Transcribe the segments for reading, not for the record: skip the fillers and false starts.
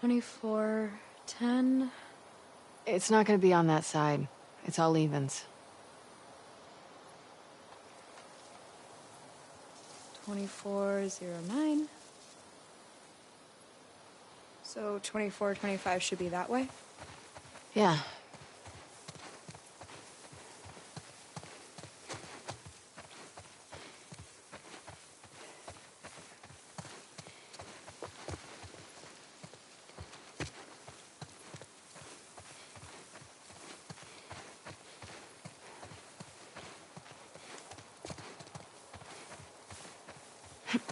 24, 10. It's not gonna be on that side. It's all evens. 2409. So 2425 should be that way? Yeah.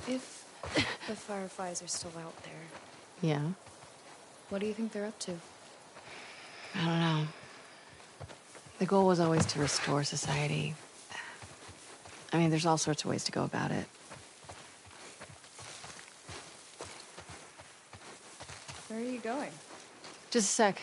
If the Fireflies are still out there, Yeah? what do you think they're up to? I don't know. The goal was always to restore society. I mean, there's all sorts of ways to go about it. Where are you going? Just a sec.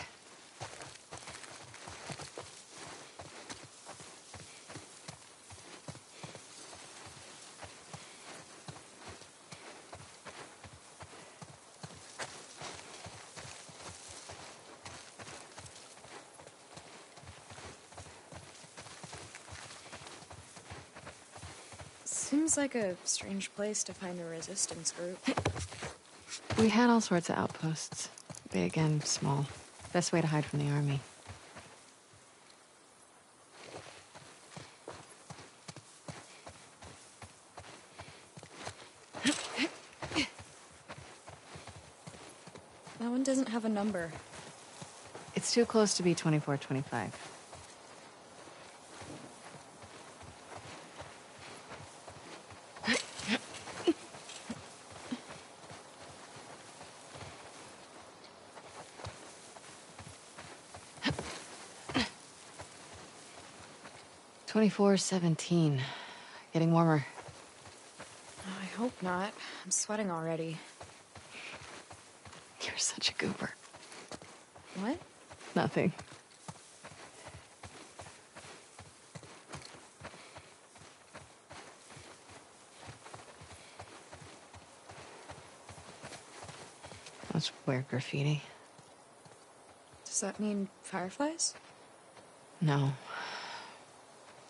Seems like a strange place to find a resistance group. We had all sorts of outposts. Big and small. Best way to hide from the army. That one doesn't have a number. It's too close to be 2425. $24.17. Getting warmer. Oh, I hope not. I'm sweating already. You're such a goober. What? Nothing. That's weird graffiti. Does that mean Fireflies? No.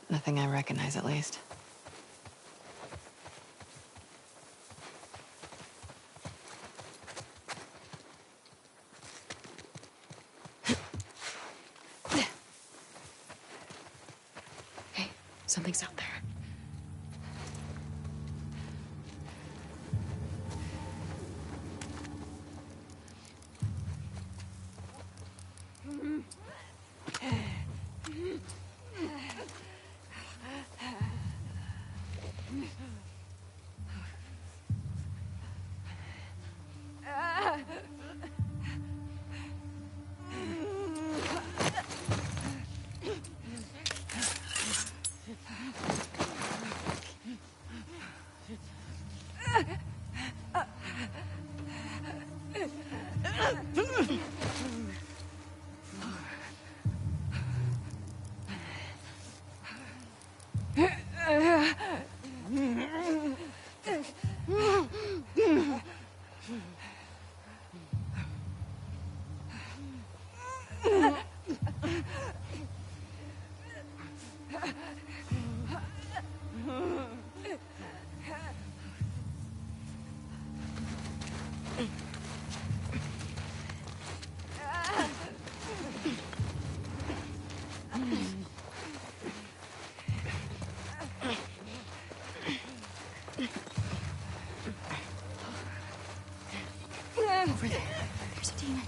Nothing I recognize, at least. Hey, something's out there. Over there. There's a demon.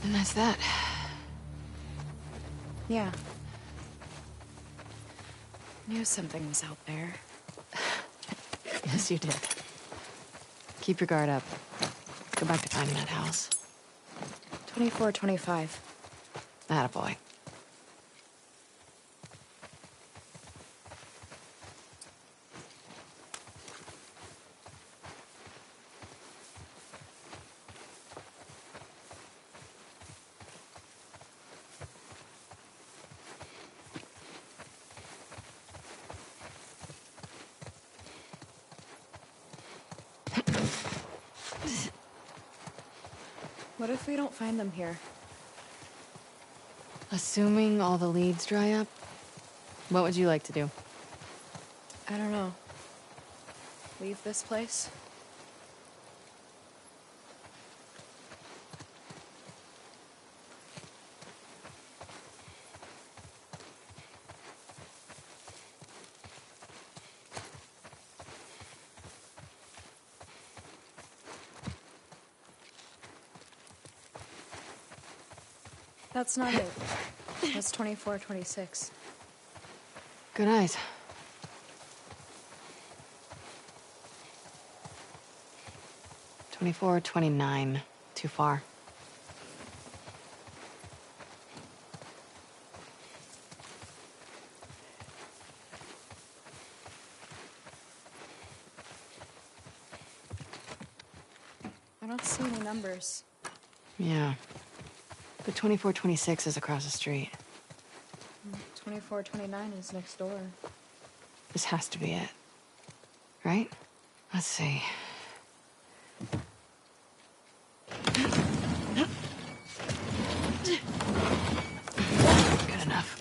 And that's that. Yeah. Knew something was out there. Yes, you did. Keep your guard up. Go back to finding that house. 2425. Attaboy. What if we don't find them here? Assuming all the leads dry up, what would you like to do? I don't know. Leave this place? That's not it. That's 2426. Good eyes. 24, 29. Too far. I don't see any numbers. Yeah. But 24, 26 is across the street. 2429 is next door. This has to be it. Right? Let's see. Good enough.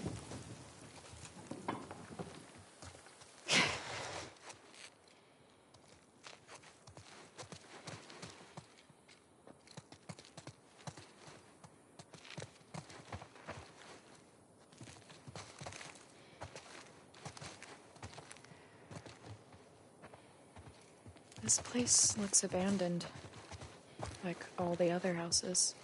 This place looks abandoned. Like all the other houses.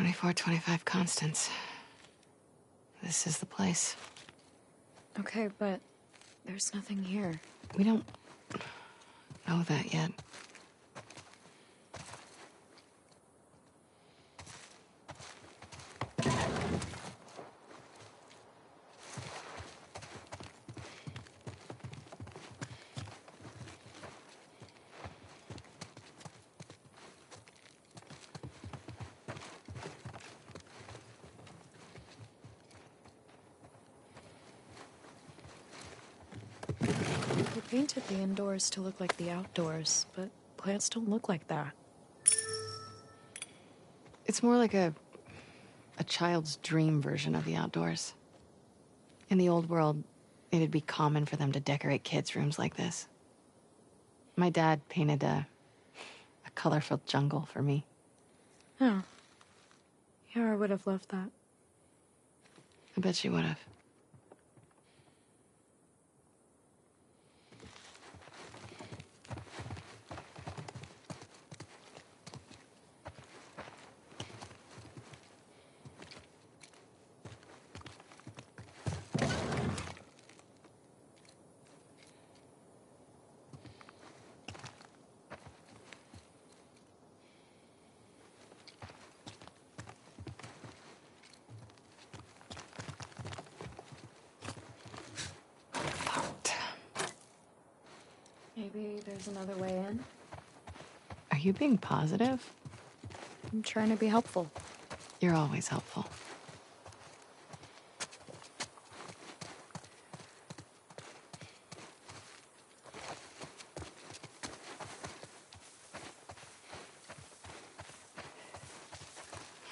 24, 25 constants. This is the place. Okay, but there's nothing here. We don't know that yet. They painted the indoors to look like the outdoors, but plants don't look like that. It's more like a child's dream version of the outdoors. In the old world, it'd be common for them to decorate kids' rooms like this. My dad painted a colorful jungle for me. Oh. Yeah, I would have loved that. I bet she would have. Maybe there's another way in? Are you being positive? I'm trying to be helpful. You're always helpful.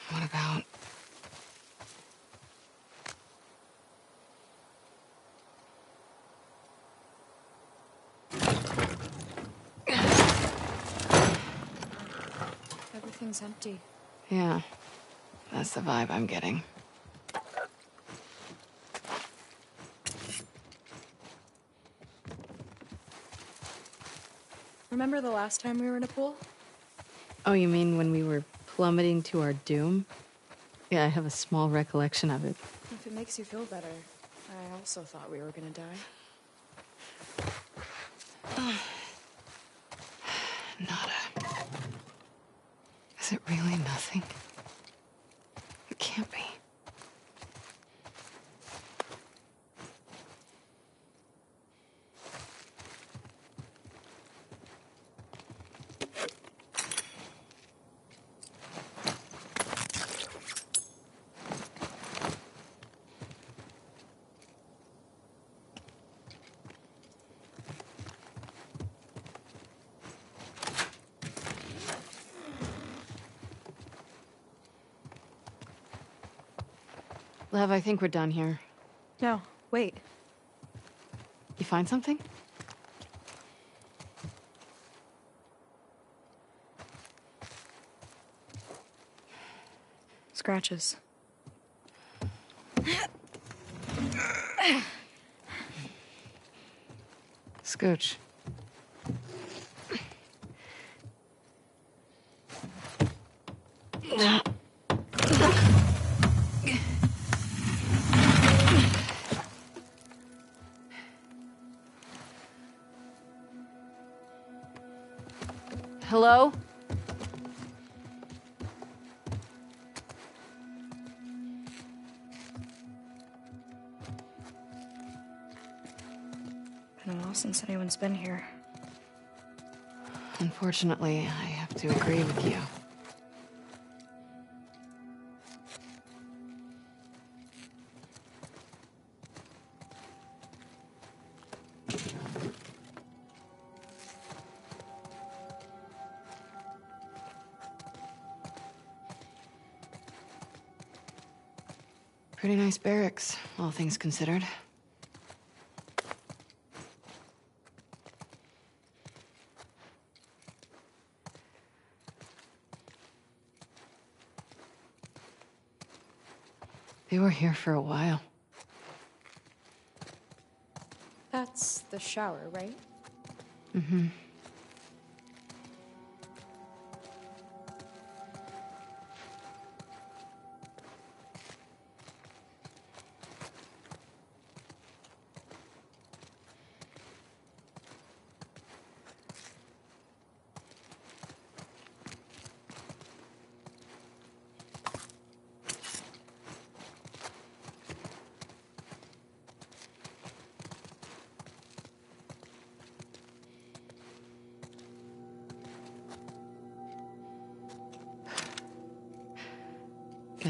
What about... Everything's empty. Yeah, that's the vibe I'm getting. Remember the last time we were in a pool? Oh, you mean when we were plummeting to our doom? Yeah, I have a small recollection of it. If it makes you feel better, I also thought we were gonna die. Nada. Is it really nothing? It can't be. Lev, I think we're done here. No, wait. You find something? Scratches. Scooch. Hello? Been a while since anyone's been here. Unfortunately, I have to agree with you. Pretty nice barracks, all things considered. They were here for a while. That's the shower, right? Mm-hmm.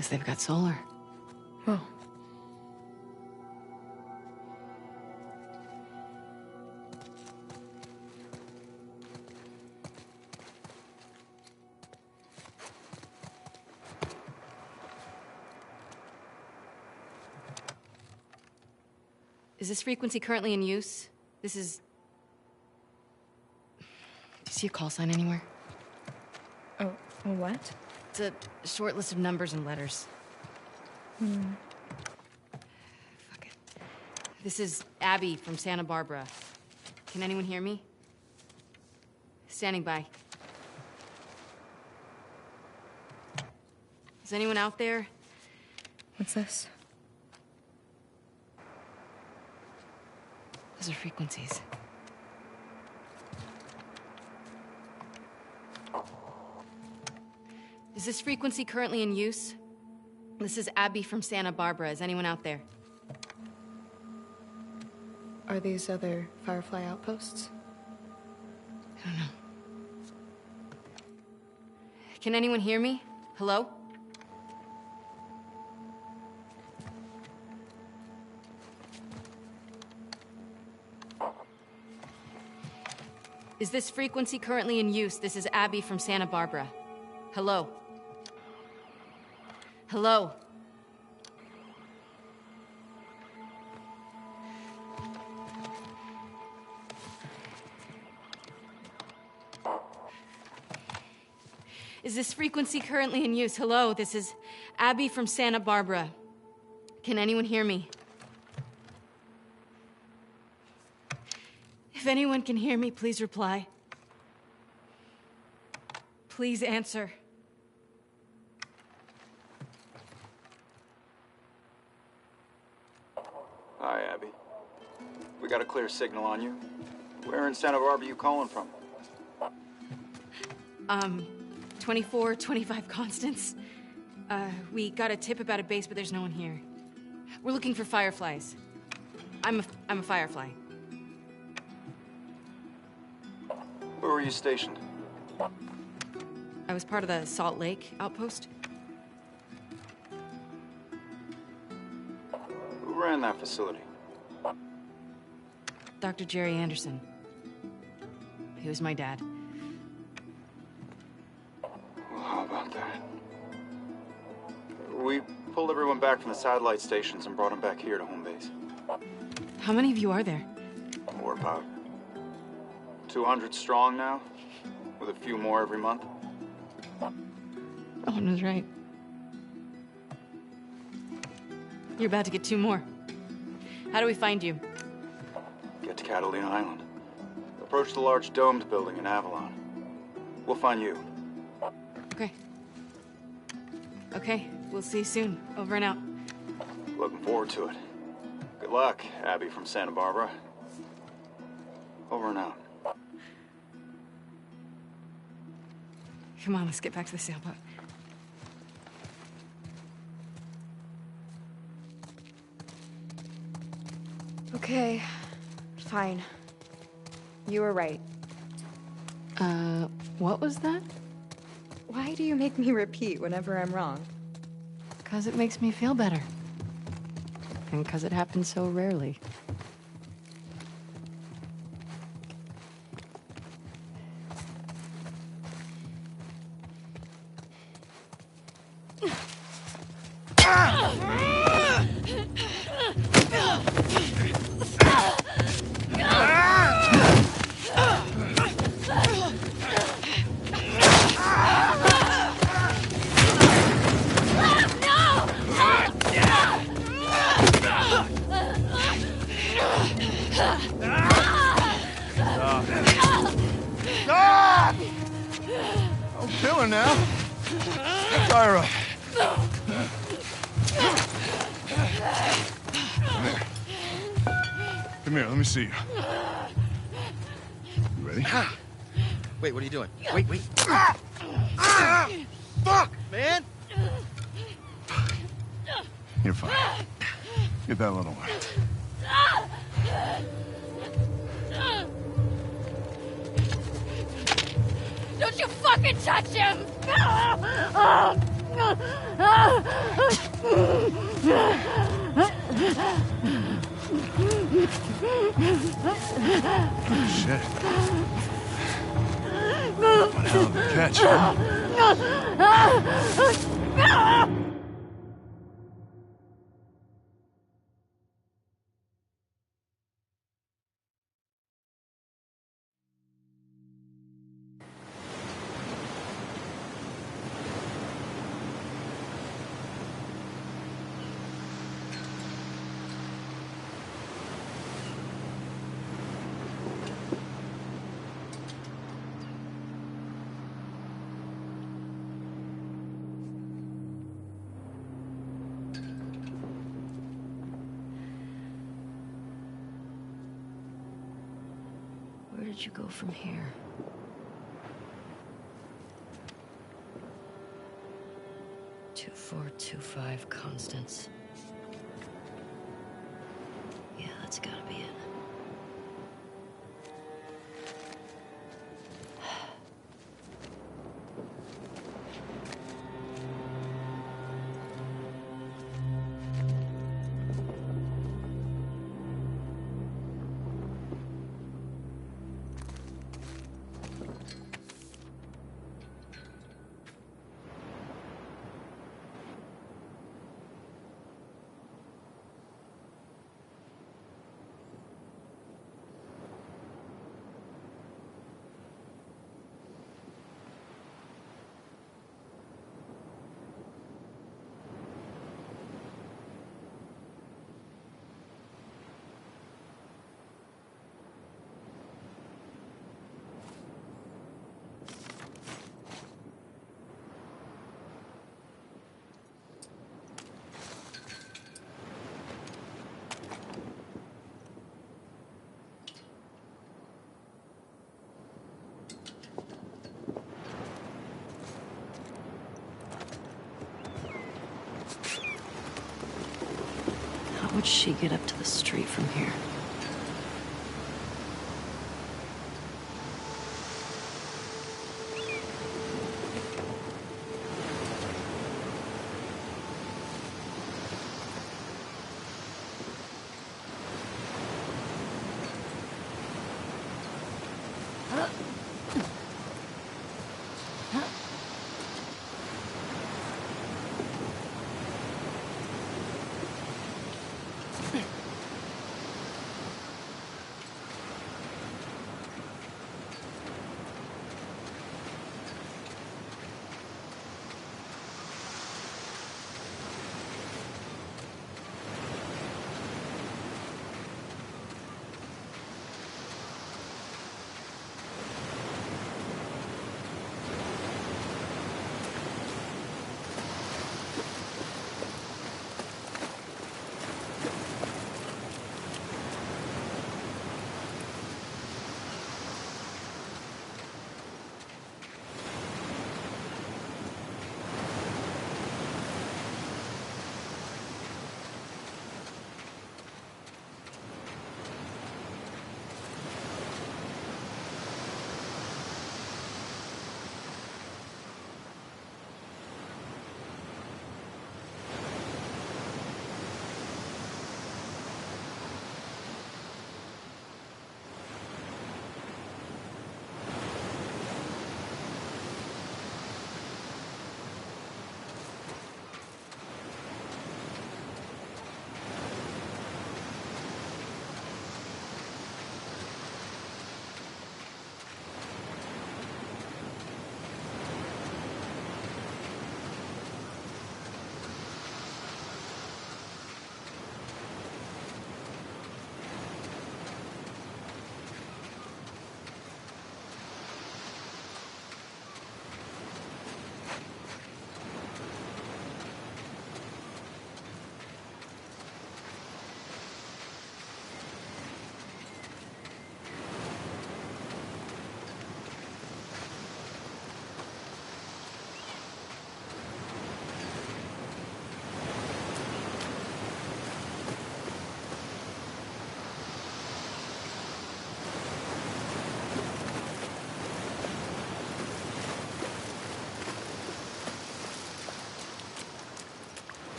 this. They've got solar. Oh. Is this frequency currently in use? This is... Do you see a call sign anywhere? Oh, what? It's a short list of numbers and letters. Fuck it. This is Abby from Santa Barbara. Can anyone hear me? Standing by. Is anyone out there? What's this? Those are frequencies. Is this frequency currently in use? This is Abby from Santa Barbara. Is anyone out there? Are these other Firefly outposts? I don't know. Can anyone hear me? Hello? Is this frequency currently in use? This is Abby from Santa Barbara. Hello? Hello? Is this frequency currently in use? Hello, this is Abby from Santa Barbara. Can anyone hear me? If anyone can hear me, please reply. Please answer. Hi, Abby. We got a clear signal on you. Where in Santa Barbara you calling from? 2425 Constance. We got a tip about a base, but there's no one here. We're looking for fireflies. I'm a firefly. Where were you stationed? I was part of the Salt Lake outpost. Who ran that facility? Dr. Jerry Anderson. He was my dad. Well, how about that? We pulled everyone back from the satellite stations and brought them back here to home base. How many of you are there? We're about 200 strong now, with a few more every month. Owen was right. You're about to get 2 more. How do we find you? Get to Catalina Island. Approach the large domed building in Avalon. We'll find you. Okay. Okay, we'll see you soon. Over and out. Looking forward to it. Good luck, Abby from Santa Barbara. Over and out. Come on, let's get back to the sailboat. Okay, fine. You were right. What was that? Why do you make me repeat whenever I'm wrong? 'Cause it makes me feel better. And 'cause it happens so rarely. Now. Fire up. Come here, let me see you. You ready? Wait, what are you doing? Wait. Fuck, man! You're fine. Get that little one. Don't you fucking touch him! Shit. One hell of a catch, huh? Where did you go from here? Two, 4, 2, 5, Constance. Yeah, that's gotta be it. How would she get up to the street from here?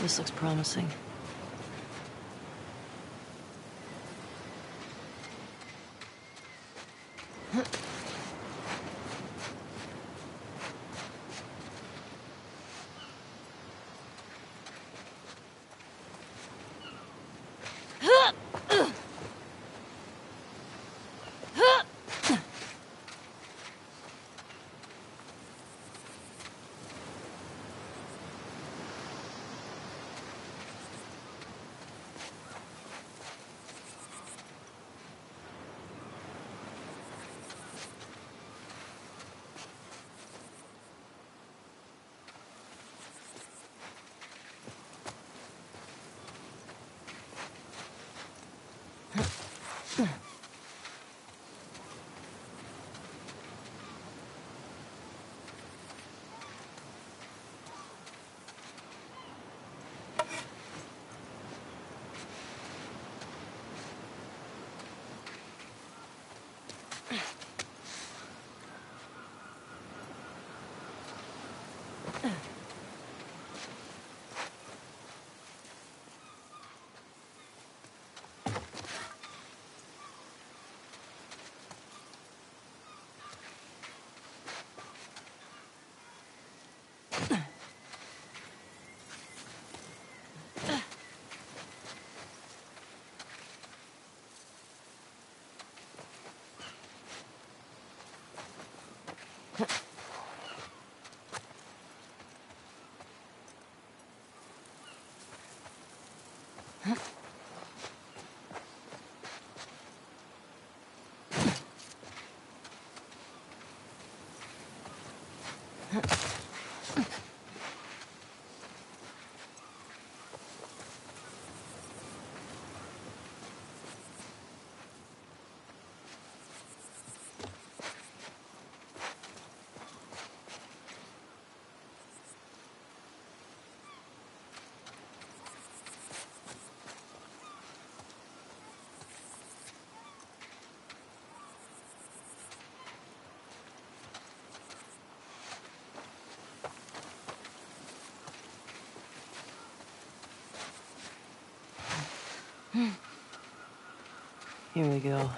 This looks promising. Here we go.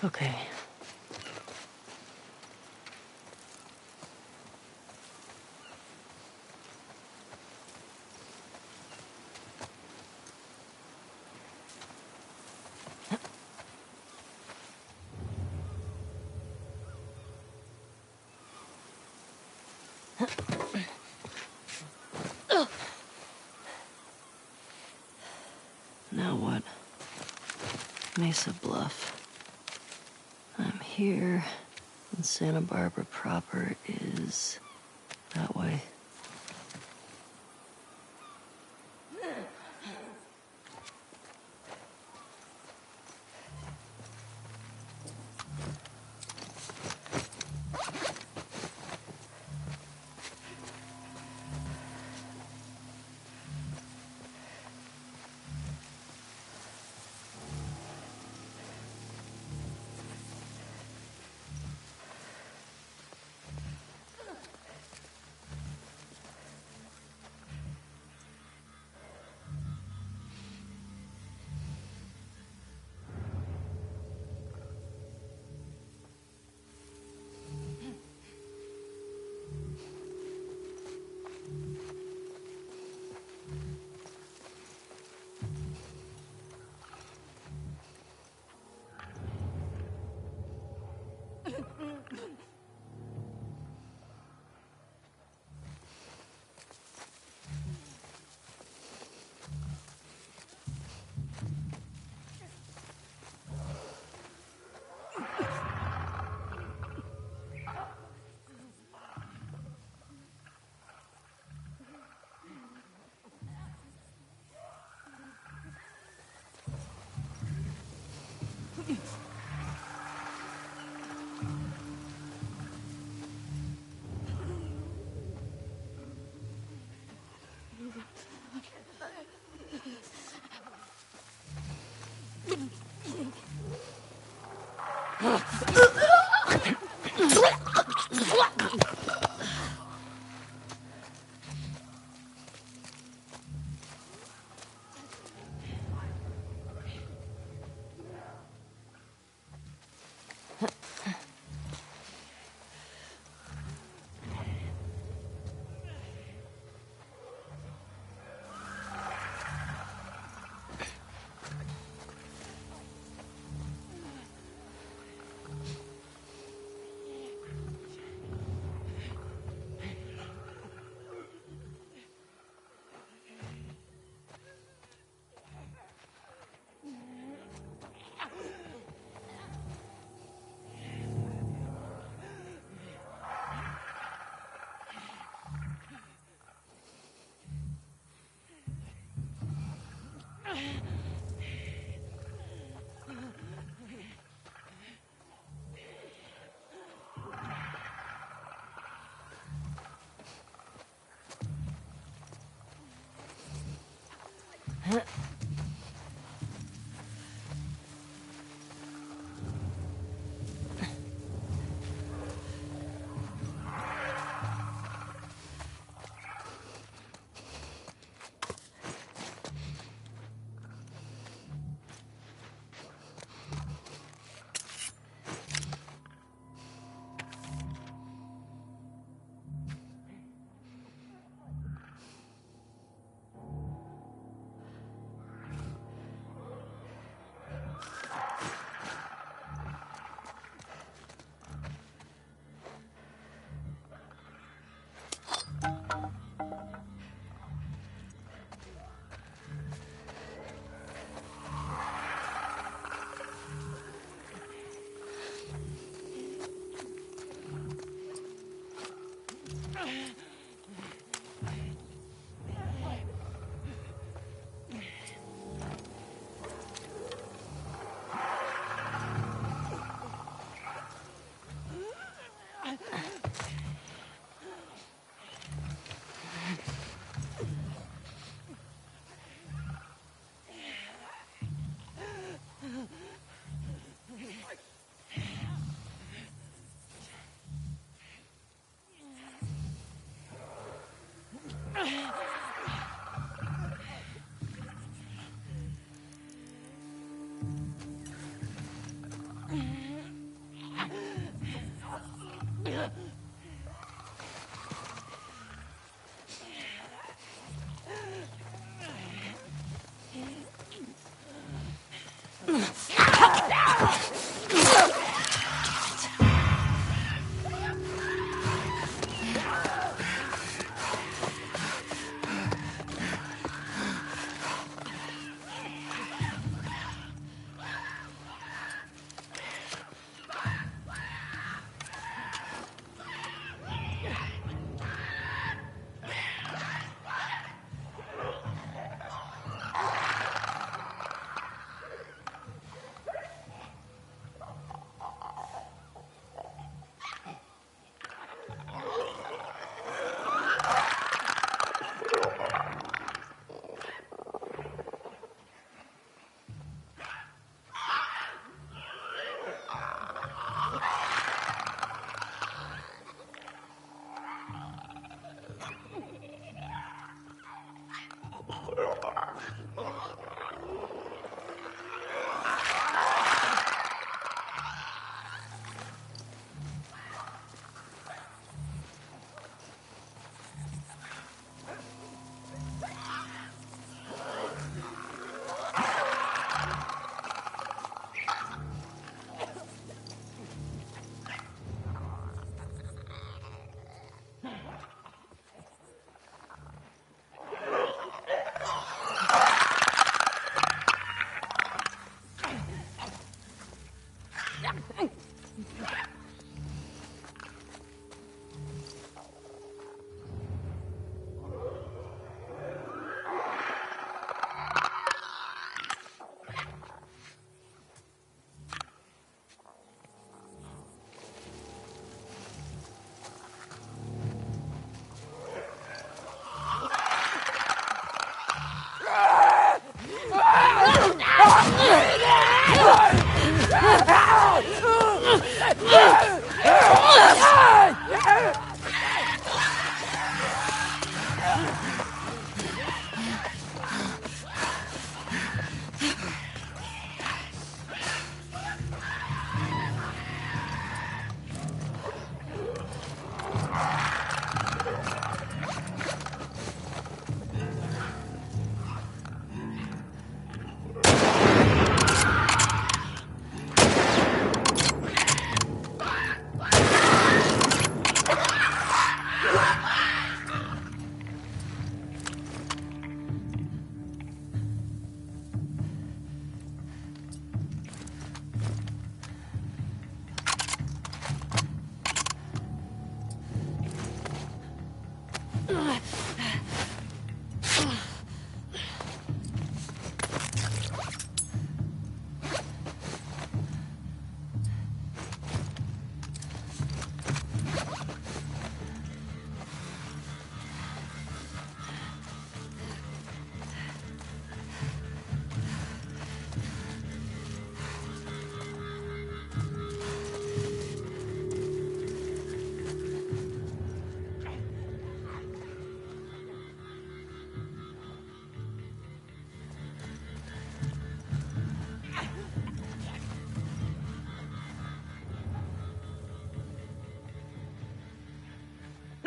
Okay. Now what? Mesa Bluff. I'm here, and Santa Barbara proper is that way.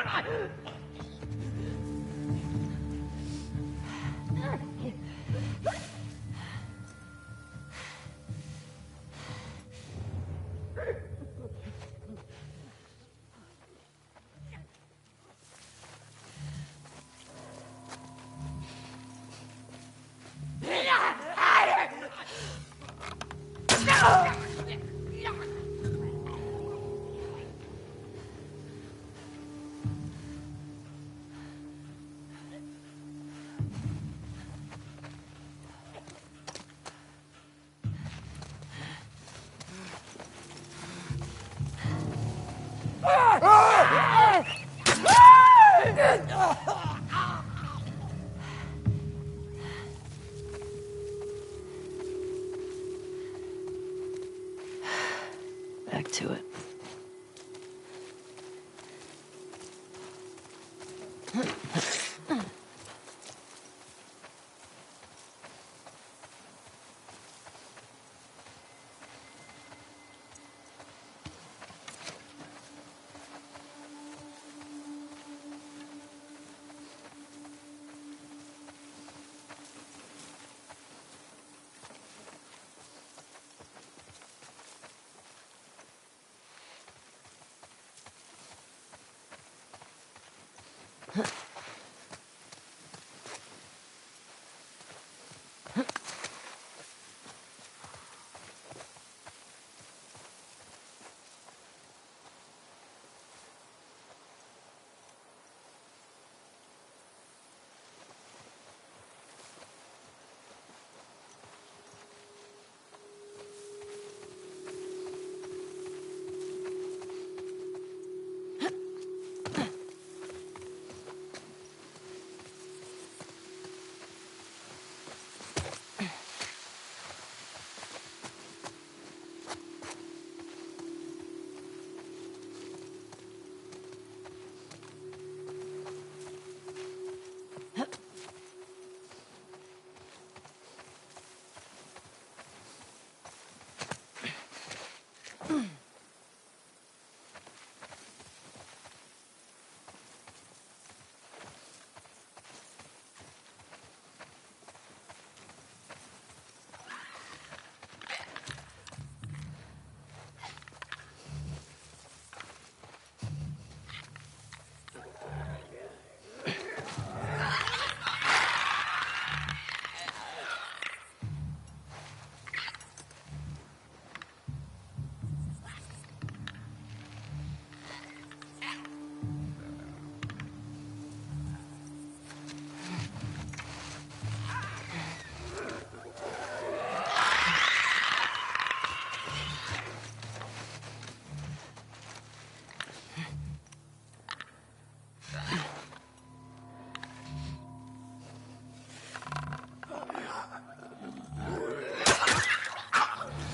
Back to it.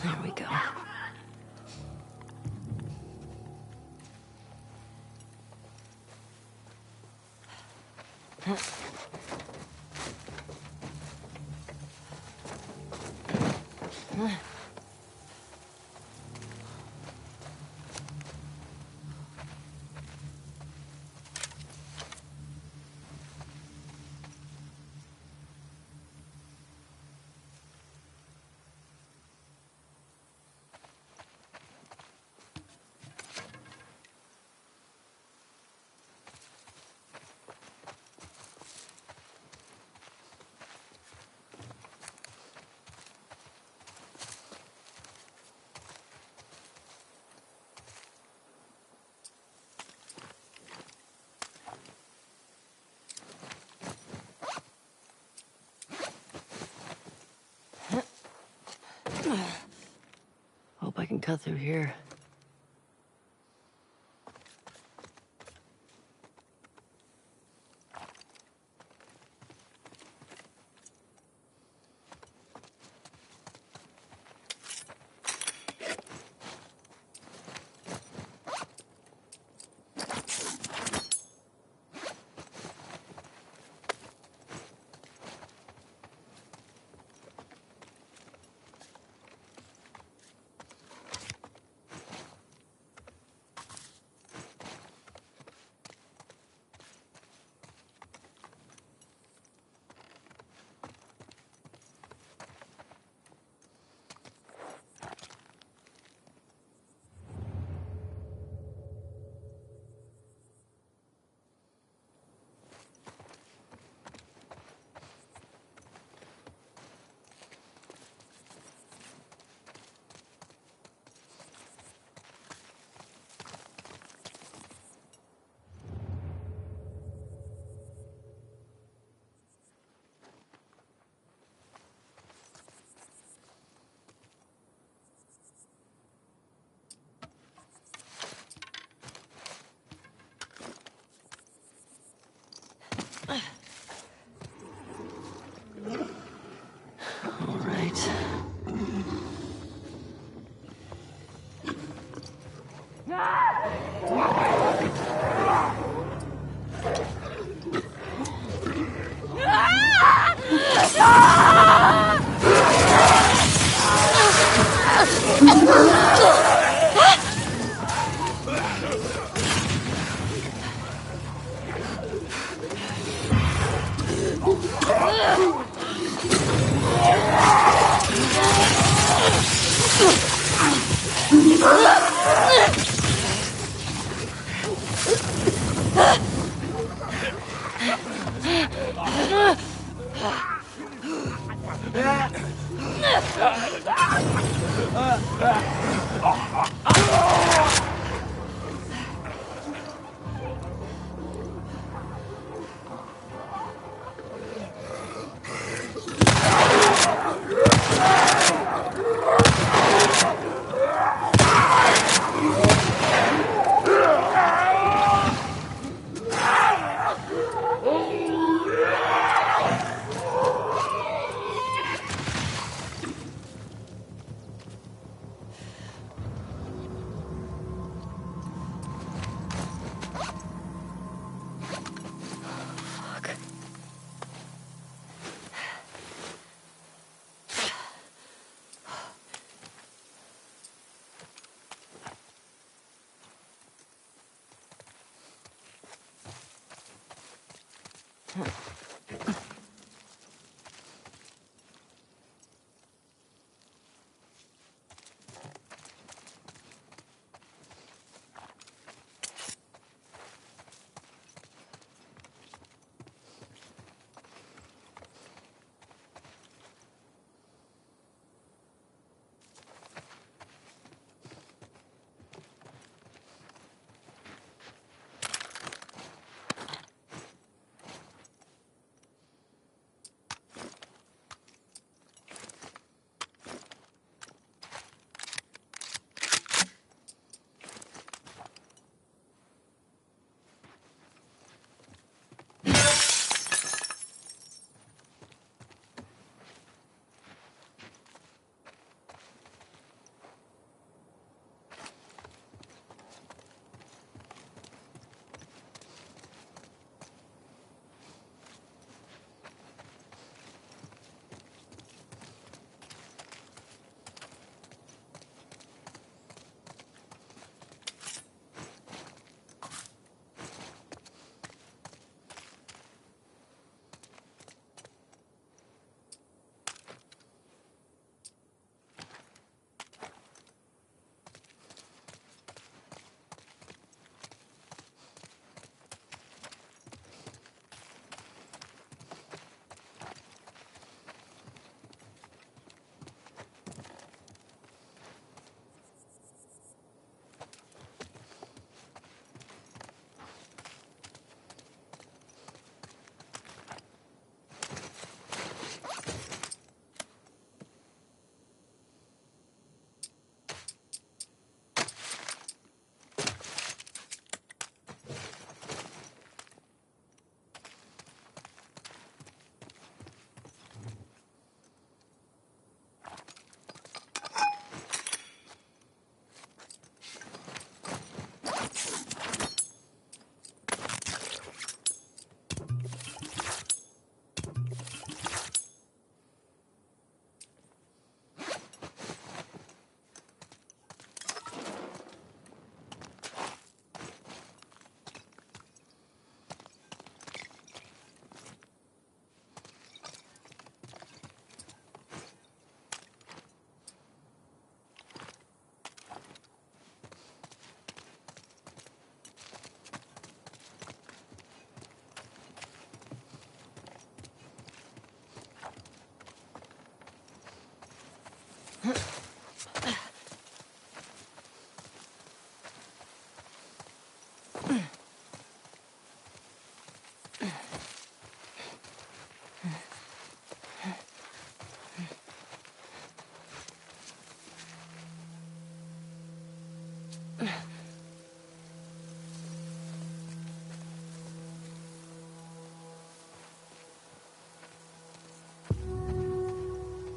There we go. Hope I can cut through here.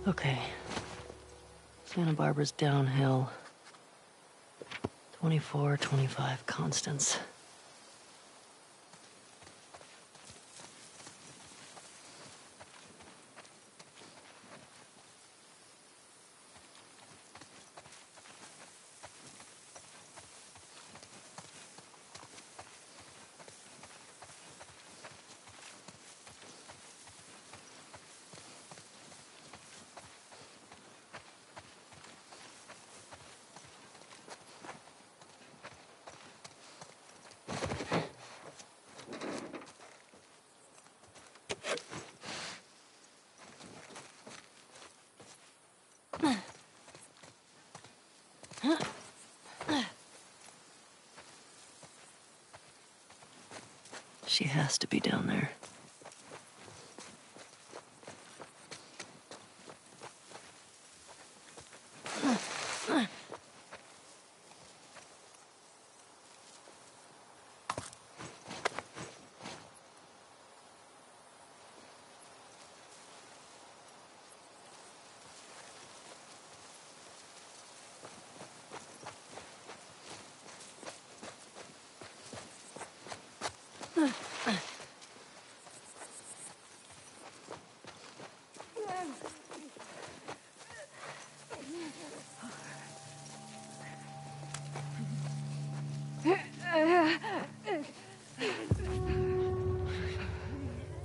Okay. Santa Barbara's downhill. 24, 25 constants. She has to be down there.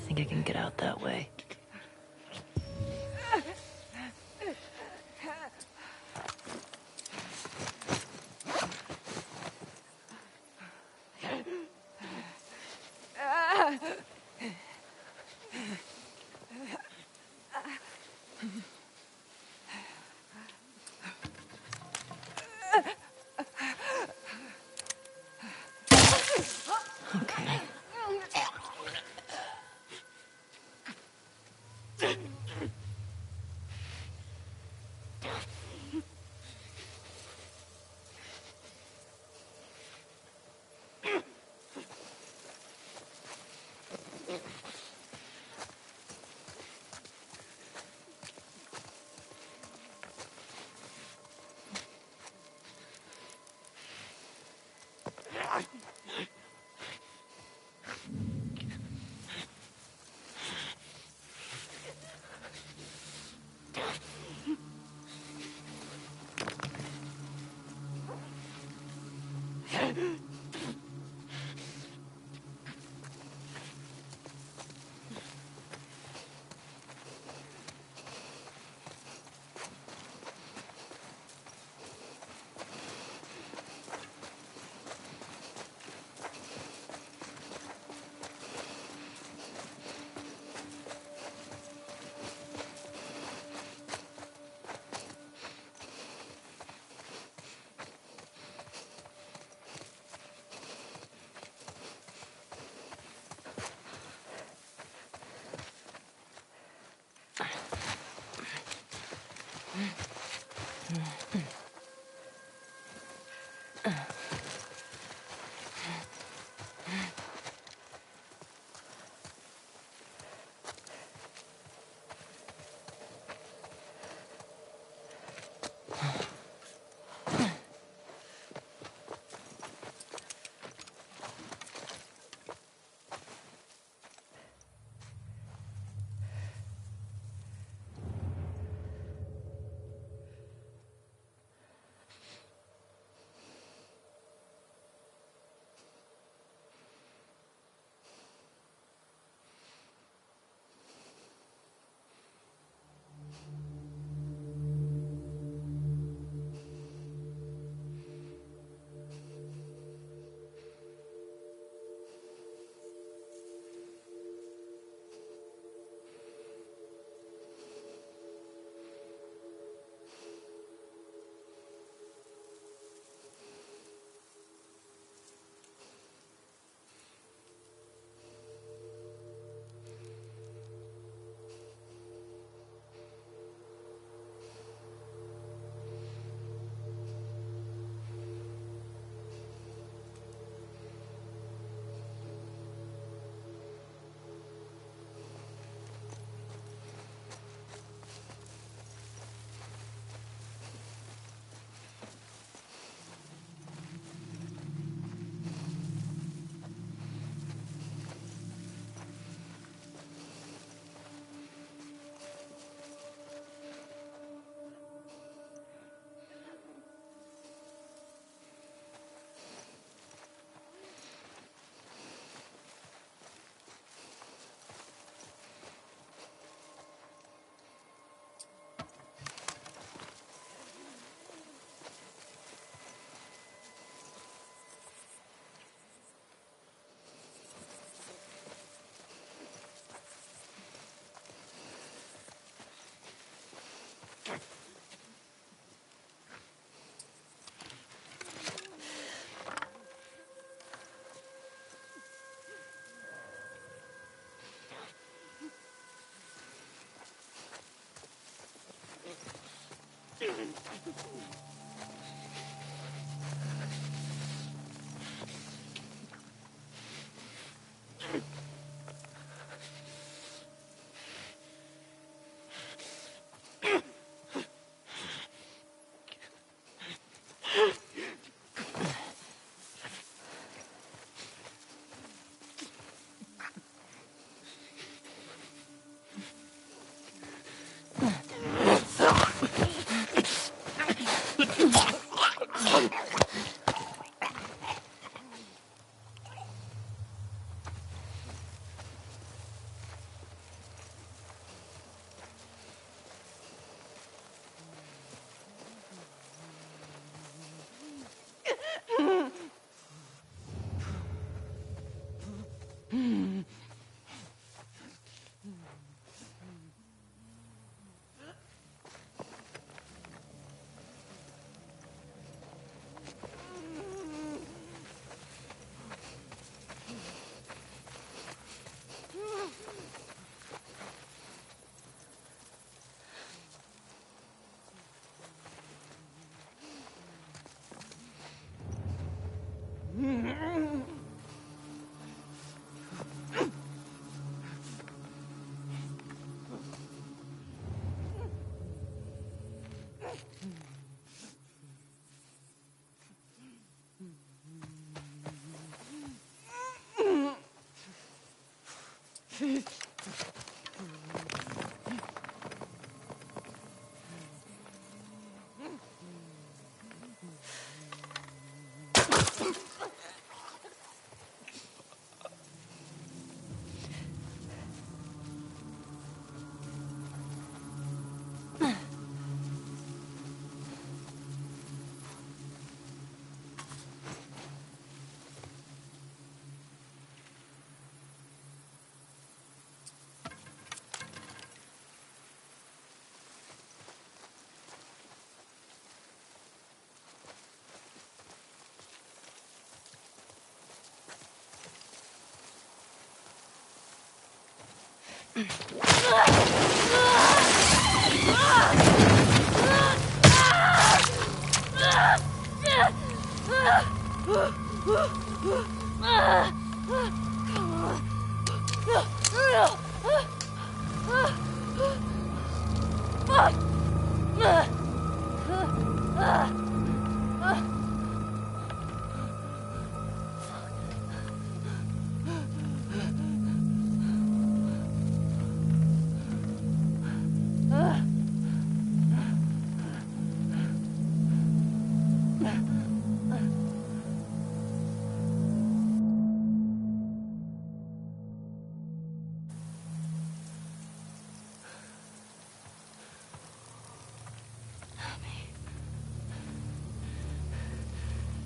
I think I can get out that way. Okay.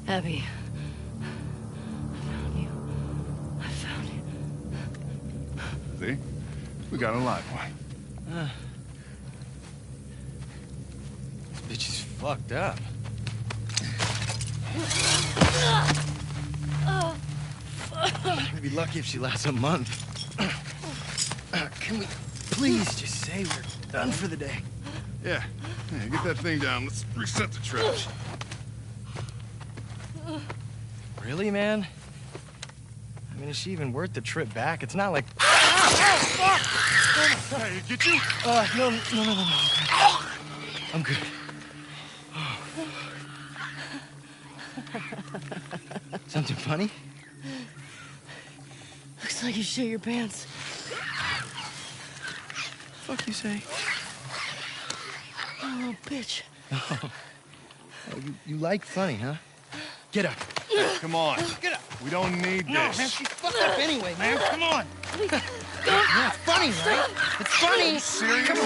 Abby. I found you. I found you. See? We got a live one. This bitch is fucked up. We'd be lucky if she lasts a month. Can we please just say we're done for the day? Yeah. Yeah, get that thing down. Let's reset the trash. Really, man? I mean, is she even worth the trip back? It's not like... Hey, get you? No. I'm good. Something funny? Looks like you shit your pants. Fuck you say? Oh, little bitch. Oh, you like funny, huh? Get up. Come on. Get up. We don't need No, this. man, she's fucked up anyway, man. Come on. Yeah, it's funny, right? It's funny. Serious? Come on.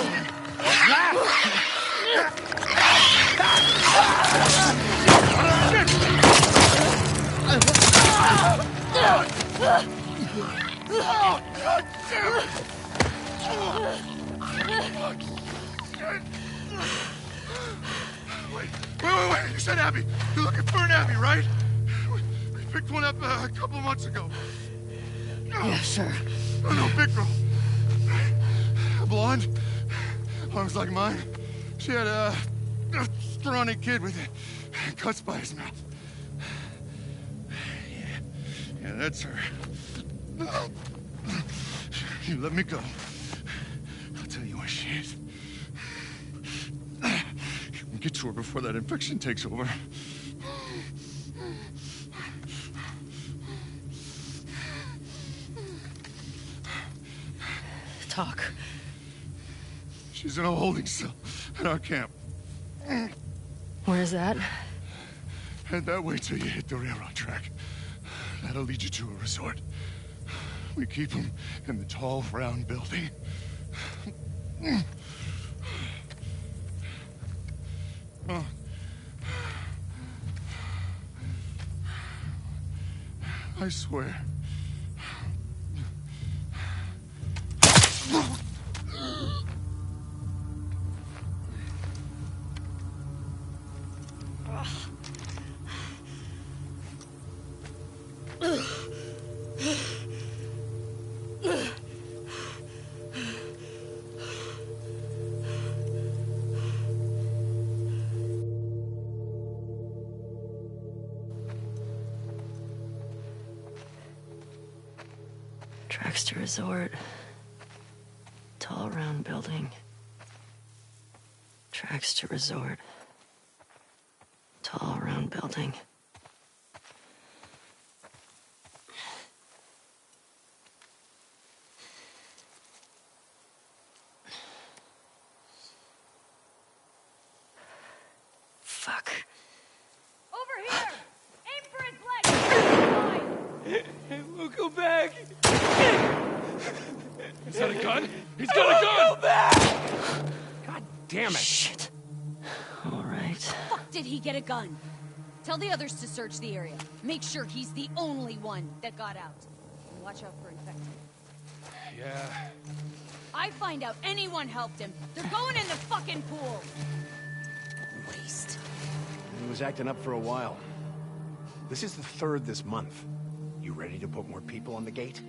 Laugh. Oh, God damn it! Wait. You said Abby. You're looking for an Abby, right? We picked one up a couple months ago. Yeah, sure. Oh, no, big girl. Blonde. Arms like mine. She had scrawny kid with cuts by his mouth. Yeah, that's her. You let me go. I'll tell you where she is. We'll get to her before that infection takes over. Talk. She's in a holding cell at our camp. Where's that? Head that way till you hit the railroad track. That'll lead you to a resort. We keep them in the tall, round building. Oh. I swear. Tracks to resort. Tall round building. Tracks to resort. Tall round building. Fuck. Over here! Aim for his leg! We'll go back. He's got a gun? He's got a gun! Go back! God damn it. Shit. All right. Fuck did he get a gun? Tell the others to search the area. Make sure he's the only one that got out. And watch out for infected. Yeah. I find out anyone helped him. They're going in the fucking pool! Waste. He was acting up for a while. This is the 3rd this month. You ready to put more people on the gate?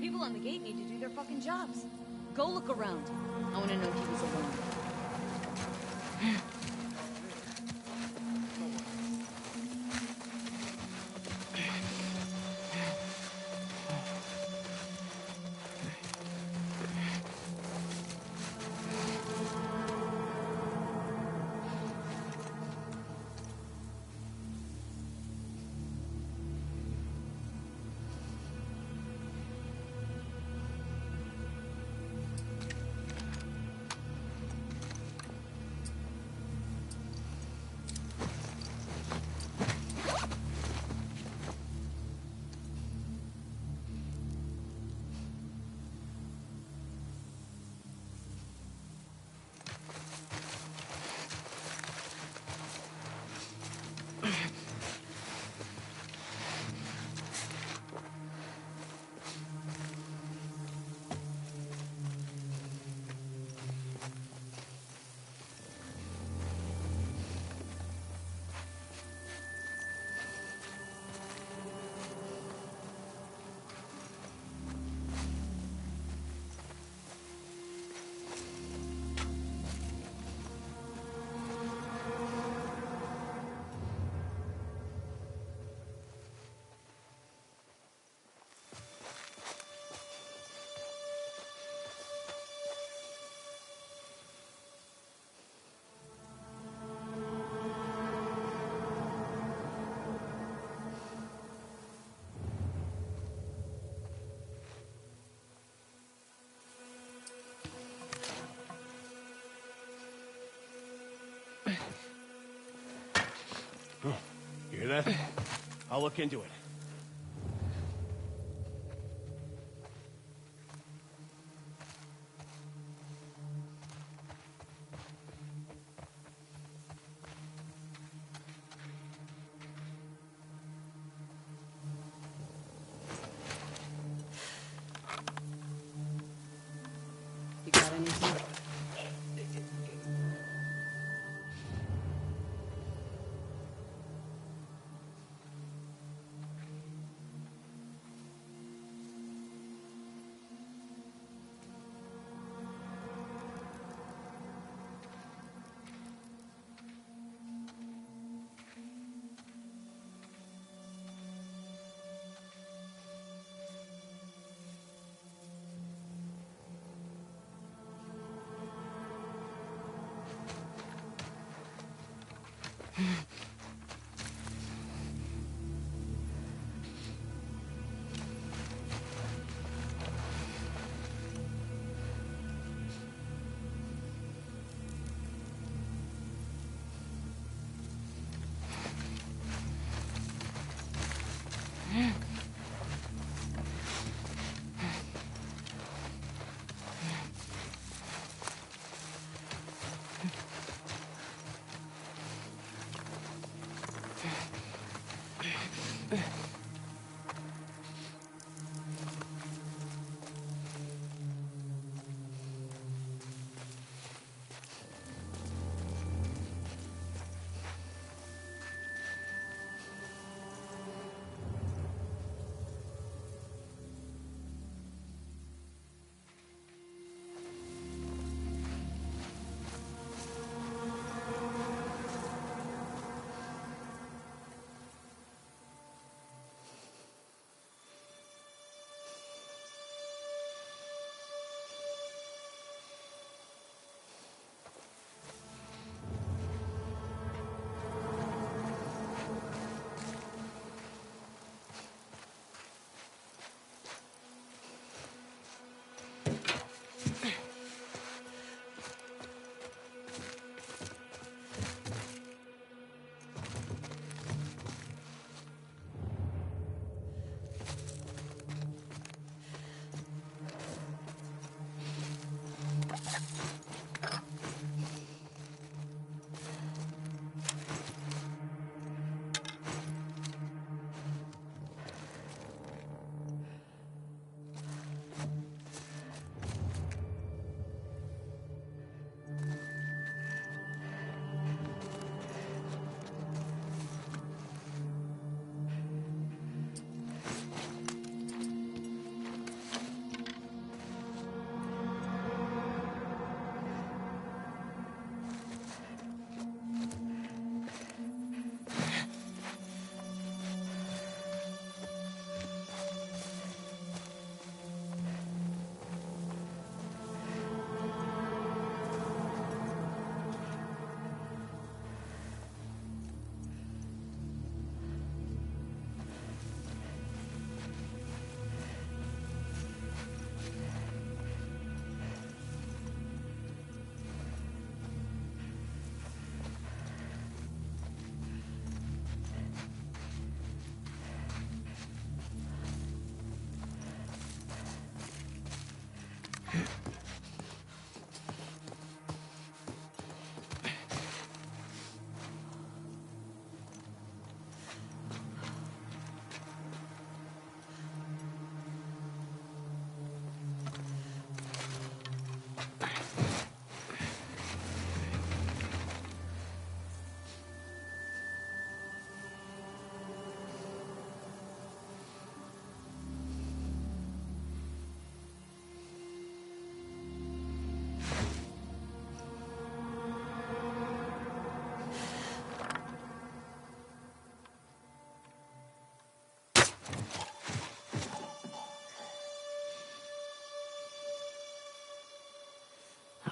People on the gate need to do their fucking jobs. Go look around. I want to know if he was alone. You hear that? I'll look into it. You got anything?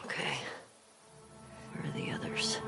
Okay. Where are the others?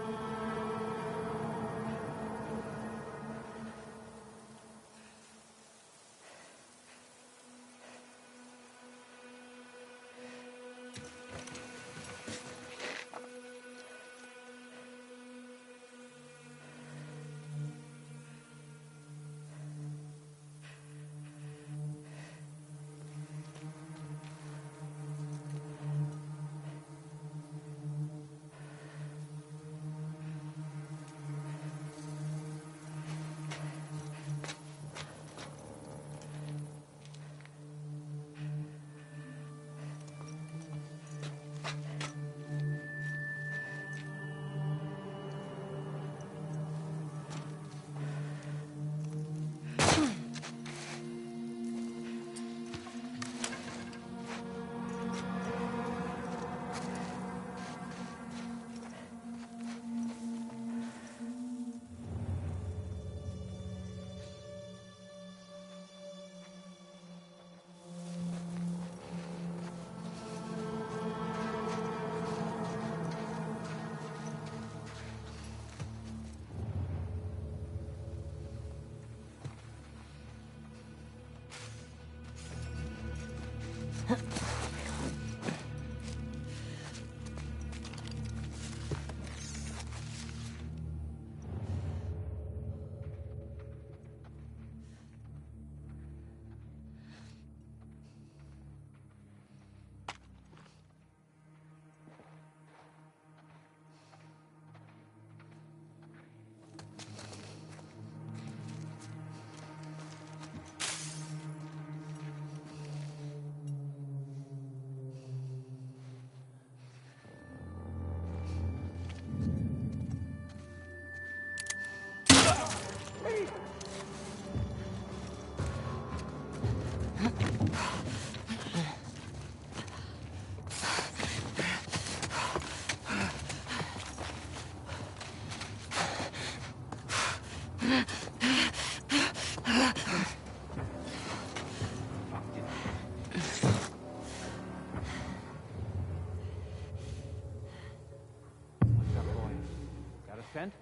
Sent?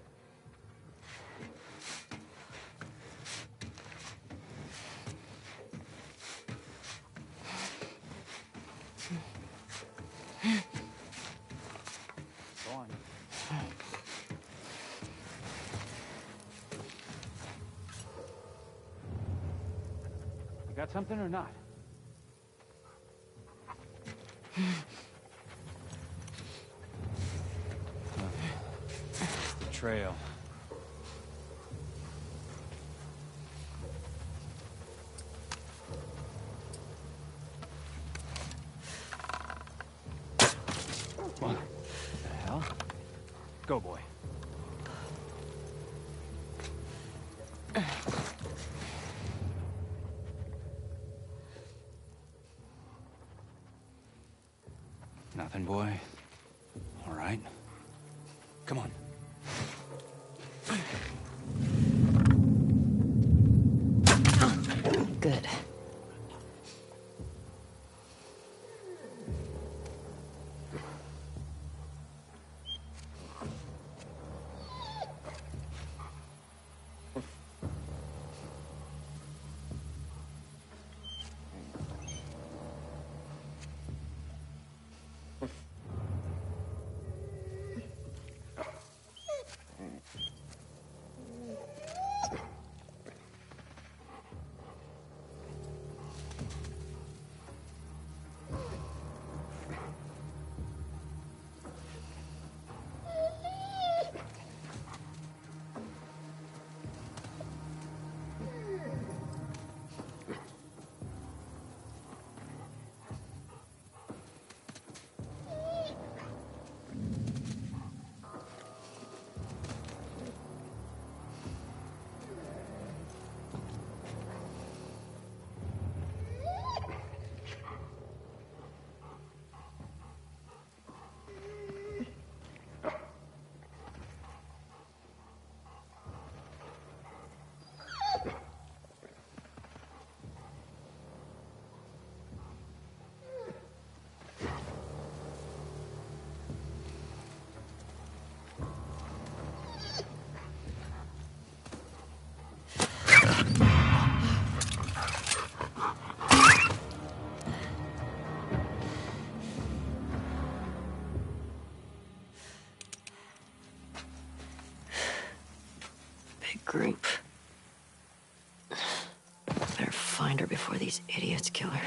Go on. You got something or not? trail. What the hell? Go, boy. Nothing, boy. All right. Come on. Good. Group. Better find her before these idiots kill her.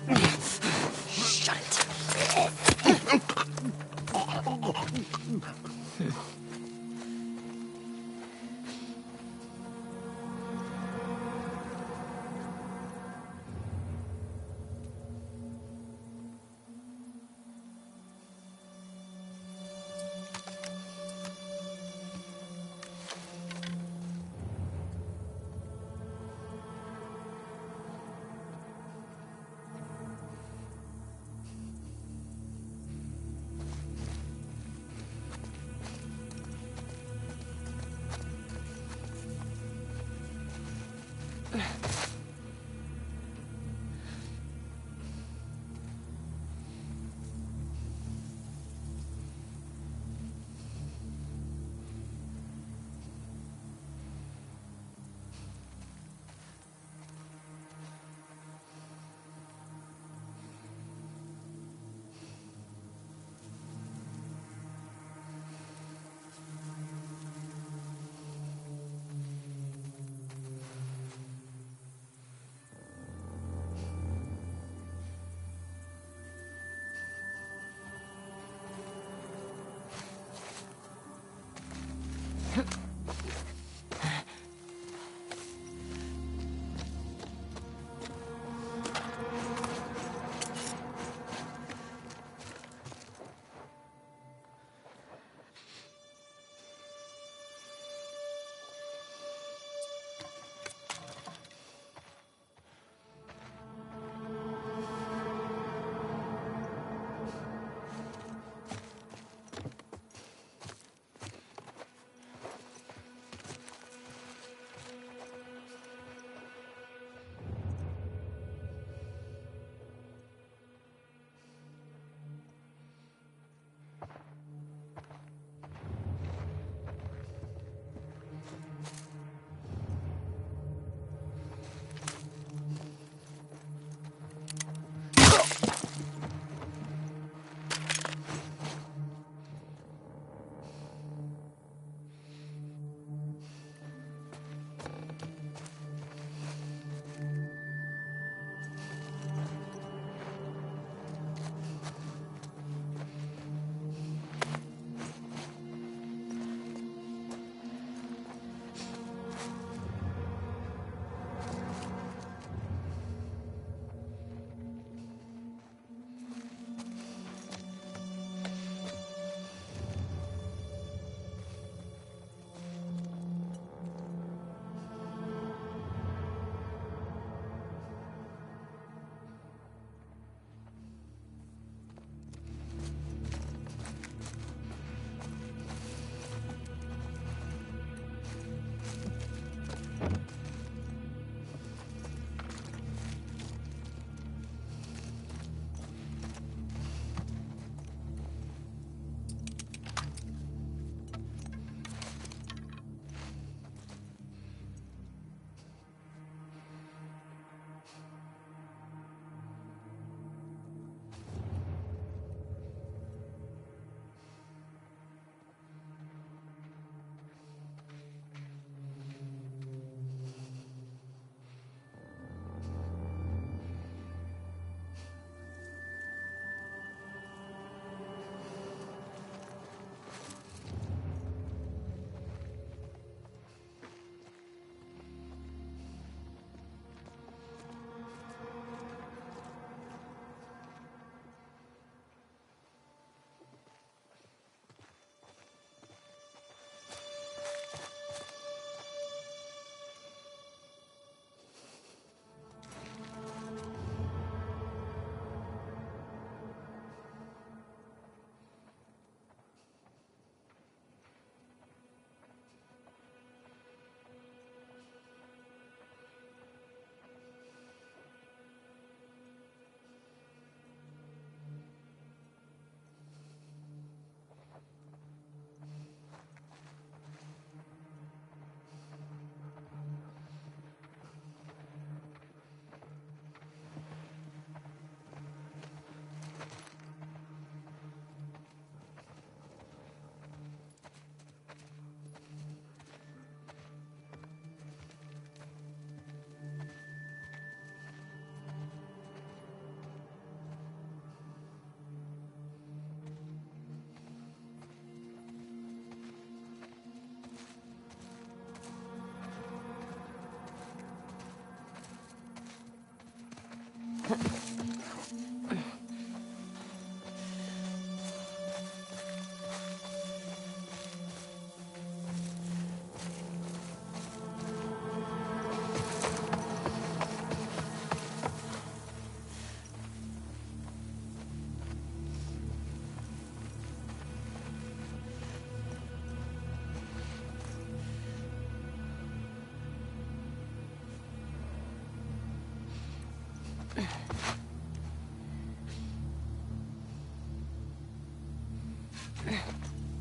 Shut it.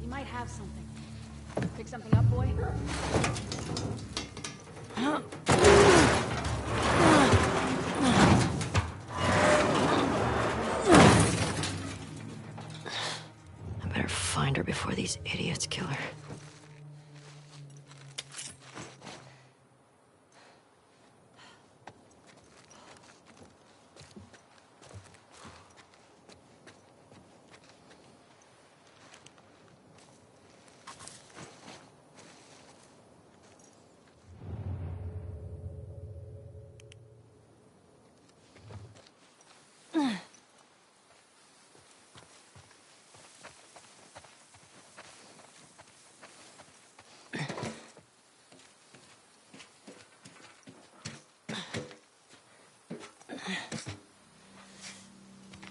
You might have something. Pick something up, boy? I better find her before these idiots kill her.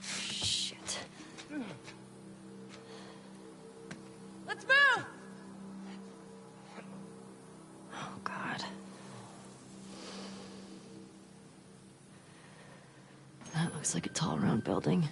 Shit. Let's move! Oh, God. That looks like a tall, round building.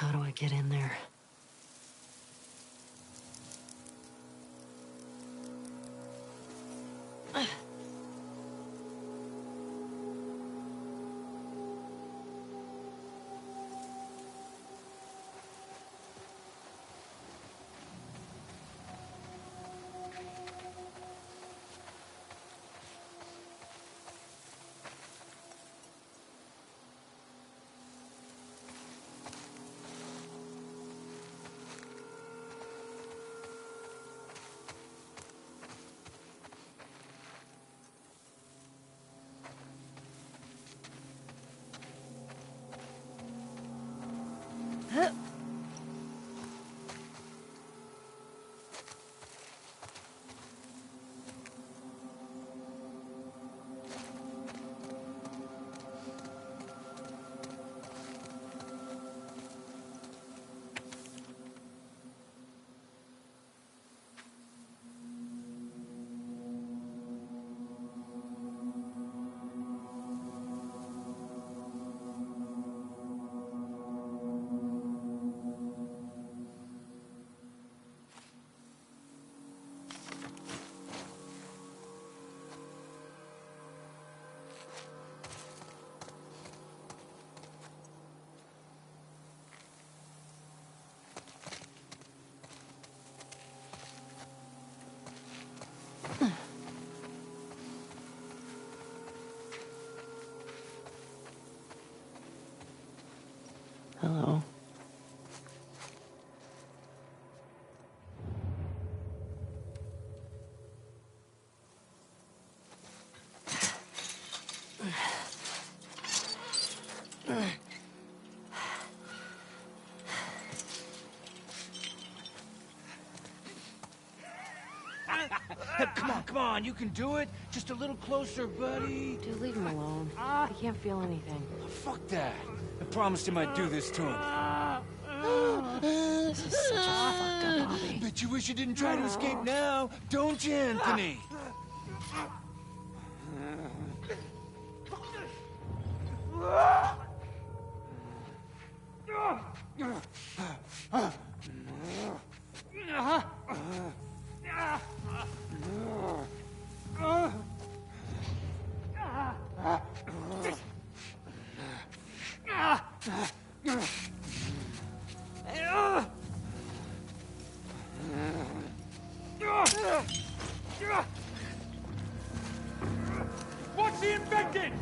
How do I get in there? Hello. Come on, you can do it. Just a little closer, buddy. Dude, leave him alone. He can't feel anything. Fuck that. I promised him I'd do this to him. This is such a fucked up hobby. Bet you wish you didn't try to escape now, don't you, Anthony? What's he infected?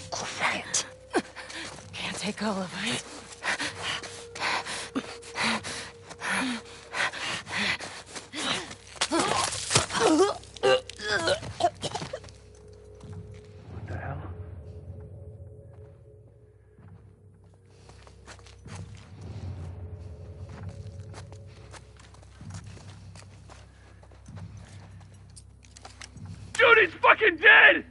Quiet. Can't take all of it. What the hell? Dude, he's fucking dead!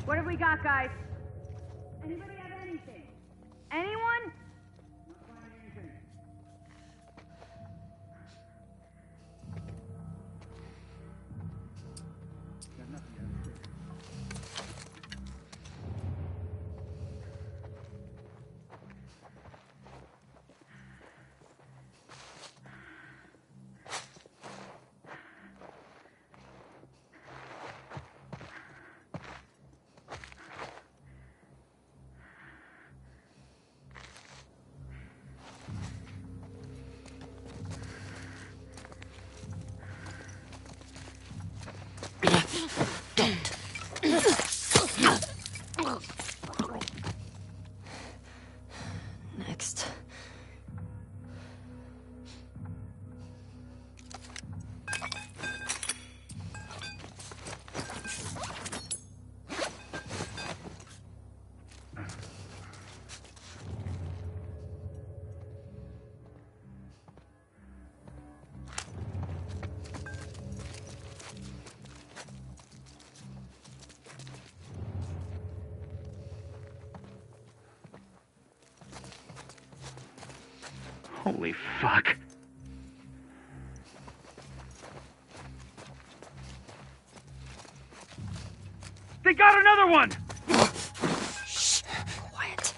What have we got, guys? Anybody have anything? Anyone? Next. Holy fuck. They got another one! Shh. Quiet.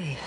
Okay.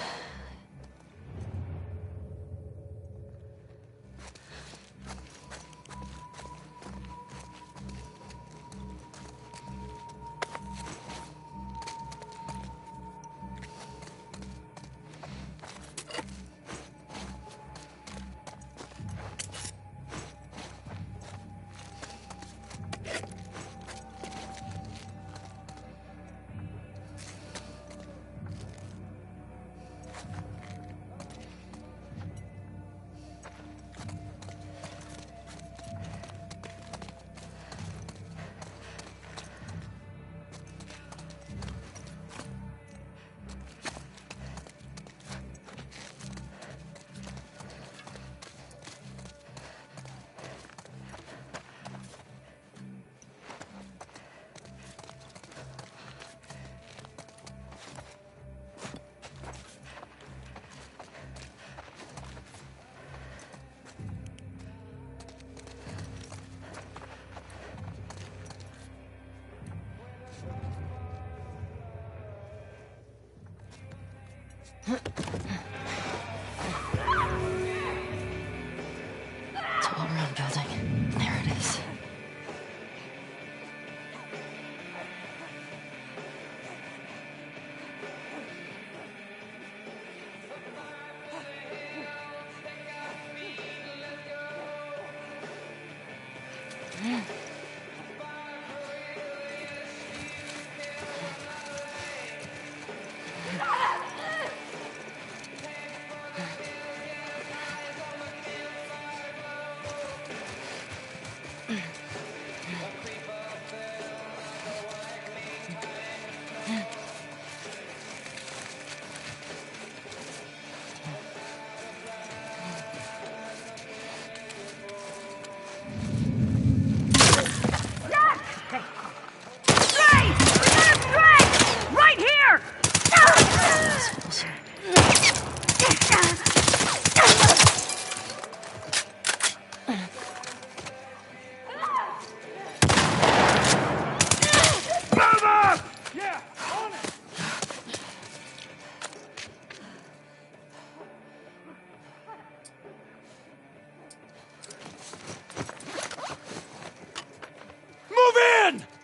Tall round building. There it is.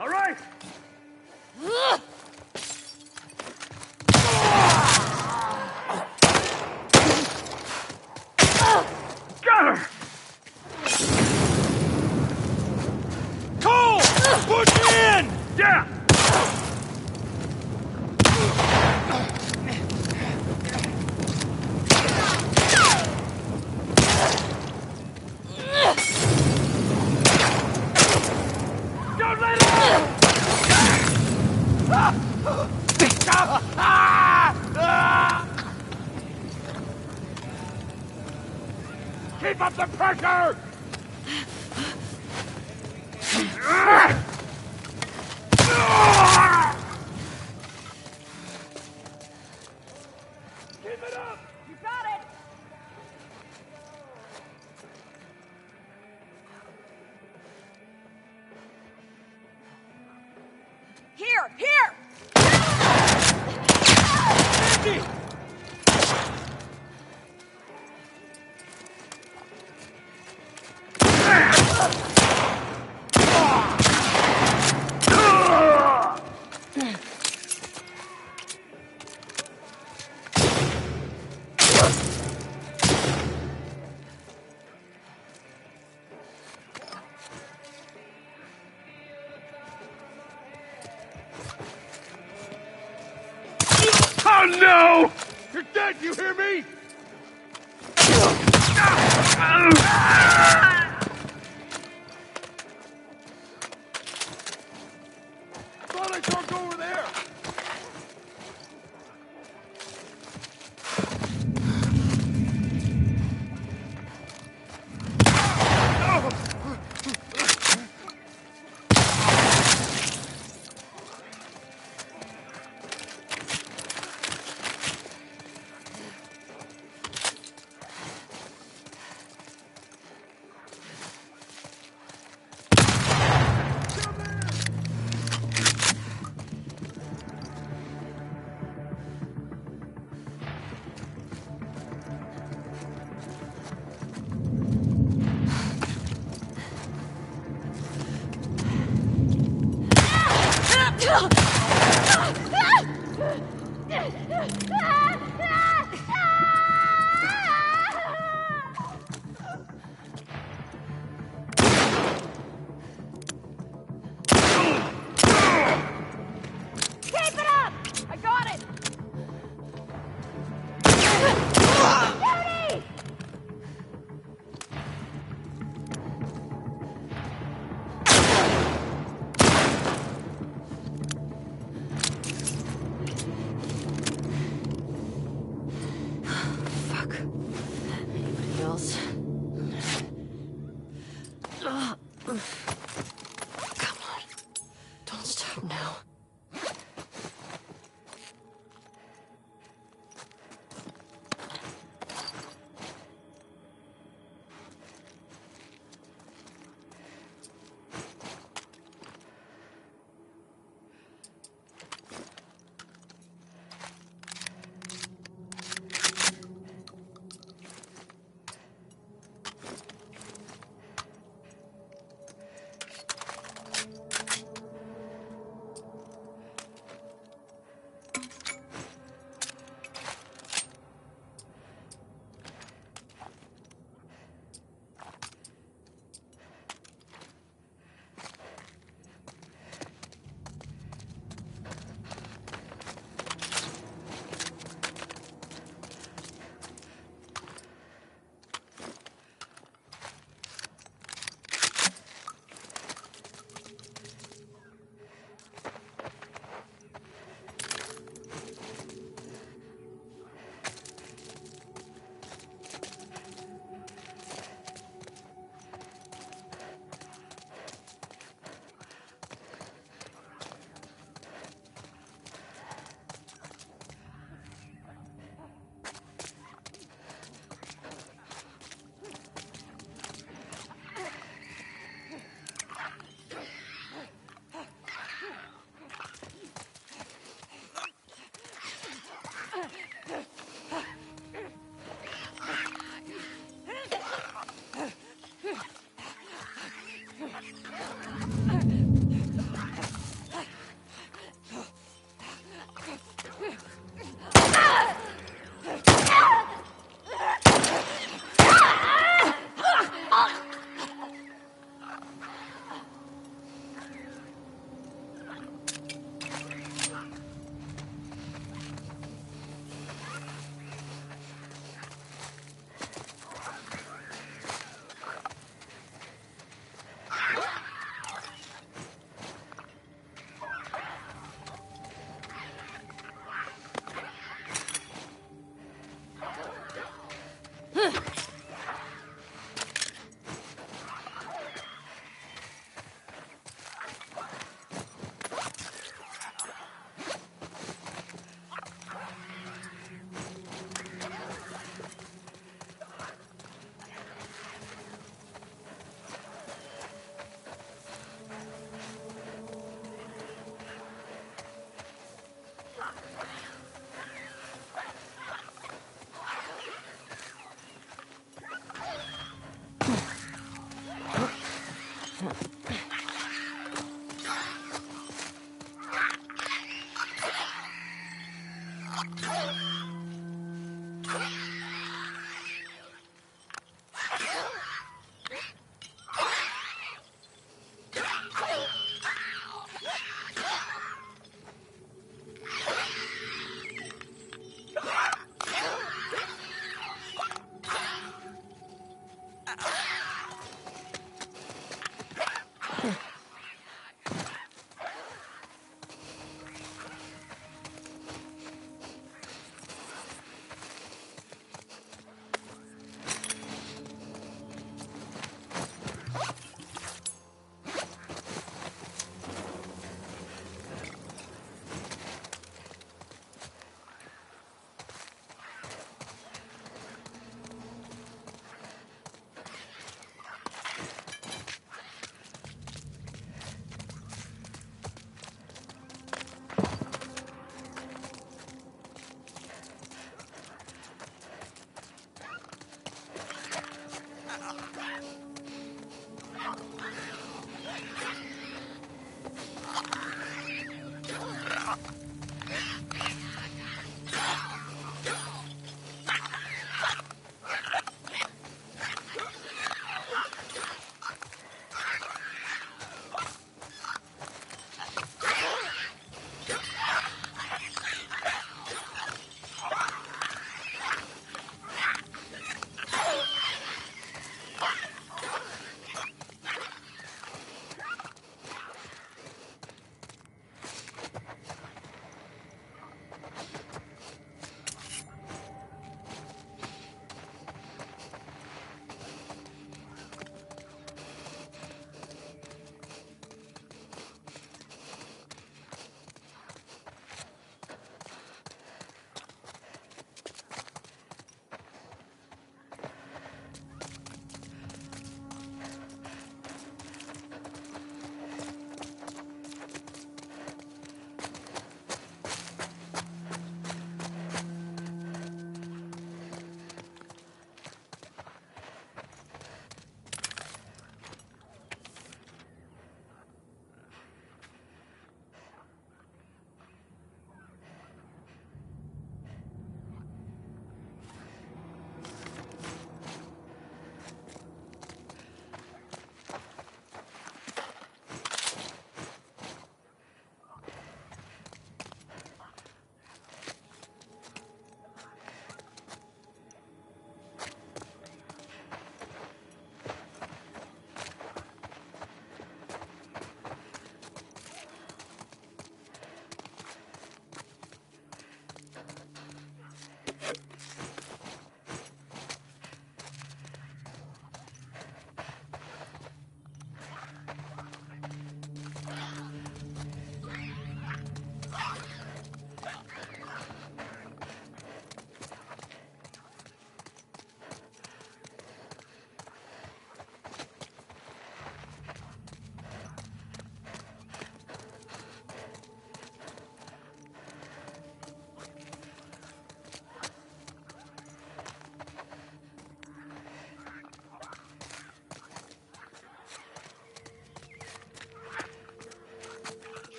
All right. Got her. Cole, push in. Yeah. Don't let her. Keep up the pressure! Keep it up! You got it! Here! Here! Andy! Oh no! You're dead, you hear me? Thought I talked over there.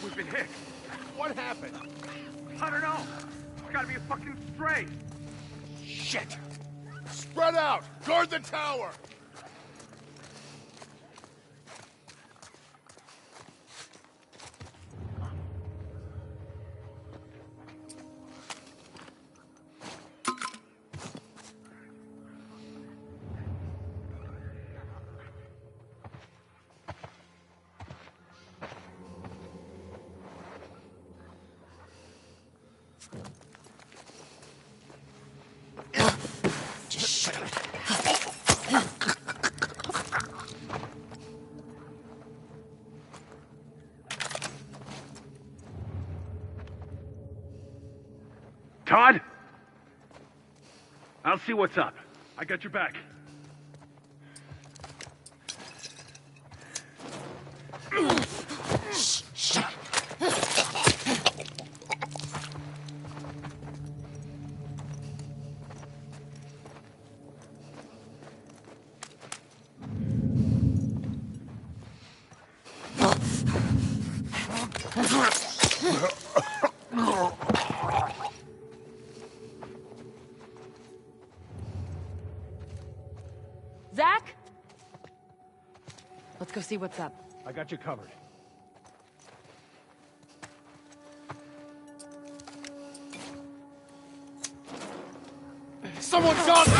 We've been hit. What happened? I don't know. It's gotta be a fucking stray. Shit! Spread out! Guard the tower! Todd? I'll see what's up. I got your back. Let's go see what's up. I got you covered. Someone got me!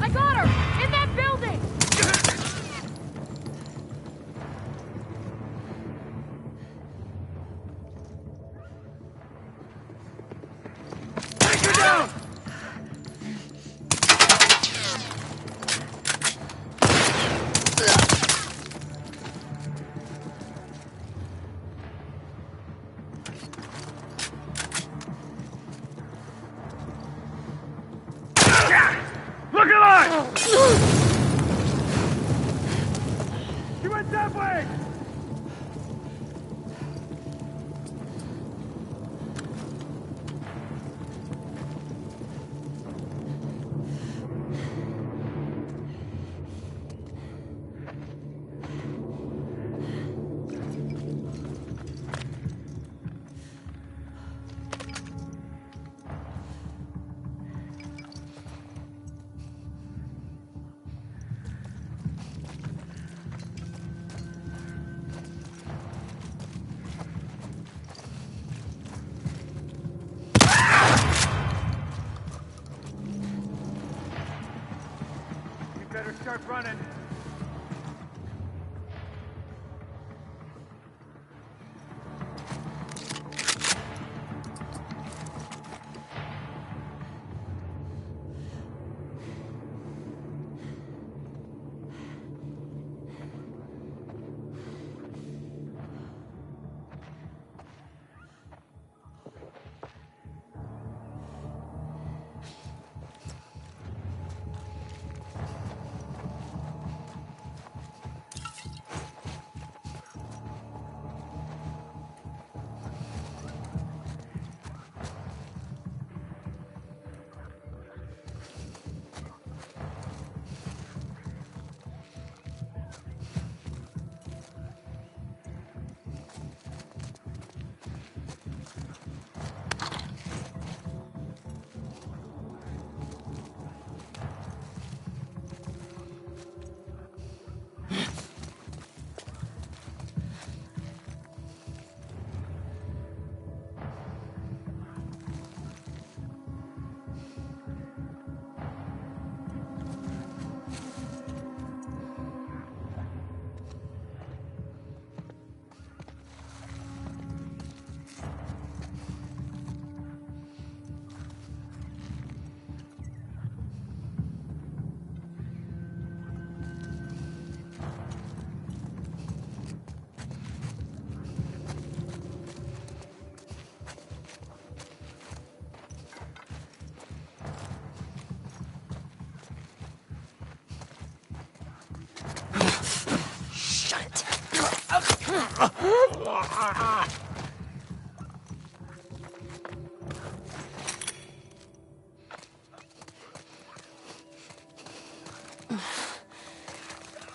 I got her! In that building! Take her down! Look alive! She went that way! Better start running.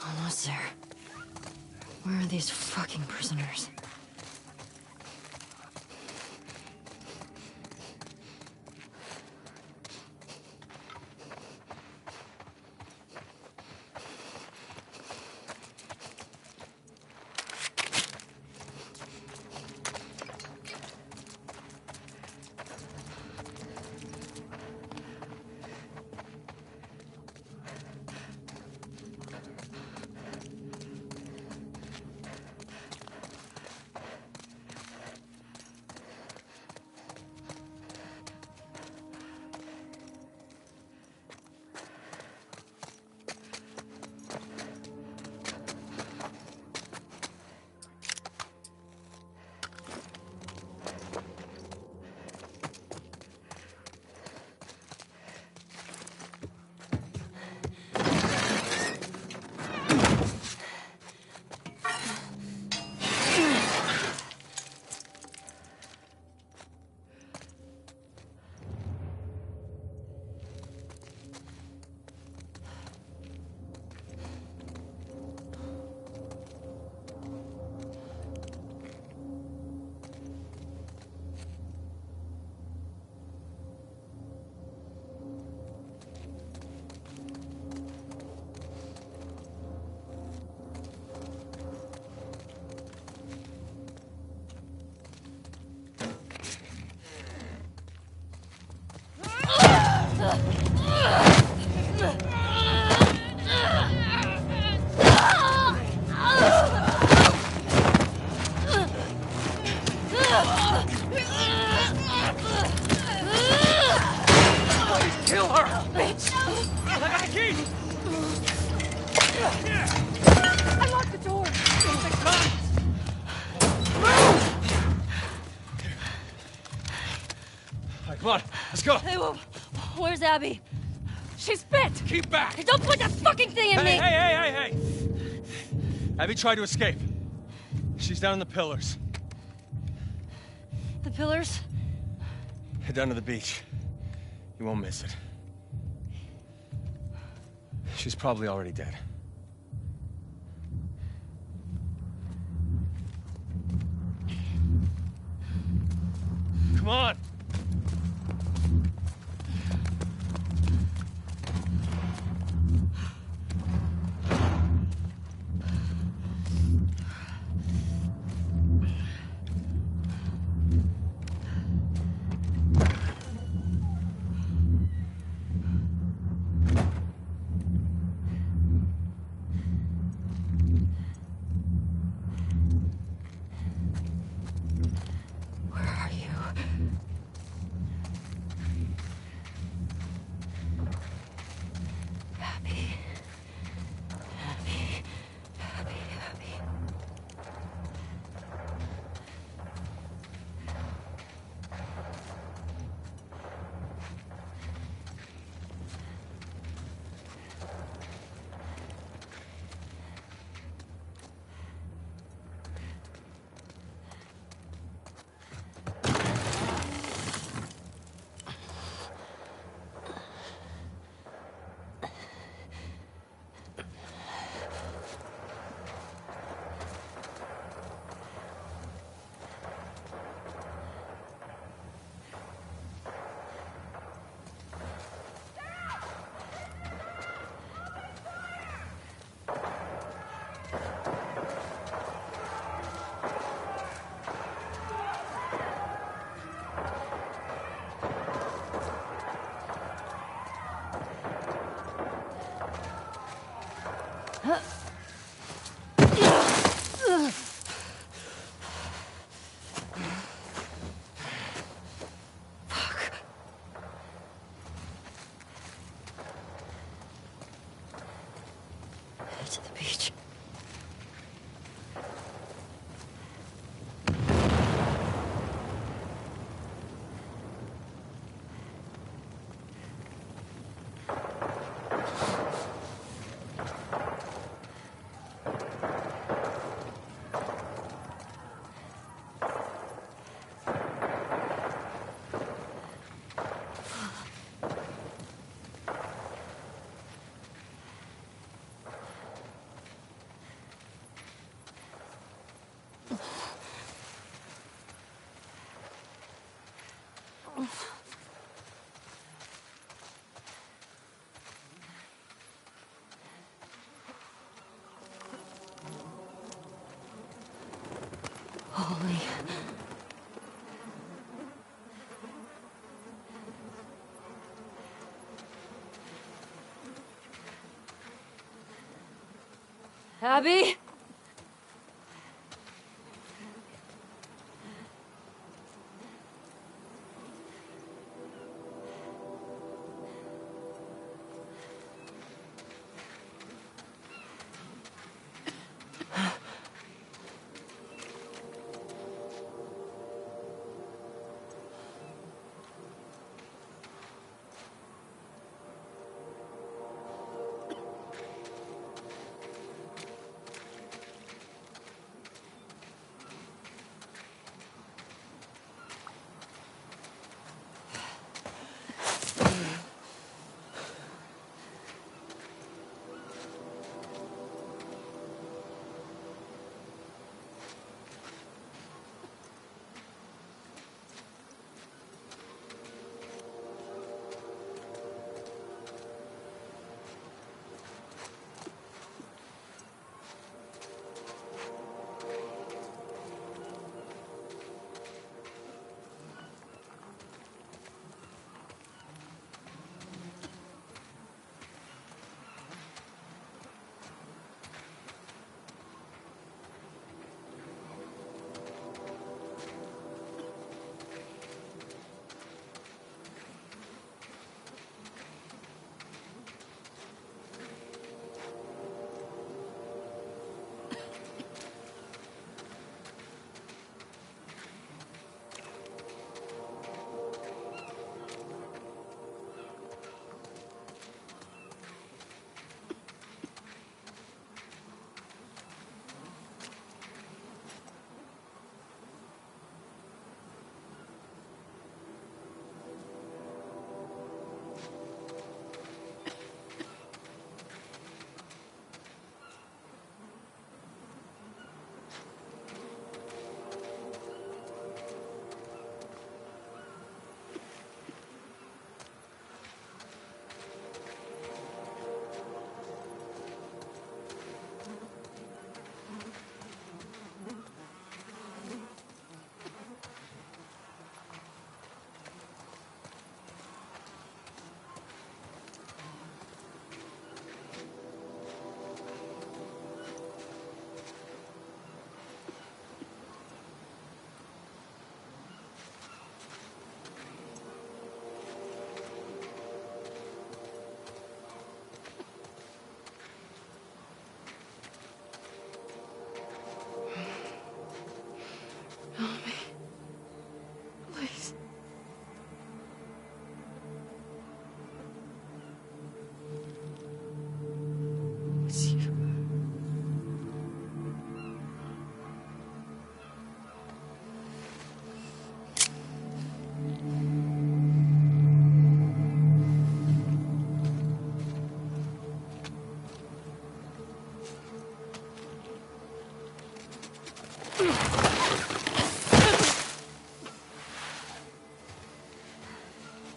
Almost there. Where are these fucking prisoners? Come on, let's go. Hey, where's Abby? She's bit! Keep back! Hey, don't put that fucking thing in me! Hey! Abby tried to escape. She's down in the pillars. The pillars? Head down to the beach. You won't miss it. She's probably already dead. Come on! To the beach. Holy. Abby?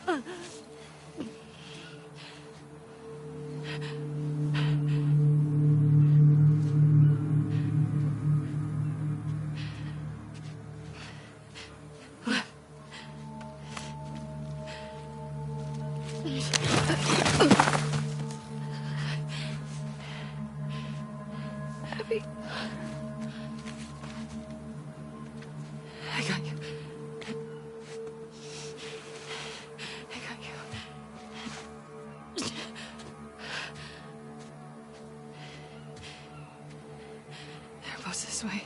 Abby. I got you. I got you. They're both this way.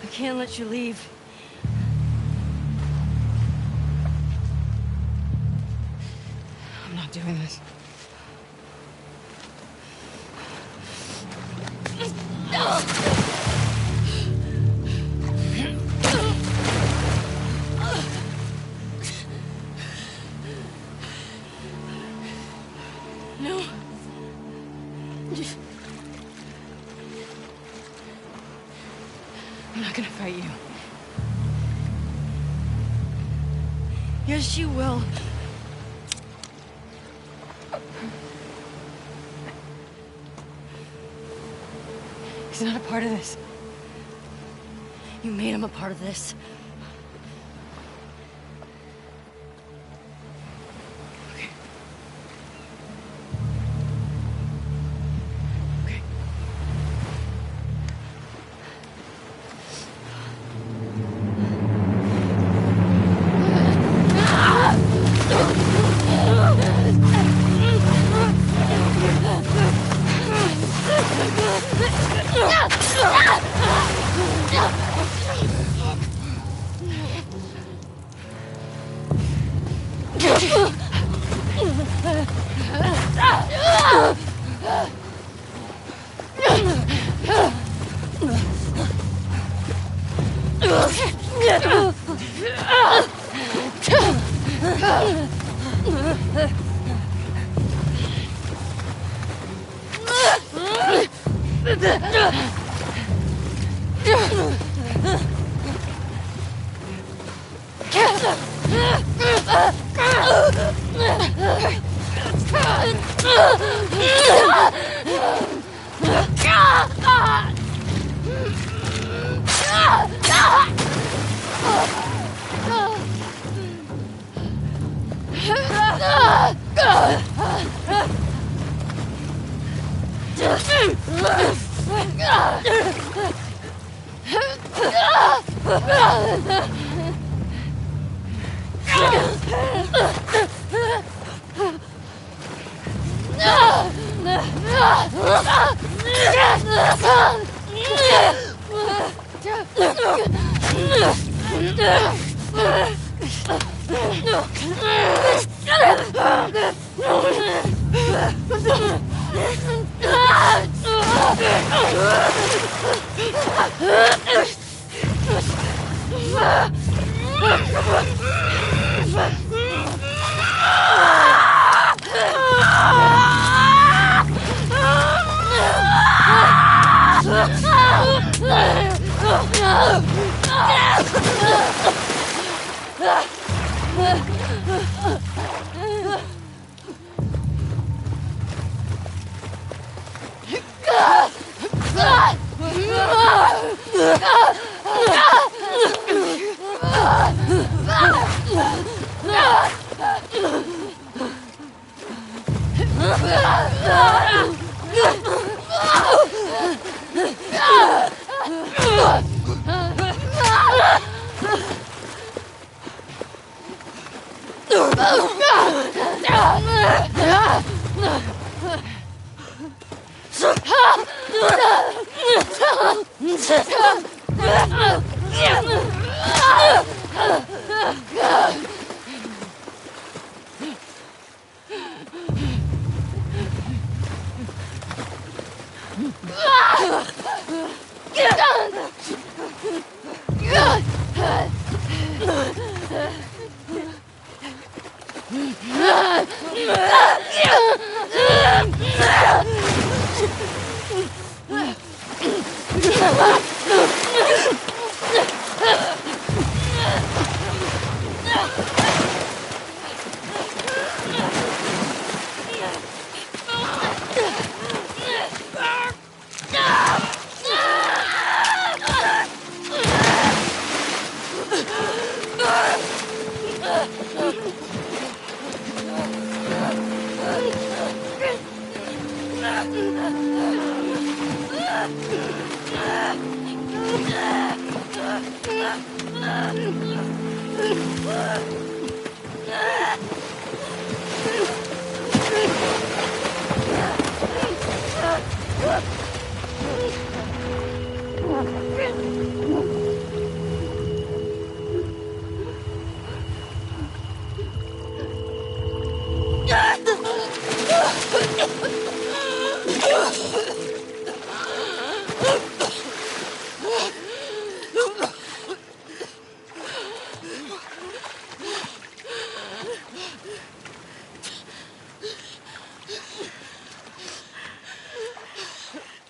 I can't let you leave. I'm not doing this. No. I'm not gonna fight you. Yes, you will. He's not a part of this. You made him a part of this. Okay.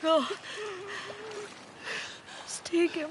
No. Just take him.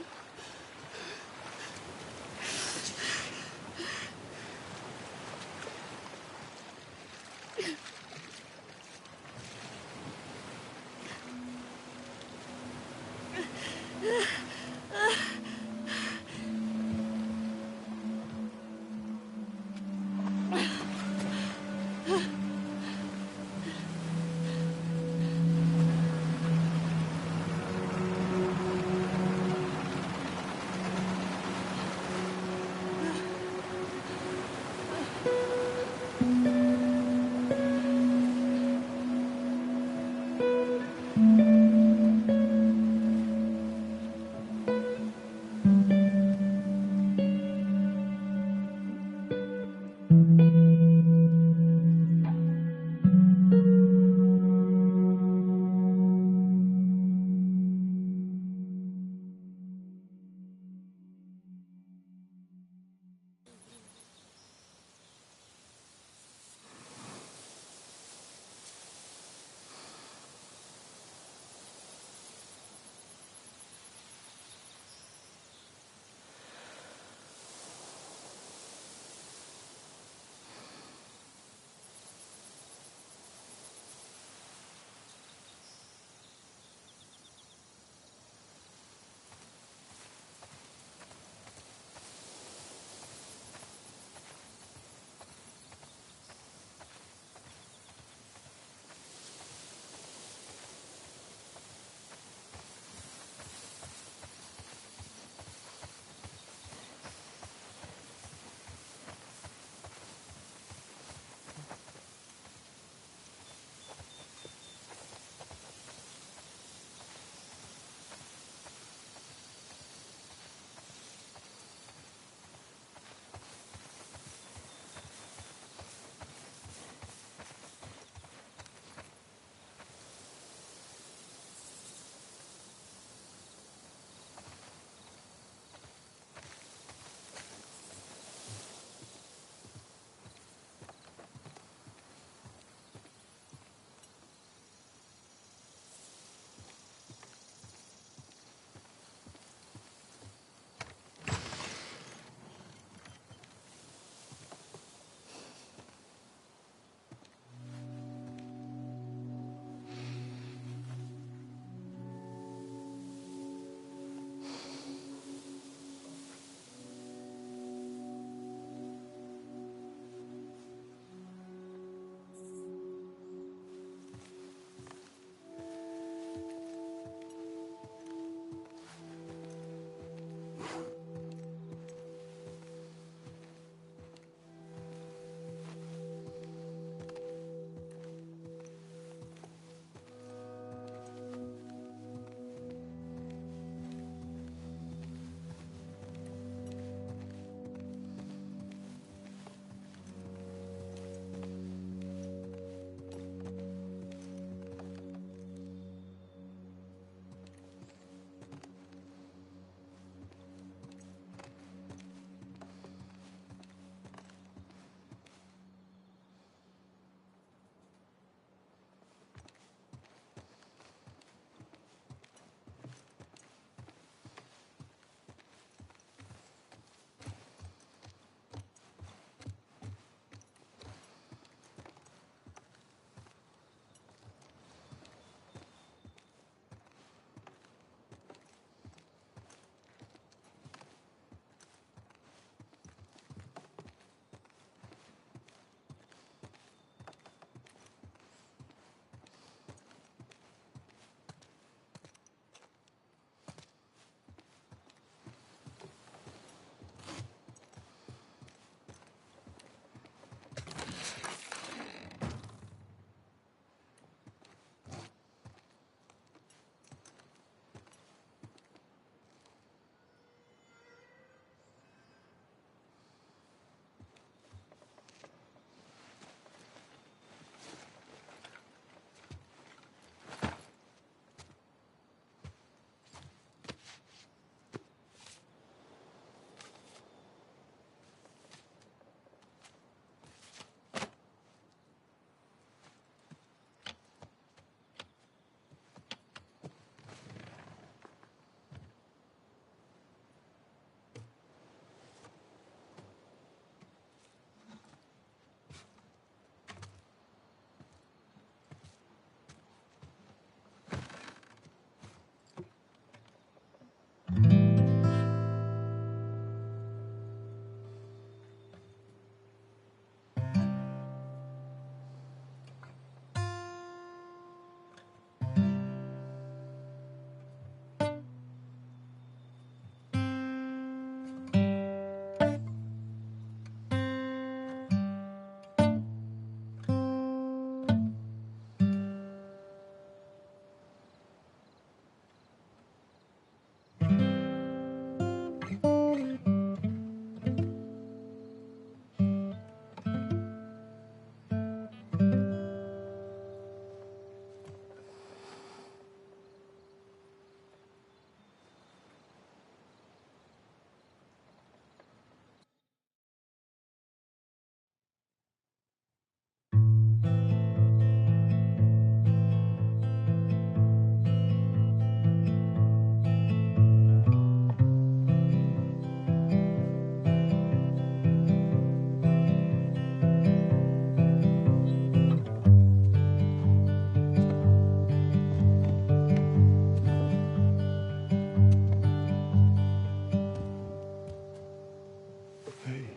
Hey.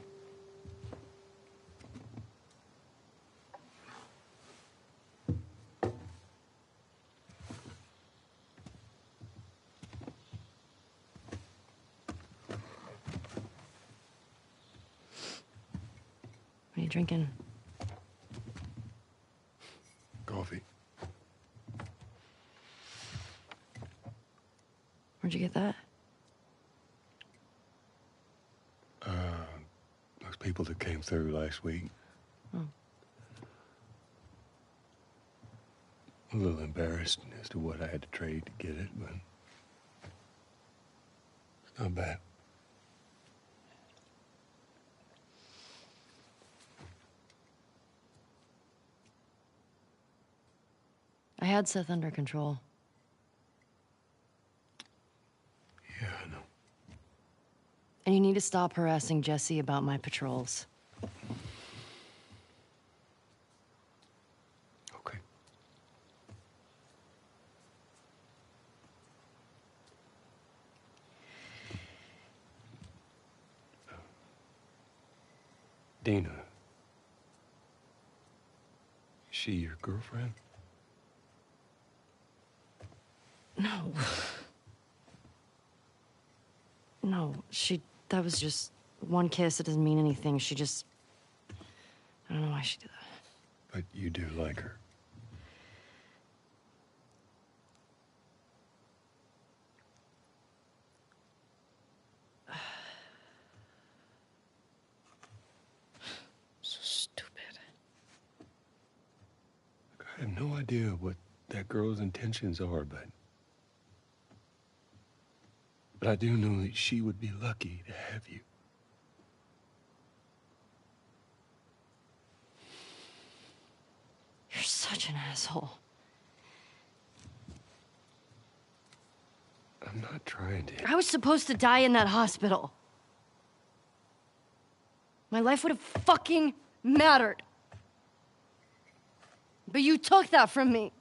What are you drinking? Coffee. Where'd you get that? Those people that came through last week. Oh. A little embarrassed as to what I had to trade to get it, but it's not bad. I had Seth under control. Yeah, I know. And you need to stop harassing Jesse about my patrols. Okay. Dina. Is she your girlfriend? No. No, that was just one kiss. It doesn't mean anything. I don't know why she did that. But you do like her. So stupid. Look, I have no idea what that girl's intentions are, but I do know that she would be lucky to have you. You're such an asshole. I'm not trying to. I was supposed to die in that hospital. My life would have fucking mattered. But you took that from me.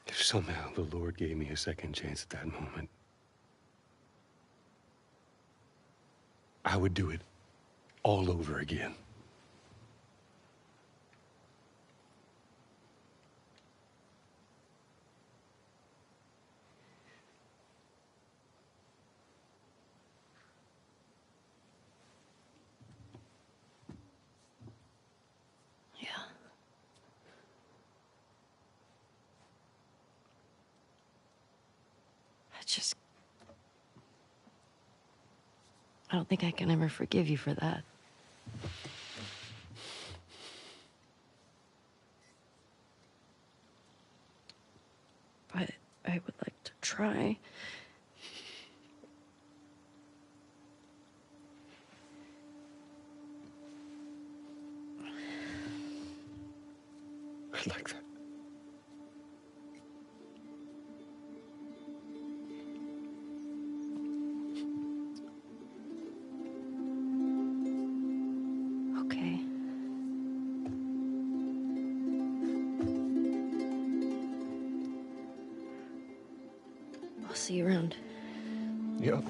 If somehow the Lord gave me a second chance at that moment, I would do it all over again. Yeah. I don't think I can ever forgive you for that. But I would like to try. I'd like that. Okay. I'll see you around. Yep.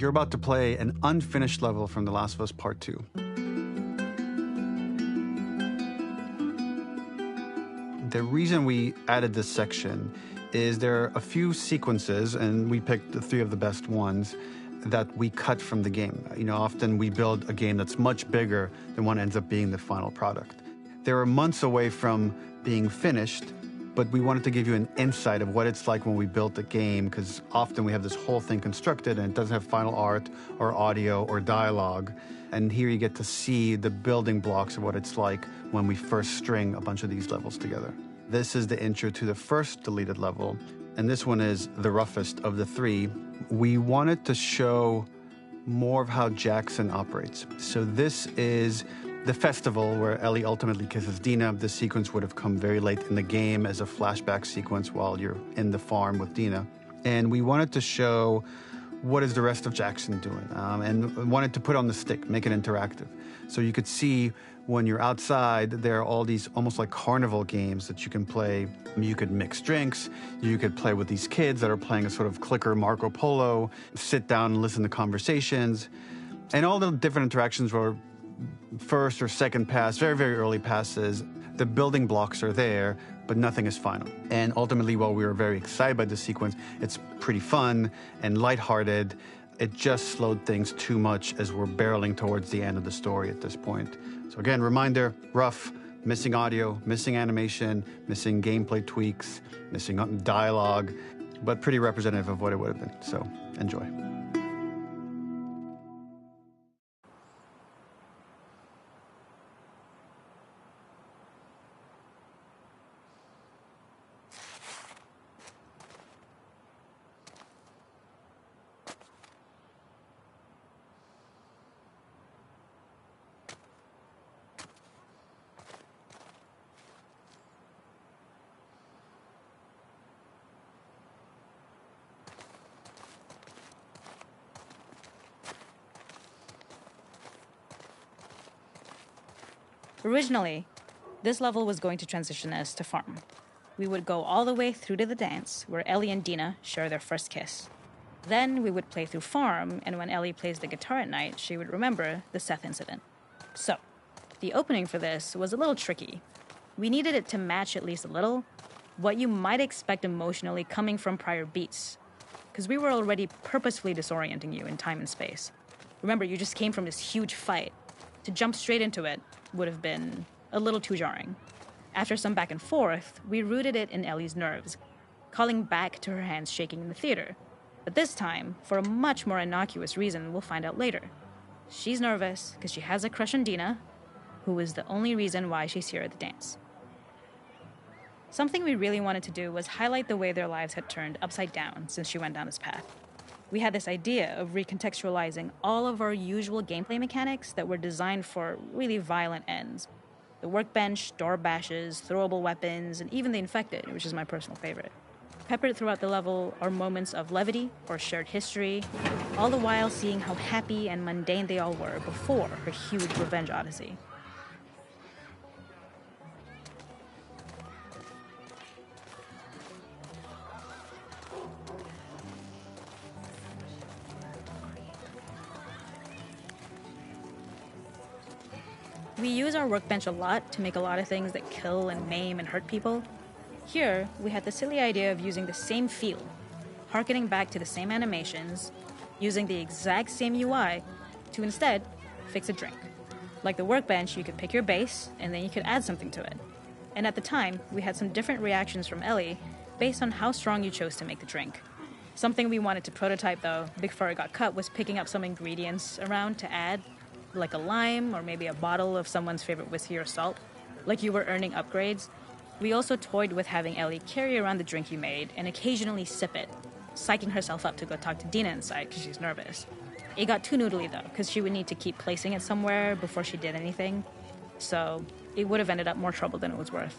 You're about to play an unfinished level from The Last of Us Part 2. The reason we added this section is there are a few sequences, and we picked the 3 of the best ones, that we cut from the game. You know, often we build a game that's much bigger than what ends up being the final product. They were months away from being finished, but we wanted to give you an insight of what it's like when we built a game, because often we have this whole thing constructed and it doesn't have final art or audio or dialogue. And here you get to see the building blocks of what it's like when we first string a bunch of these levels together. This is the intro to the first deleted level, and this one is the roughest of the 3. We wanted to show more of how Jackson operates. So this is the festival where Ellie ultimately kisses Dina. This sequence would have come very late in the game as a flashback sequence while you're in the farm with Dina. And we wanted to show what is the rest of Jackson doing, and wanted to put on the stick, make it interactive. So you could see when you're outside, there are all these almost like carnival games that you can play. You could mix drinks, you could play with these kids that are playing a sort of clicker Marco Polo, sit down and listen to conversations. And all the different interactions were first or second pass, very, very early passes. The building blocks are there, but nothing is final. And ultimately, while we were very excited by this sequence, it's pretty fun and lighthearted. It just slowed things too much as we're barreling towards the end of the story at this point. So again, reminder, rough, missing audio, missing animation, missing gameplay tweaks, missing dialogue, but pretty representative of what it would have been. So enjoy. Originally, this level was going to transition us to farm. We would go all the way through to the dance, where Ellie and Dina share their first kiss. Then we would play through farm, and when Ellie plays the guitar at night, she would remember the Seth incident. So, the opening for this was a little tricky. We needed it to match at least a little what you might expect emotionally coming from prior beats, because we were already purposefully disorienting you in time and space. Remember, you just came from this huge fight. To jump straight into it would have been a little too jarring. After some back and forth, we rooted it in Ellie's nerves, calling back to her hands shaking in the theater. But this time, for a much more innocuous reason we'll find out later. She's nervous because she has a crush on Dina, who is the only reason why she's here at the dance. Something we really wanted to do was highlight the way their lives had turned upside down since she went down this path. We had this idea of recontextualizing all of our usual gameplay mechanics that were designed for really violent ends. The workbench, door bashes, throwable weapons, and even the infected, which is my personal favorite. Peppered throughout the level are moments of levity or shared history, all the while seeing how happy and mundane they all were before her huge revenge odyssey. We use our workbench a lot to make a lot of things that kill and maim and hurt people. Here, we had the silly idea of using the same feel, harkening back to the same animations, using the exact same UI to instead fix a drink. Like the workbench, you could pick your base, and then you could add something to it. And at the time, we had some different reactions from Ellie based on how strong you chose to make the drink. Something we wanted to prototype, though, before it got cut, was picking up some ingredients around to add, like a lime or maybe a bottle of someone's favorite whiskey or salt, like you were earning upgrades. We also toyed with having Ellie carry around the drink you made and occasionally sip it, psyching herself up to go talk to Dina inside because she's nervous. It got too noodly though, because she would need to keep placing it somewhere before she did anything, so it would have ended up more trouble than it was worth.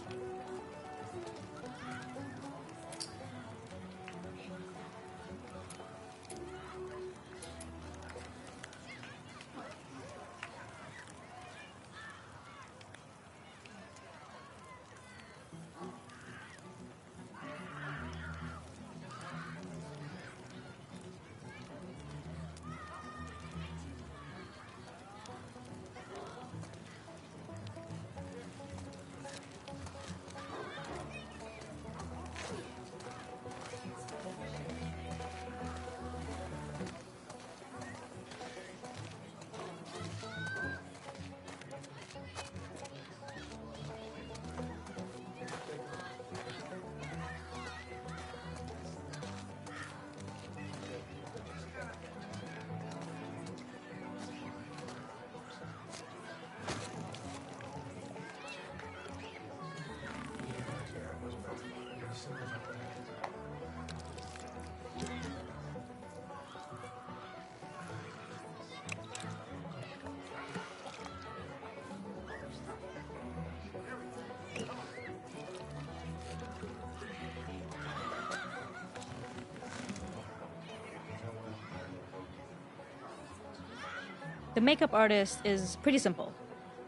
The makeup artist is pretty simple.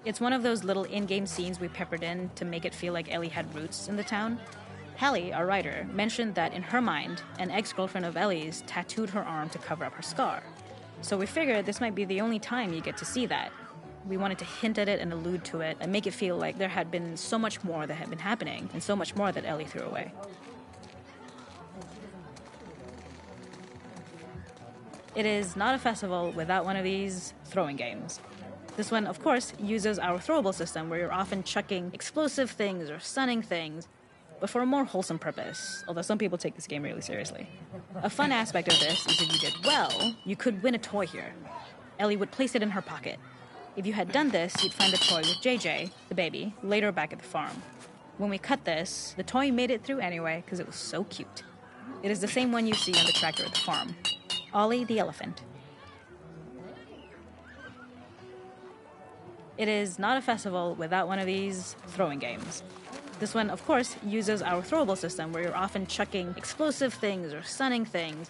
It's one of those little in-game scenes we peppered in to make it feel like Ellie had roots in the town. Hallie, our writer, mentioned that in her mind, an ex-girlfriend of Ellie's tattooed her arm to cover up her scar. So we figured this might be the only time you get to see that. We wanted to hint at it and allude to it and make it feel like there had been so much more that had been happening and so much more that Ellie threw away. It is not a festival without one of these throwing games. This one, of course, uses our throwable system where you're often chucking explosive things or stunning things, but for a more wholesome purpose, although some people take this game really seriously. A fun aspect of this is if you did well, you could win a toy here. Ellie would place it in her pocket. If you had done this, you'd find the toy with JJ, the baby, later back at the farm. When we cut this, the toy made it through anyway because it was so cute. It is the same one you see on the tractor at the farm. Ollie the elephant. It is not a festival without one of these throwing games. This one, of course, uses our throwable system where you're often chucking explosive things or stunning things,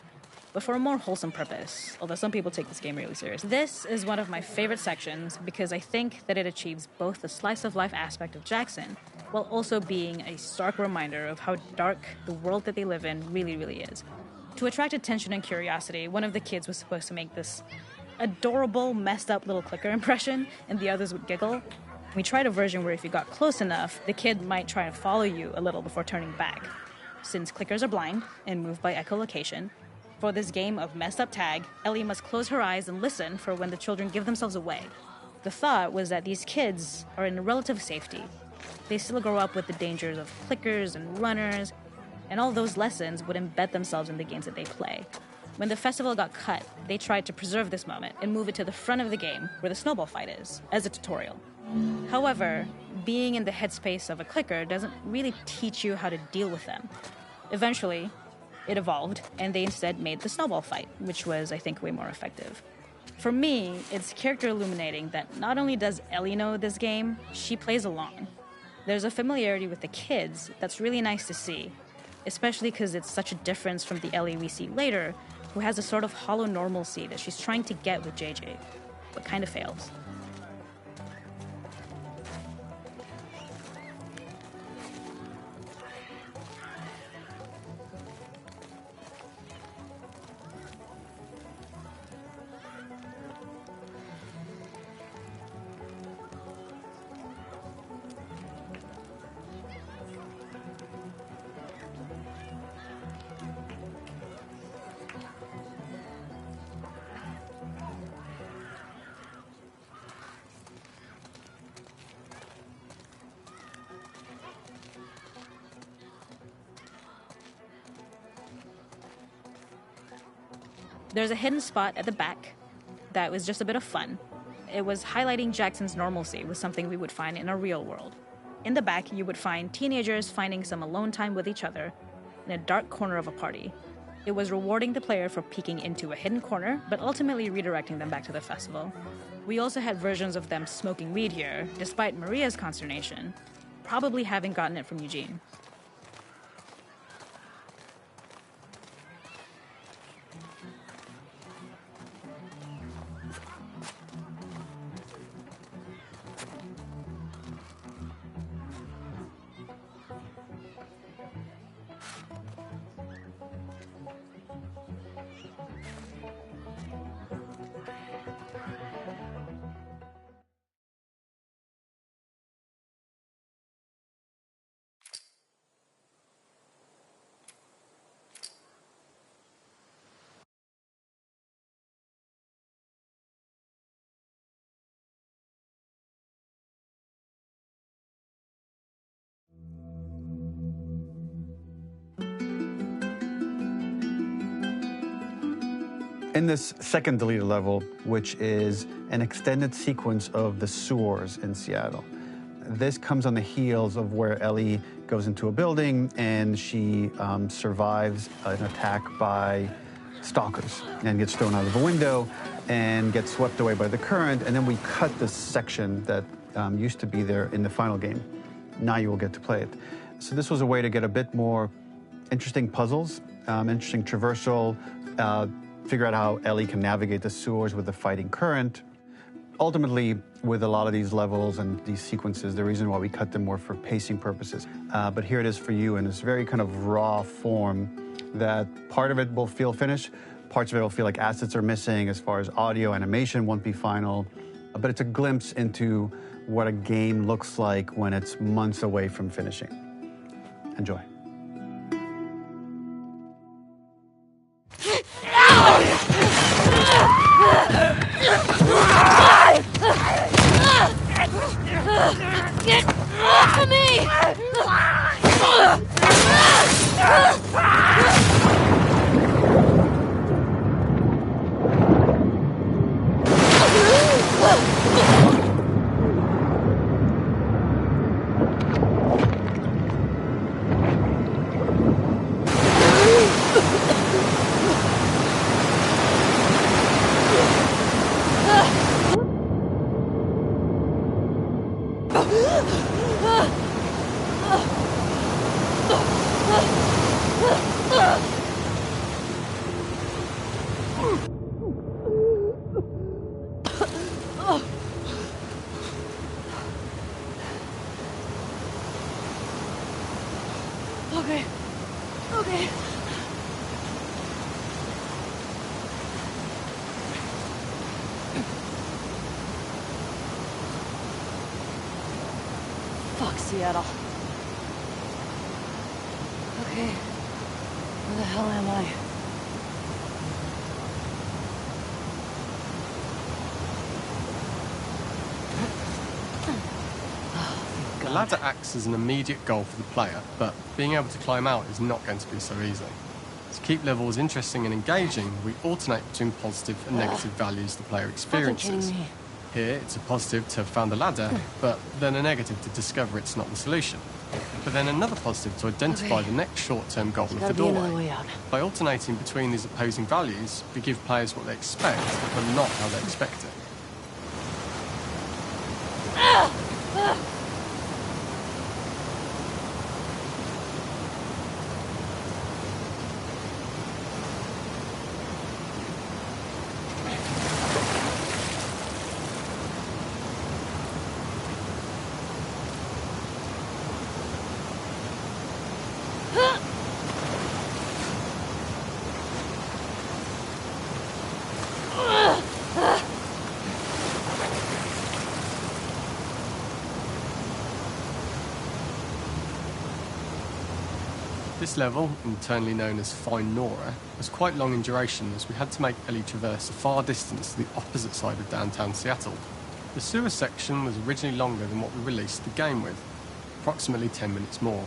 but for a more wholesome purpose, although some people take this game really seriously. This is one of my favorite sections because I think that it achieves both the slice-of-life aspect of Jackson while also being a stark reminder of how dark the world that they live in really, really is. To attract attention and curiosity, one of the kids was supposed to make this adorable, messed up little clicker impression, and the others would giggle. We tried a version where if you got close enough, the kid might try to follow you a little before turning back. Since clickers are blind and move by echolocation, for this game of messed up tag, Ellie must close her eyes and listen for when the children give themselves away. The thought was that these kids are in relative safety. They still grow up with the dangers of clickers and runners, and all those lessons would embed themselves in the games that they play. When the festival got cut, they tried to preserve this moment and move it to the front of the game where the snowball fight is, as a tutorial. However, being in the headspace of a clicker doesn't really teach you how to deal with them. Eventually, it evolved, and they instead made the snowball fight, which was, I think, way more effective. For me, it's character illuminating that not only does Ellie know this game, she plays along. There's a familiarity with the kids that's really nice to see, especially because it's such a difference from the Ellie we see later, who has a sort of hollow normalcy that she's trying to get with JJ, but kind of fails. There's a hidden spot at the back that was just a bit of fun. It was highlighting Jackson's normalcy with something we would find in a real world. In the back, you would find teenagers finding some alone time with each other in a dark corner of a party. It was rewarding the player for peeking into a hidden corner, but ultimately redirecting them back to the festival. We also had versions of them smoking weed here, despite Maria's consternation, probably having gotten it from Eugene. In this second deleted level, which is an extended sequence of the sewers in Seattle, this comes on the heels of where Ellie goes into a building and she survives an attack by stalkers and gets thrown out of a window and gets swept away by the current. And then we cut this section that used to be there in the final game. Now you will get to play it. So this was a way to get a bit more interesting puzzles, interesting traversal, figure out how Ellie can navigate the sewers with the fighting current, Ultimately, with a lot of these levels and these sequences, the reason why we cut them were for pacing purposes. But here it is for you in this very kind of raw form that part of it will feel finished, parts of it will feel like assets are missing as far as audio, animation won't be final. But it's a glimpse into what a game looks like when it's months away from finishing. Enjoy. Get off of me! Okay. Okay. Fuck, Seattle. Okay. Where the hell am I? The ladder acts as an immediate goal for the player, but being able to climb out is not going to be so easy. To keep levels interesting and engaging, we alternate between positive and negative values the player experiences. Here, it's a positive to have found a ladder, but then a negative to discover it's not the solution. But then another positive to identify the next short-term goal of the doorway. By alternating between these opposing values, we give players what they expect, but not how they expect it. This level, internally known as Find Nora, was quite long in duration as we had to make Ellie traverse a far distance to the opposite side of downtown Seattle. The sewer section was originally longer than what we released the game with, approximately 10 minutes more.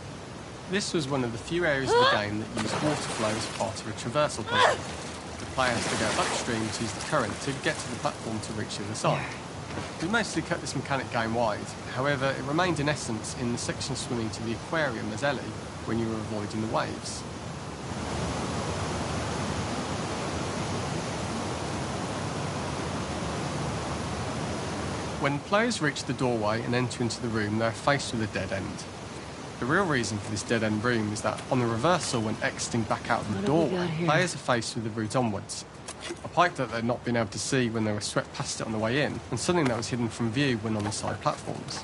This was one of the few areas of the game that used water flow as part of a traversal puzzle. The player has to go upstream to use the current to get to the platform to reach the other side. We mostly cut this mechanic game-wide, however it remained in essence in the section swimming to the aquarium as Ellie, when you were avoiding the waves. When players reach the doorway and enter into the room, they are faced with a dead end. The real reason for this dead-end room is that on the reversal, when exiting back out of the doorway, players are faced with the route onwards. A pipe that they'd not been able to see when they were swept past it on the way in, and something that was hidden from view when on the side platforms.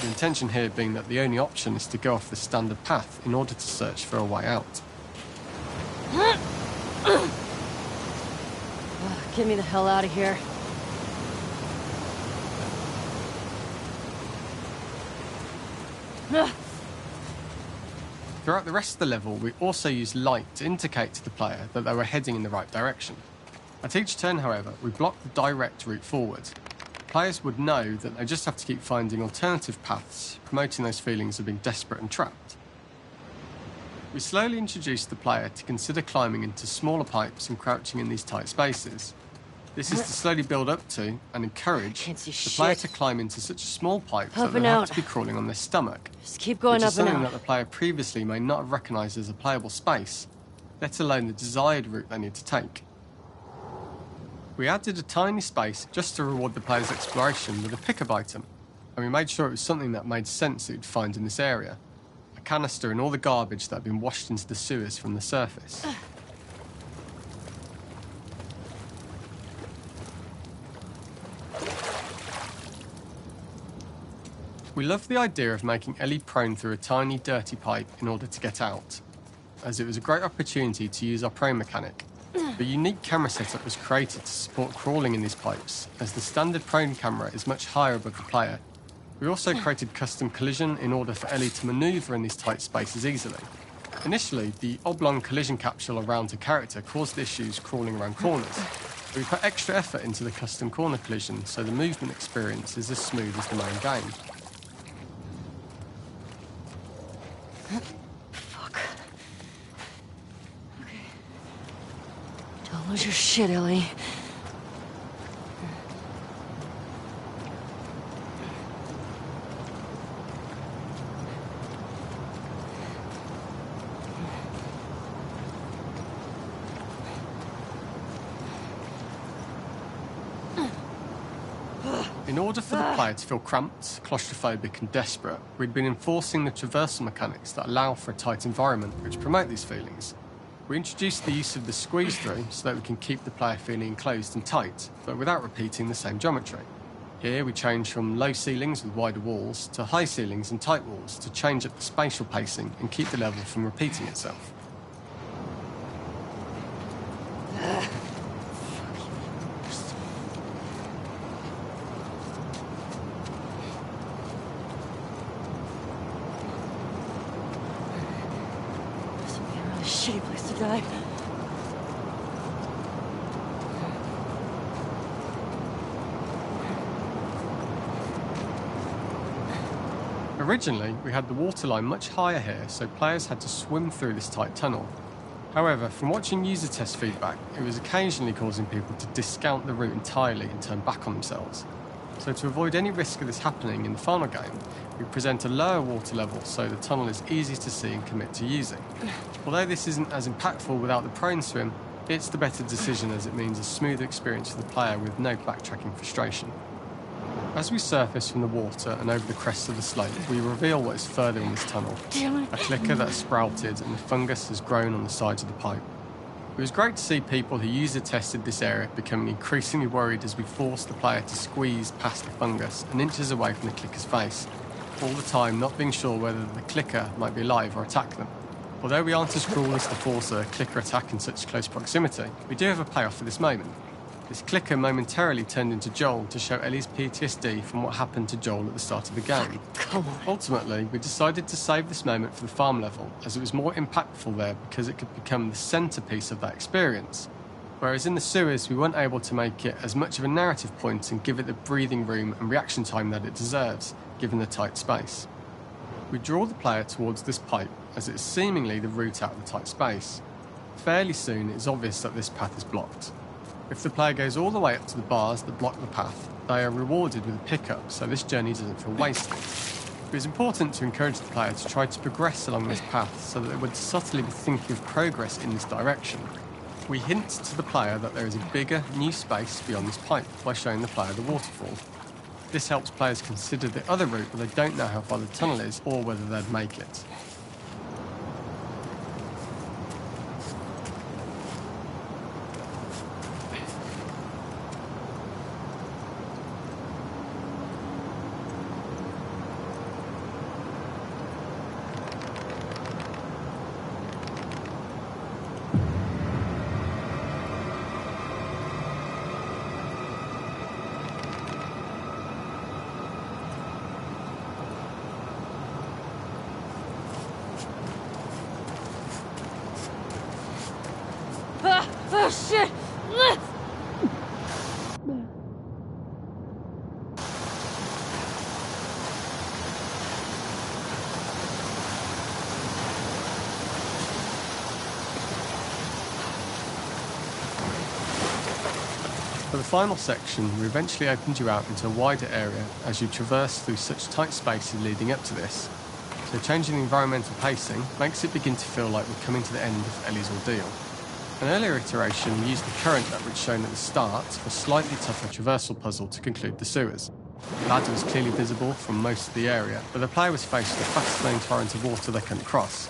The intention here being that the only option is to go off the standard path in order to search for a way out. Get me the hell out of here. Throughout the rest of the level, we also used light to indicate to the player that they were heading in the right direction. At each turn, however, we blocked the direct route forward. Players would know that they just have to keep finding alternative paths, promoting those feelings of being desperate and trapped. We slowly introduced the player to consider climbing into smaller pipes and crouching in these tight spaces. This is to slowly build up to and encourage the player to climb into such a small pipe that they have to be crawling on their stomach. Just keep going up and out. Which is something that the player previously may not have recognised as a playable space, let alone the desired route they need to take. We added a tiny space just to reward the player's exploration with a pickup item, and we made sure it was something that made sense that you'd find in this area. A canister and all the garbage that had been washed into the sewers from the surface. We loved the idea of making Ellie prone through a tiny, dirty pipe in order to get out, as it was a great opportunity to use our prone mechanic. A unique camera setup was created to support crawling in these pipes, as the standard prone camera is much higher above the player. We also created custom collision in order for Ellie to manoeuvre in these tight spaces easily. Initially, the oblong collision capsule around her character caused issues crawling around corners. We put extra effort into the custom corner collision, so the movement experience is as smooth as the main game. Fuck. Okay. Don't lose your shit, Ellie. In order for the player to feel cramped, claustrophobic and desperate, we'd been enforcing the traversal mechanics that allow for a tight environment which promote these feelings. We introduced the use of the squeeze through so that we can keep the player feeling enclosed and tight, but without repeating the same geometry. Here we change from low ceilings with wider walls to high ceilings and tight walls to change up the spatial pacing and keep the level from repeating itself. Shitty place to die. Originally, we had the waterline much higher here, so players had to swim through this tight tunnel. However, from watching user test feedback, it was occasionally causing people to discount the route entirely and turn back on themselves. So to avoid any risk of this happening in the final game, we present a lower water level so the tunnel is easy to see and commit to using. Although this isn't as impactful without the prone swim, it's the better decision as it means a smoother experience for the player with no backtracking frustration. As we surface from the water and over the crest of the slope, we reveal what is further in this tunnel. A clicker that has sprouted and the fungus has grown on the sides of the pipe. It was great to see people who user-tested this area becoming increasingly worried as we forced the player to squeeze past the fungus and inches away from the clicker's face, all the time not being sure whether the clicker might be alive or attack them. Although we aren't as cruel as to force a clicker attack in such close proximity, we do have a payoff for this moment. This clicker momentarily turned into Joel to show Ellie's PTSD from what happened to Joel at the start of the game. Come on. Ultimately, we decided to save this moment for the farm level, as it was more impactful there because it could become the centrepiece of that experience. Whereas in the sewers, we weren't able to make it as much of a narrative point and give it the breathing room and reaction time that it deserves, given the tight space. We draw the player towards this pipe, as it's seemingly the route out of the tight space. Fairly soon, it's obvious that this path is blocked. If the player goes all the way up to the bars that block the path, they are rewarded with a pickup, so this journey doesn't feel wasted. It was important to encourage the player to try to progress along this path so that they would subtly be thinking of progress in this direction. We hint to the player that there is a bigger, new space beyond this pipe by showing the player the waterfall. This helps players consider the other route where they don't know how far the tunnel is or whether they'd make it. Oh, shit! For the final section, we eventually opened you out into a wider area as you traverse through such tight spaces leading up to this. So changing the environmental pacing makes it begin to feel like we're coming to the end of Ellie's ordeal. An earlier iteration used the current that we'd shown at the start for a slightly tougher traversal puzzle to conclude the sewers. The ladder was clearly visible from most of the area, but the player was faced with a fast-flowing torrent of water they couldn't cross.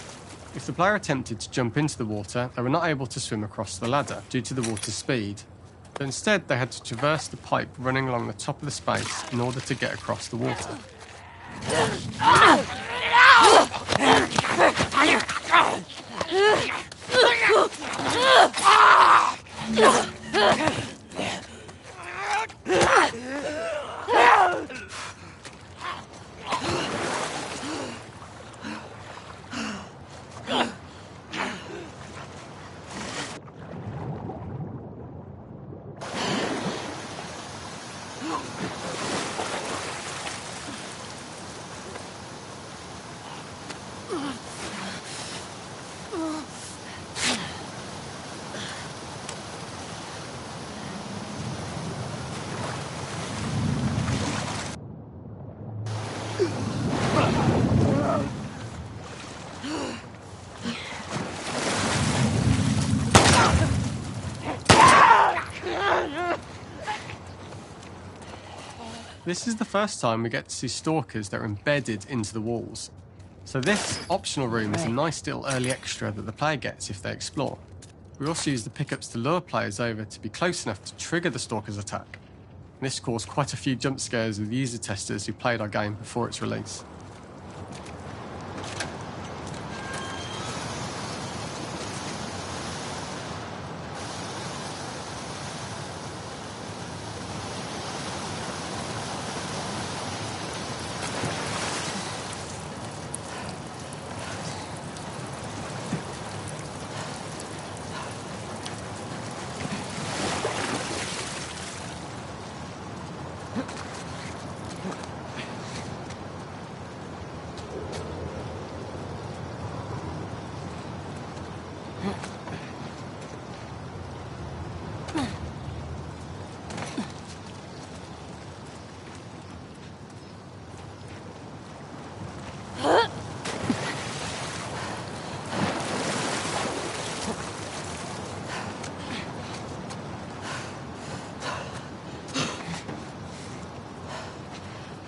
If the player attempted to jump into the water, they were not able to swim across the ladder due to the water's speed. But instead, they had to traverse the pipe running along the top of the space in order to get across the water. This is the first time we get to see stalkers that are embedded into the walls. So this optional room is a nice little early extra that the player gets if they explore. We also use the pickups to lure players over to be close enough to trigger the stalker's attack. This caused quite a few jump scares with user testers who played our game before its release.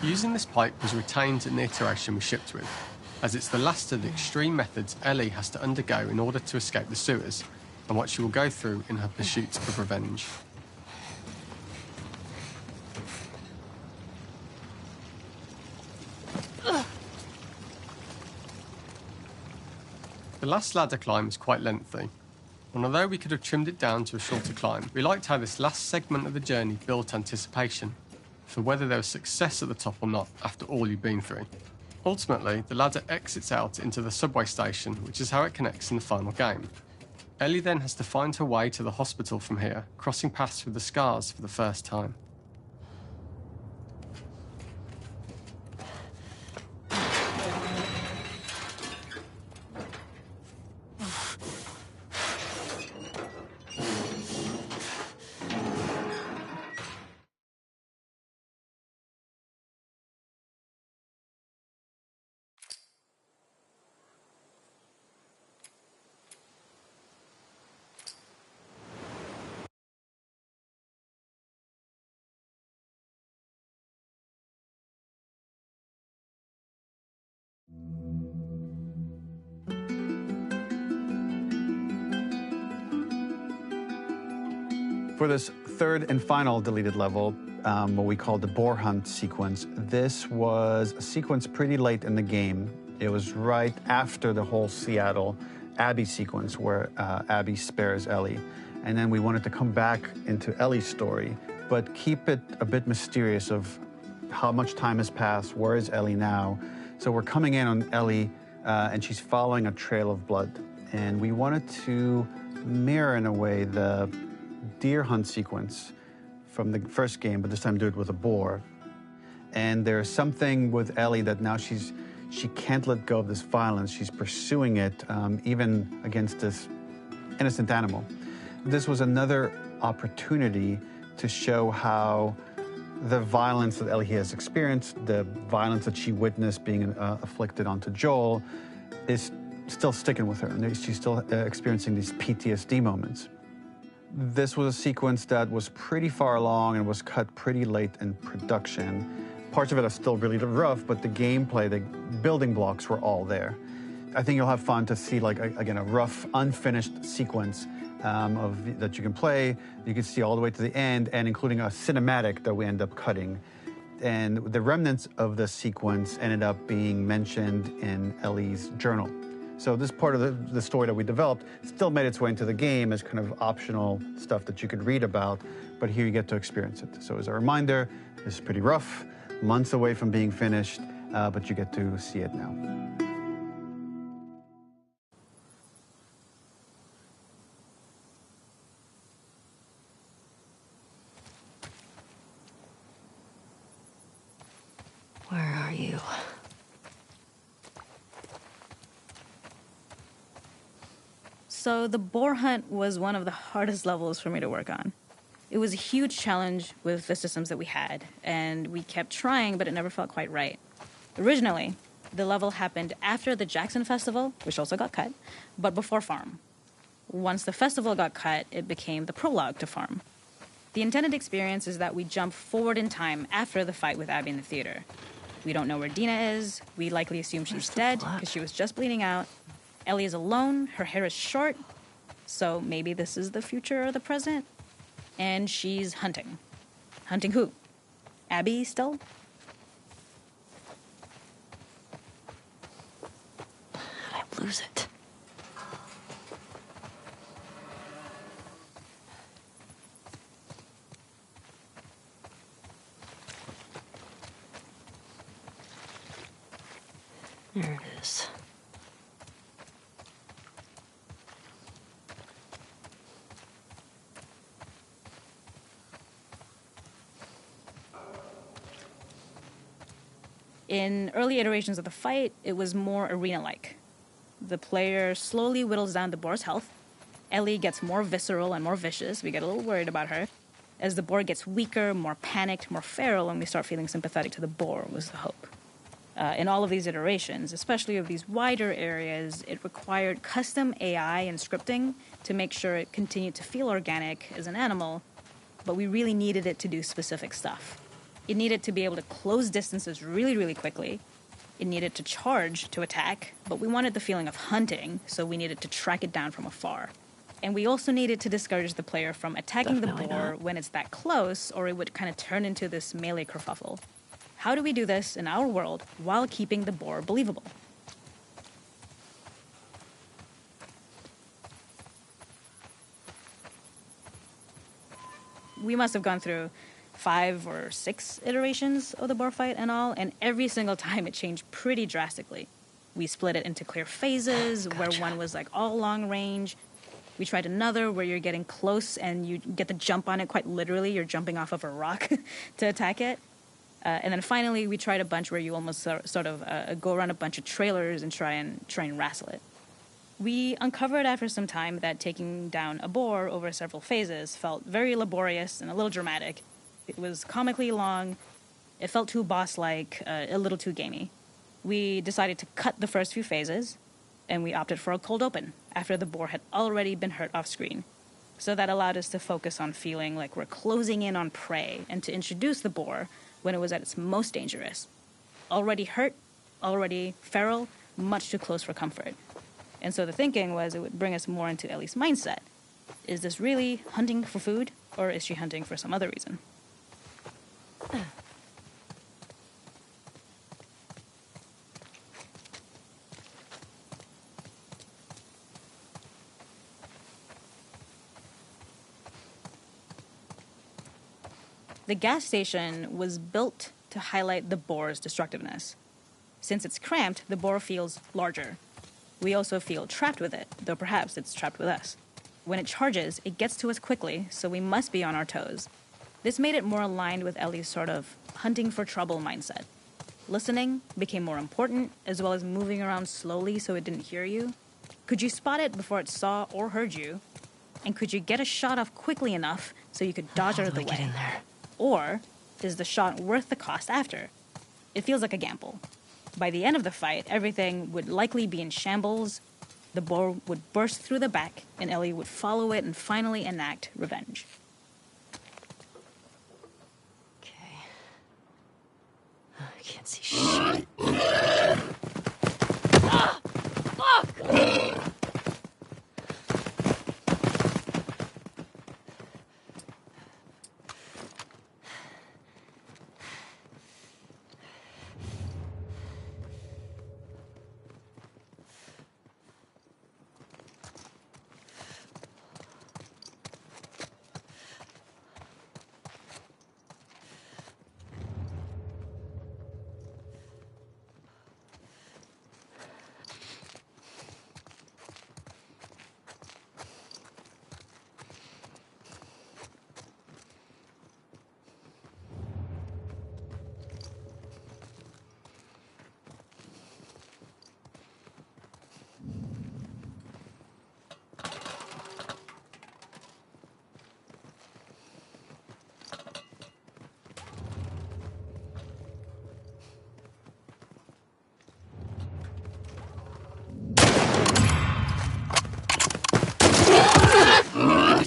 Using this pipe was retained in the iteration we shipped with, as it's the last of the extreme methods Ellie has to undergo in order to escape the sewers, and what she will go through in her pursuit of revenge. The last ladder climb is quite lengthy, and although we could have trimmed it down to a shorter climb, we liked how this last segment of the journey built anticipation for whether there was success at the top or not after all you've been through. Ultimately, the ladder exits out into the subway station, which is how it connects in the final game. Ellie then has to find her way to the hospital from here, crossing paths with the Scars for the first time. For this third and final deleted level, what we call the boar hunt sequence, this was a sequence pretty late in the game. It was right after the whole Seattle Abby sequence where Abby spares Ellie. And then we wanted to come back into Ellie's story, but keep it a bit mysterious of how much time has passed, where is Ellie now? So we're coming in on Ellie, and she's following a trail of blood. And we wanted to mirror, in a way, the deer hunt sequence from the first game, but this time do it with a boar. And there's something with Ellie that now she can't let go of this violence. She's pursuing it, even against this innocent animal. This was another opportunity to show how the violence that Ellie has experienced, the violence that she witnessed being afflicted onto Joel, is still sticking with her, and she's still experiencing these PTSD moments. This was a sequence that was pretty far along and was cut pretty late in production. Parts of it are still really rough, but the gameplay, the building blocks were all there. I think you'll have fun to see, like, again, a rough, unfinished sequence that you can play. You can see all the way to the end, and including a cinematic that we end up cutting. and the remnants of the sequence ended up being mentioned in Ellie's journal. So this part of the story that we developed still made its way into the game as kind of optional stuff that you could read about, but here you get to experience it. So as a reminder, this is pretty rough, months away from being finished, but you get to see it now. Where are you? So the boar hunt was one of the hardest levels for me to work on. It was a huge challenge with the systems that we had, and we kept trying, but it never felt quite right. Originally, the level happened after the Jackson Festival, which also got cut, but before Farm. Once the festival got cut, it became the prologue to Farm. The intended experience is that we jump forward in time after the fight with Abby in the theater. We don't know where Dina is. We likely assume she's dead because she was just bleeding out. Ellie is alone. Her hair is short. So maybe this is the future or the present. And she's hunting. Hunting who? Abby still? I lose it. There it is. In early iterations of the fight, it was more arena-like. The player slowly whittles down the boar's health. Ellie gets more visceral and more vicious. We get a little worried about her. As the boar gets weaker, more panicked, more feral, and we start feeling sympathetic to the boar, was the hope. In all of these iterations, especially of these wider areas, it required custom AI and scripting to make sure it continued to feel organic as an animal, but we really needed it to do specific stuff. It needed to be able to close distances really, really quickly. It needed to charge to attack, but we wanted the feeling of hunting, so we needed to track it down from afar. And we also needed to discourage the player from attacking the boar when it's that close, or it would kind of turn into this melee kerfuffle. How do we do this in our world while keeping the boar believable? We must have gone through 5 or 6 iterations of the boar fight and all, and every single time it changed pretty drastically. We split it into clear phases, where one was like all long range. We tried another where you're getting close and you get the jump on it quite literally. You're jumping off of a rock to attack it. And then finally, we tried a bunch where you almost sort of go around a bunch of trailers and try and wrestle it. We uncovered after some time that taking down a boar over several phases felt very laborious and a little dramatic. It was comically long. It felt too boss-like, a little too gamey. We decided to cut the first few phases, and we opted for a cold open after the boar had already been hurt off screen. So that allowed us to focus on feeling like we're closing in on prey and to introduce the boar when it was at its most dangerous. Already hurt, already feral, much too close for comfort. And so the thinking was it would bring us more into Ellie's mindset. Is this really hunting for food, or is she hunting for some other reason? The gas station was built to highlight the boar's destructiveness. Since it's cramped, the boar feels larger. We also feel trapped with it, though perhaps it's trapped with us. When it charges, it gets to us quickly, so we must be on our toes. This made it more aligned with Ellie's sort of hunting for trouble mindset. Listening became more important, as well as moving around slowly so it didn't hear you. Could you spot it before it saw or heard you? And could you get a shot off quickly enough so you could dodge out of the way? Get in there. Or is the shot worth the cost after? It feels like a gamble. By the end of the fight, everything would likely be in shambles. The boar would burst through the back, and Ellie would follow it and finally enact revenge. Okay. I can't see shit. Ah! Fuck!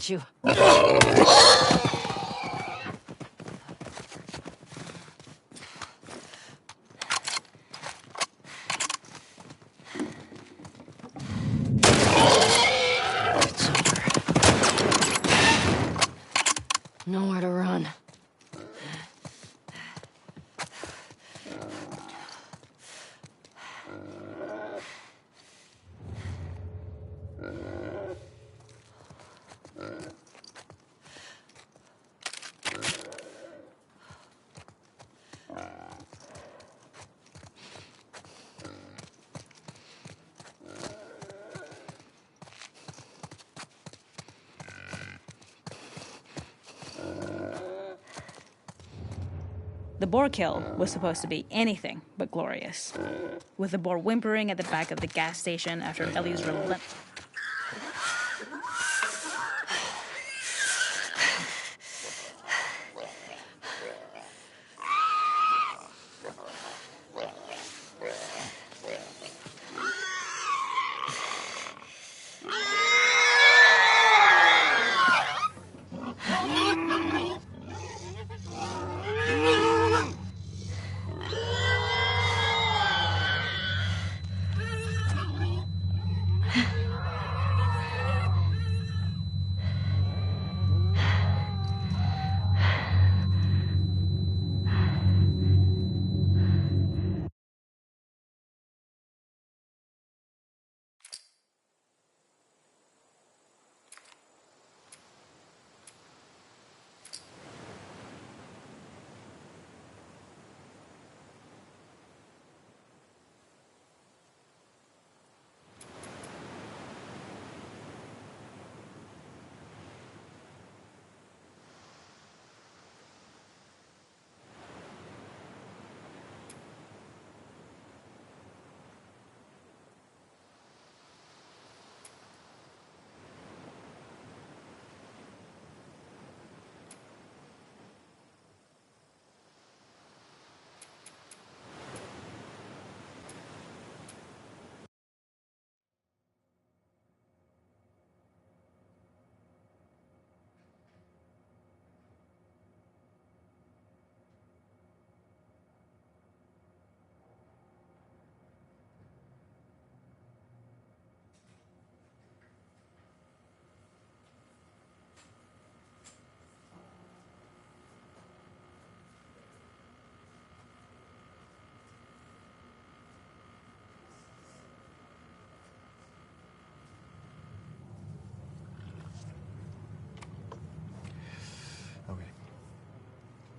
got you. It's over. Nowhere to run. The boar kill was supposed to be anything but glorious, with the boar whimpering at the back of the gas station after Ellie's relentless.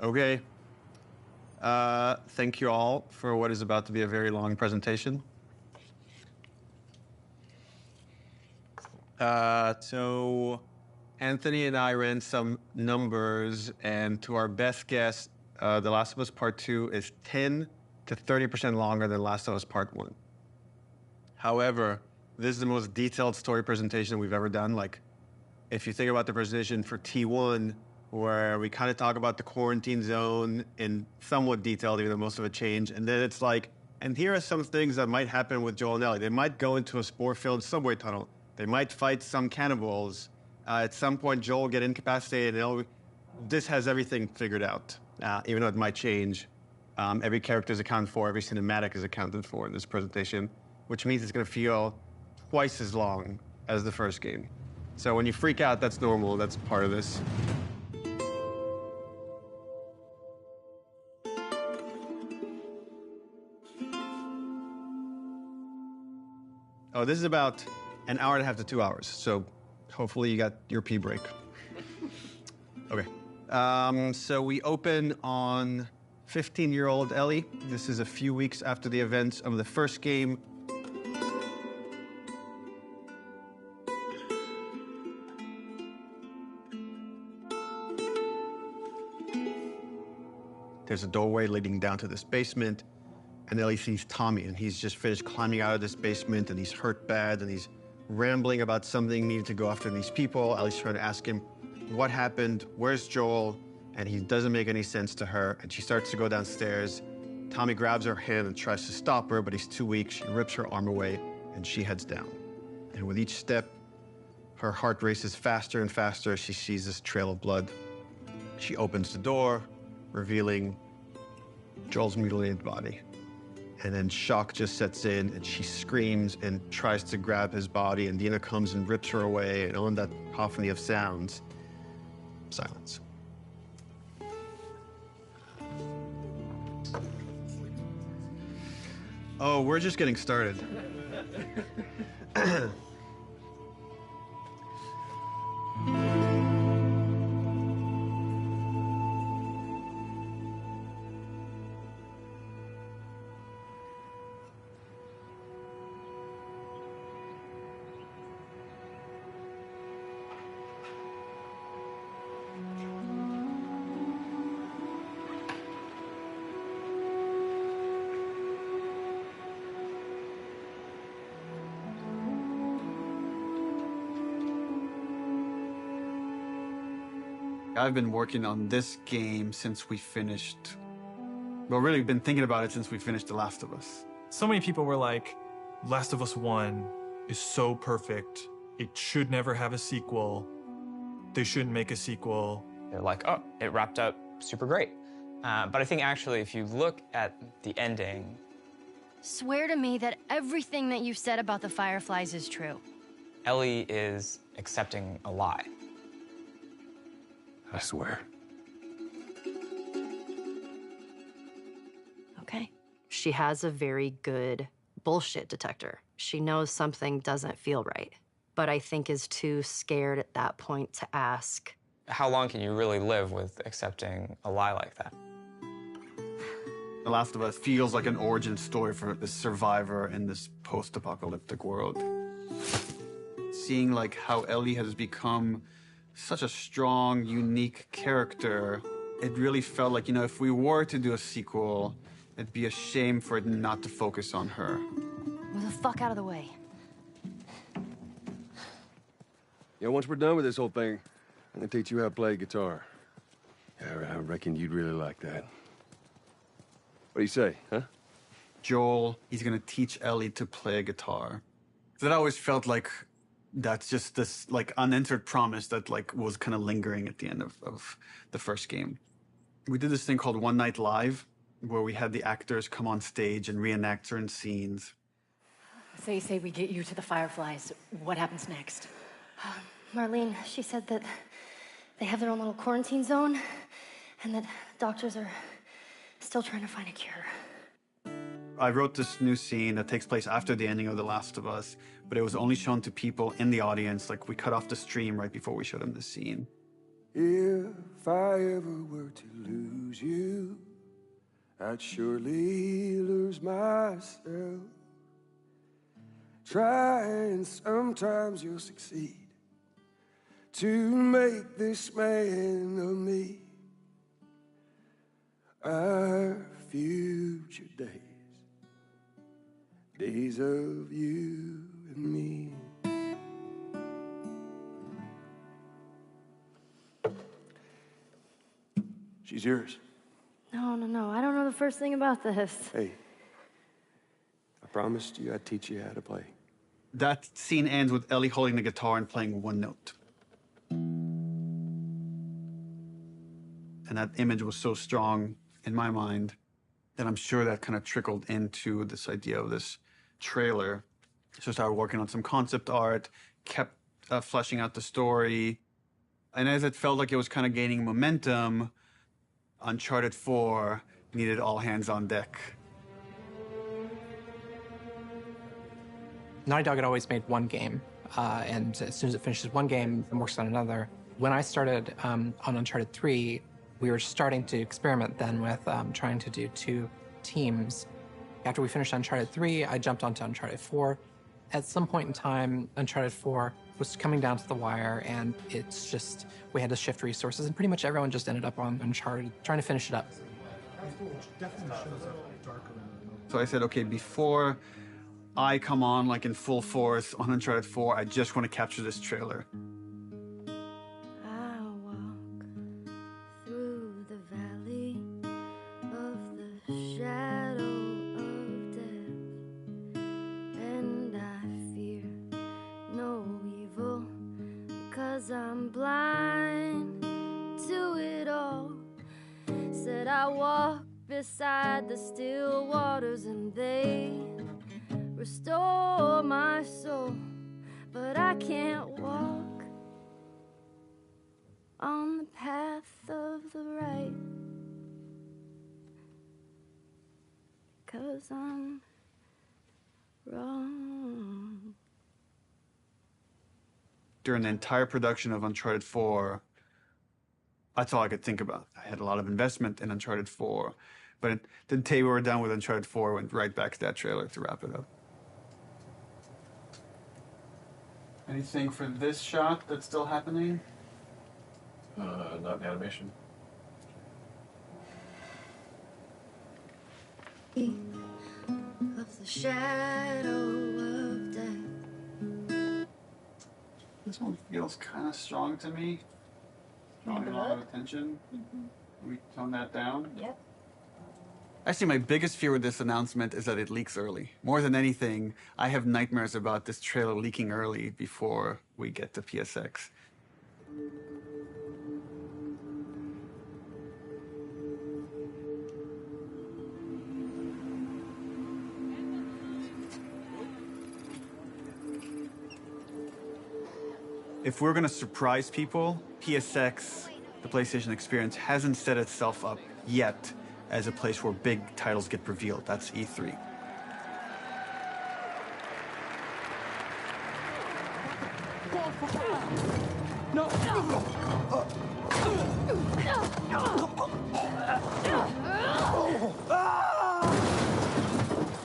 Okay. Thank you all for what is about to be a very long presentation. So Anthony and I ran some numbers, and to our best guess, The Last of Us Part 2 is 10 to 30% longer than Last of Us Part 1. However, this is the most detailed story presentation we've ever done. Like, if you think about the presentation for T1, where we kind of talk about the quarantine zone in somewhat detail, even though most of it changed. And then it's like, and here are some things that might happen with Joel and Ellie. They might go into a spore-filled subway tunnel. They might fight some cannibals. At some point, Joel will get incapacitated. And Ellie, this has everything figured out, even though it might change. Every character is accounted for. Every cinematic is accounted for in this presentation, which means it's going to feel twice as long as the first game. So when you freak out, that's normal. That's part of this. Oh, this is about an hour and a half to 2 hours, so hopefully you got your pee break. Okay. So we open on 15-year-old Ellie. This is a few weeks after the events of the first game. There's a doorway leading down to this basement. And Ellie sees Tommy, and he's just finished climbing out of this basement, and he's hurt bad, and he's rambling about something, needing to go after these people. Ellie's trying to ask him, what happened? Where's Joel? And he doesn't make any sense to her, and she starts to go downstairs. Tommy grabs her hand and tries to stop her, but he's too weak. She rips her arm away, and she heads down. And with each step, Her heart races faster and faster as she sees this trail of blood. She opens the door, revealing Joel's mutilated body. And then shock just sets in, and she screams and tries to grab his body, and Dina comes and rips her away, and on that cacophony of sounds, silence. Oh, we're just getting started. I've been working on this game since we finished... Well, really, been thinking about it since we finished The Last of Us. So many people were like, Last of Us 1 is so perfect. It should never have a sequel. They shouldn't make a sequel. They're like, oh, it wrapped up super great. But I think actually, if you look at the ending... Swear to me that everything that you've said about the Fireflies is true. Ellie is accepting a lie. I swear. Okay. She has a very good bullshit detector. She knows something doesn't feel right, but I think is too scared at that point to ask. How long can you really live with accepting a lie like that? The Last of Us feels like an origin story for this survivor in this post-apocalyptic world. Seeing like how Ellie has become such a strong, unique character, it really felt like, you know, if we were to do a sequel, it'd be a shame for it not to focus on her. Move the fuck out of the way. Yeah, once we're done with this whole thing, I'm gonna teach you how to play guitar. Yeah, I reckon you'd really like that. What do you say, huh? Joel, he's gonna teach Ellie to play guitar. That always felt like that's just this like unanswered promise that like was kind of lingering at the end of the first game. We did this thing called One Night Live, where we had the actors come on stage and reenact certain scenes. Say we get you to the Fireflies. What happens next? Marlene, she said that they have their own little quarantine zone, and that doctors are still trying to find a cure. I wrote this new scene that takes place after the ending of The Last of Us, but it was only shown to people in the audience. Like, we cut off the stream right before we showed them the scene. If I ever were to lose you, I'd surely lose myself. Try and sometimes you'll succeed to make this man of me. Our future days of you and me. She's yours. No, I don't know the first thing about this. Hey, I promised you I'd teach you how to play. That scene ends with Ellie holding the guitar and playing one note. And that image was so strong in my mind that I'm sure that kind of trickled into this idea of this trailer. So I started working on some concept art, kept fleshing out the story. And as it felt like it was kind of gaining momentum, Uncharted 4 needed all hands on deck. Naughty Dog had always made one game, and as soon as it finishes one game, it works on another. When I started on Uncharted 3, we were starting to experiment then with trying to do 2 teams. After we finished Uncharted 3, I jumped onto Uncharted 4. At some point in time, Uncharted 4 was coming down to the wire, and it's just, we had to shift resources, and pretty much everyone just ended up on Uncharted, trying to finish it up. So I said, okay, before I come on like in full force on Uncharted 4, I just want to capture this trailer. I walk through the valley of the shadow of death, and I fear no evil, I'm blind to it all. Said I walk beside the still waters and they restore my soul, but I can't walk on the path of the right, 'cause I'm wrong. During the entire production of Uncharted 4, that's all I could think about. I had a lot of investment in Uncharted 4, but the day we were done with Uncharted 4, went right back to that trailer to wrap it up. Anything for this shot that's still happening? Not in animation. Of the shadow of death. This one feels kind of strong to me. Drawing a lot of attention. Can we tone that down? Yep. Actually, my biggest fear with this announcement is that it leaks early. More than anything, I have nightmares about this trailer leaking early before we get to PSX. If we're gonna surprise people, PSX, the PlayStation Experience, hasn't set itself up yet as a place where big titles get revealed. That's E3. No!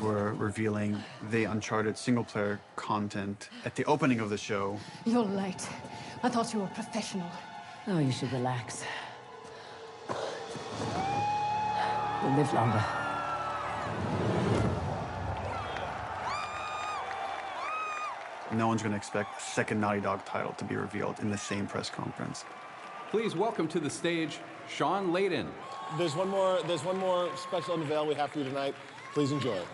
We're revealing the Uncharted single-player content at the opening of the show. You're late. I thought you were professional. Oh, you should relax. We'll live longer. No one's gonna expect a second Naughty Dog title to be revealed in the same press conference. Please welcome to the stage, Sean Layden. There's one more special unveil we have for you tonight. Please enjoy it.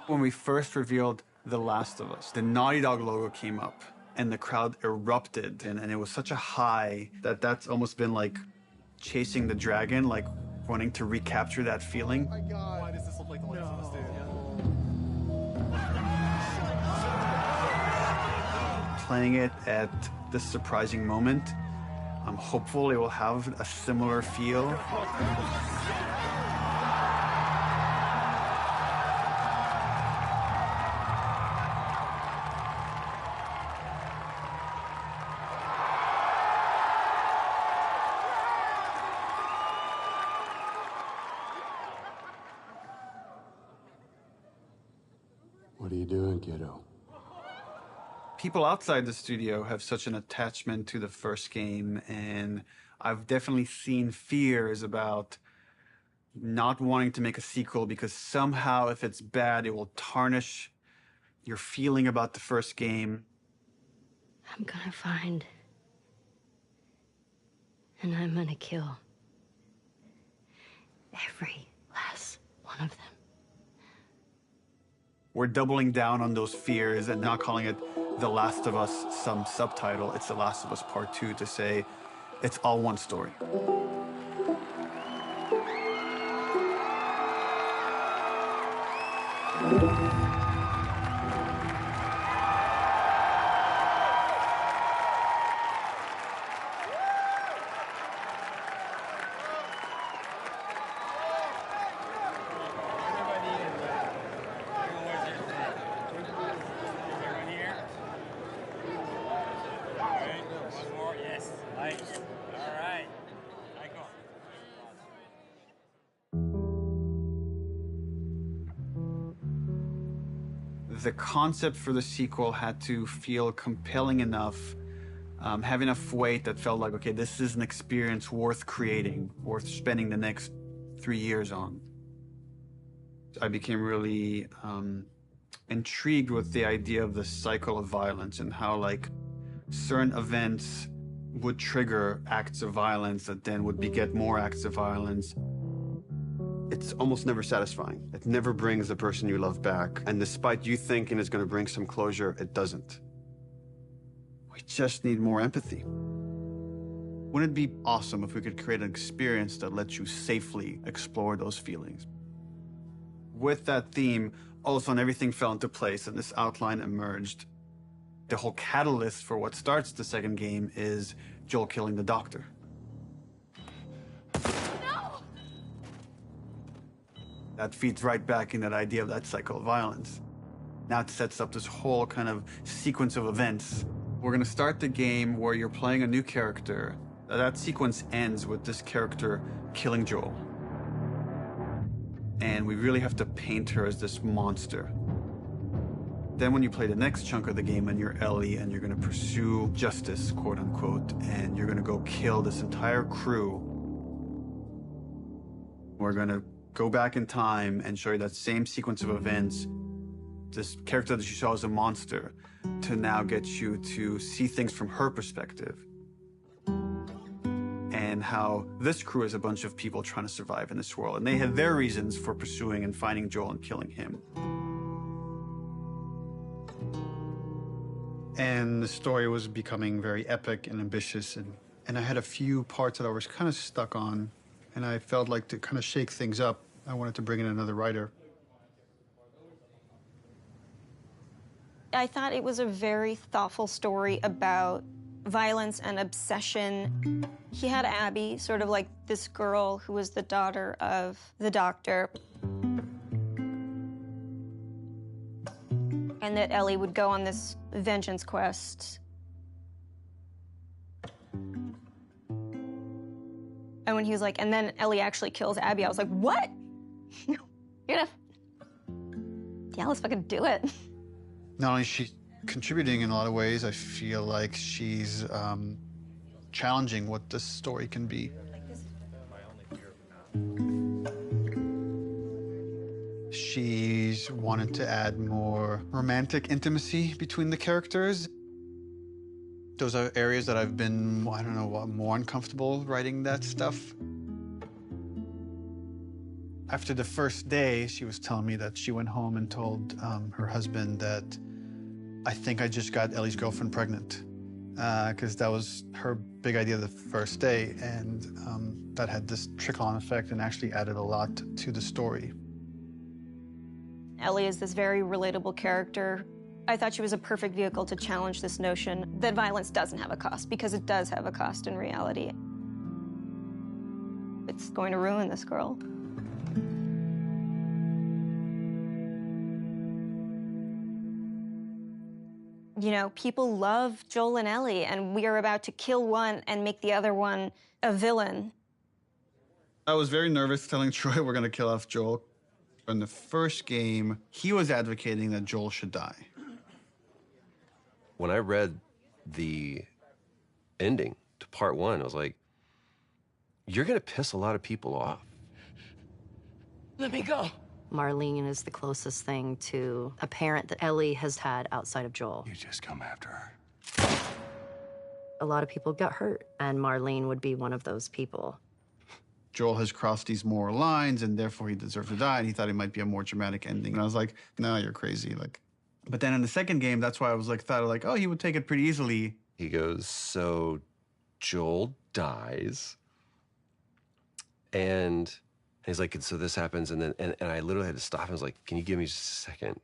When we first revealed The Last of Us, the Naughty Dog logo came up and the crowd erupted, and it was such a high that that's almost been like chasing the dragon, like wanting to recapture that feeling. Oh my God. Why does this look like The Last of Us, dude? Playing it at this surprising moment, I'm hopeful it will have a similar feel. What are you doing, kiddo? People outside the studio have such an attachment to the first game, and I've definitely seen fears about not wanting to make a sequel because somehow if it's bad, it will tarnish your feeling about the first game. I'm gonna find. And I'm gonna kill. Every last one of them. We're doubling down on those fears and not calling it The Last of Us some subtitle. It's The Last of Us Part 2 to say it's all one story. The concept for the sequel had to feel compelling enough, have enough weight that felt like, okay, this is an experience worth creating, worth spending the next 3 years on. I became really intrigued with the idea of the cycle of violence and how, like, certain events would trigger acts of violence that then would beget more acts of violence. It's almost never satisfying. It never brings the person you love back. And despite you thinking it's going to bring some closure, it doesn't. We just need more empathy. Wouldn't it be awesome if we could create an experience that lets you safely explore those feelings? With that theme, all of a sudden everything fell into place and this outline emerged. The whole catalyst for what starts the second game is Joel killing the doctor. No! That feeds right back in that idea of that cycle of violence. Now it sets up this whole kind of sequence of events. We're gonna start the game where you're playing a new character. That sequence ends with this character killing Joel. And we really have to paint her as this monster. Then when you play the next chunk of the game and you're Ellie and you're gonna pursue justice, quote unquote, and you're gonna go kill this entire crew, we're gonna go back in time and show you that same sequence of events, this character that you saw as a monster, to now get you to see things from her perspective. And how this crew is a bunch of people trying to survive in this world. And they had their reasons for pursuing and finding Joel and killing him. And the story was becoming very epic and ambitious. And I had a few parts that I was kind of stuck on. And I felt like to kind of shake things up, I wanted to bring in another writer. I thought it was a very thoughtful story about violence and obsession. He had Abby, sort of like this girl who was the daughter of the doctor. And that Ellie would go on this vengeance quest. And when he was like, and then Ellie actually kills Abby, I was like, what? You're gonna... Yeah, let's fucking do it. Not only is she contributing in a lot of ways, I feel like she's challenging what this story can be. She's wanted to add more romantic intimacy between the characters. Those are areas that I've been, I don't know, more uncomfortable writing that stuff. After the first day, she was telling me that she went home and told her husband that, I think I just got Ellie's girlfriend pregnant, because that was her big idea the first day, and that had this trickle-on effect and actually added a lot to the story. Ellie is this very relatable character. I thought she was a perfect vehicle to challenge this notion that violence doesn't have a cost, because it does have a cost in reality. It's going to ruin this girl. You know, people love Joel and Ellie, and we are about to kill one and make the other one a villain. I was very nervous telling Troy we're going to kill off Joel. In the first game, he was advocating that Joel should die. When I read the ending to part one, I was like, you're going to piss a lot of people off. Let me go. Marlene is the closest thing to a parent that Ellie has had outside of Joel. You just come after her. A lot of people got hurt, and Marlene would be one of those people. Joel has crossed these moral lines, and therefore he deserves to die, and he thought it might be a more dramatic ending. And I was like, no, you're crazy. But then in the second game, that's why I was thought oh, he would take it pretty easily. He goes, so Joel dies, and he's like, and so this happens, and then and I literally had to stop. I was like, can you give me just a second?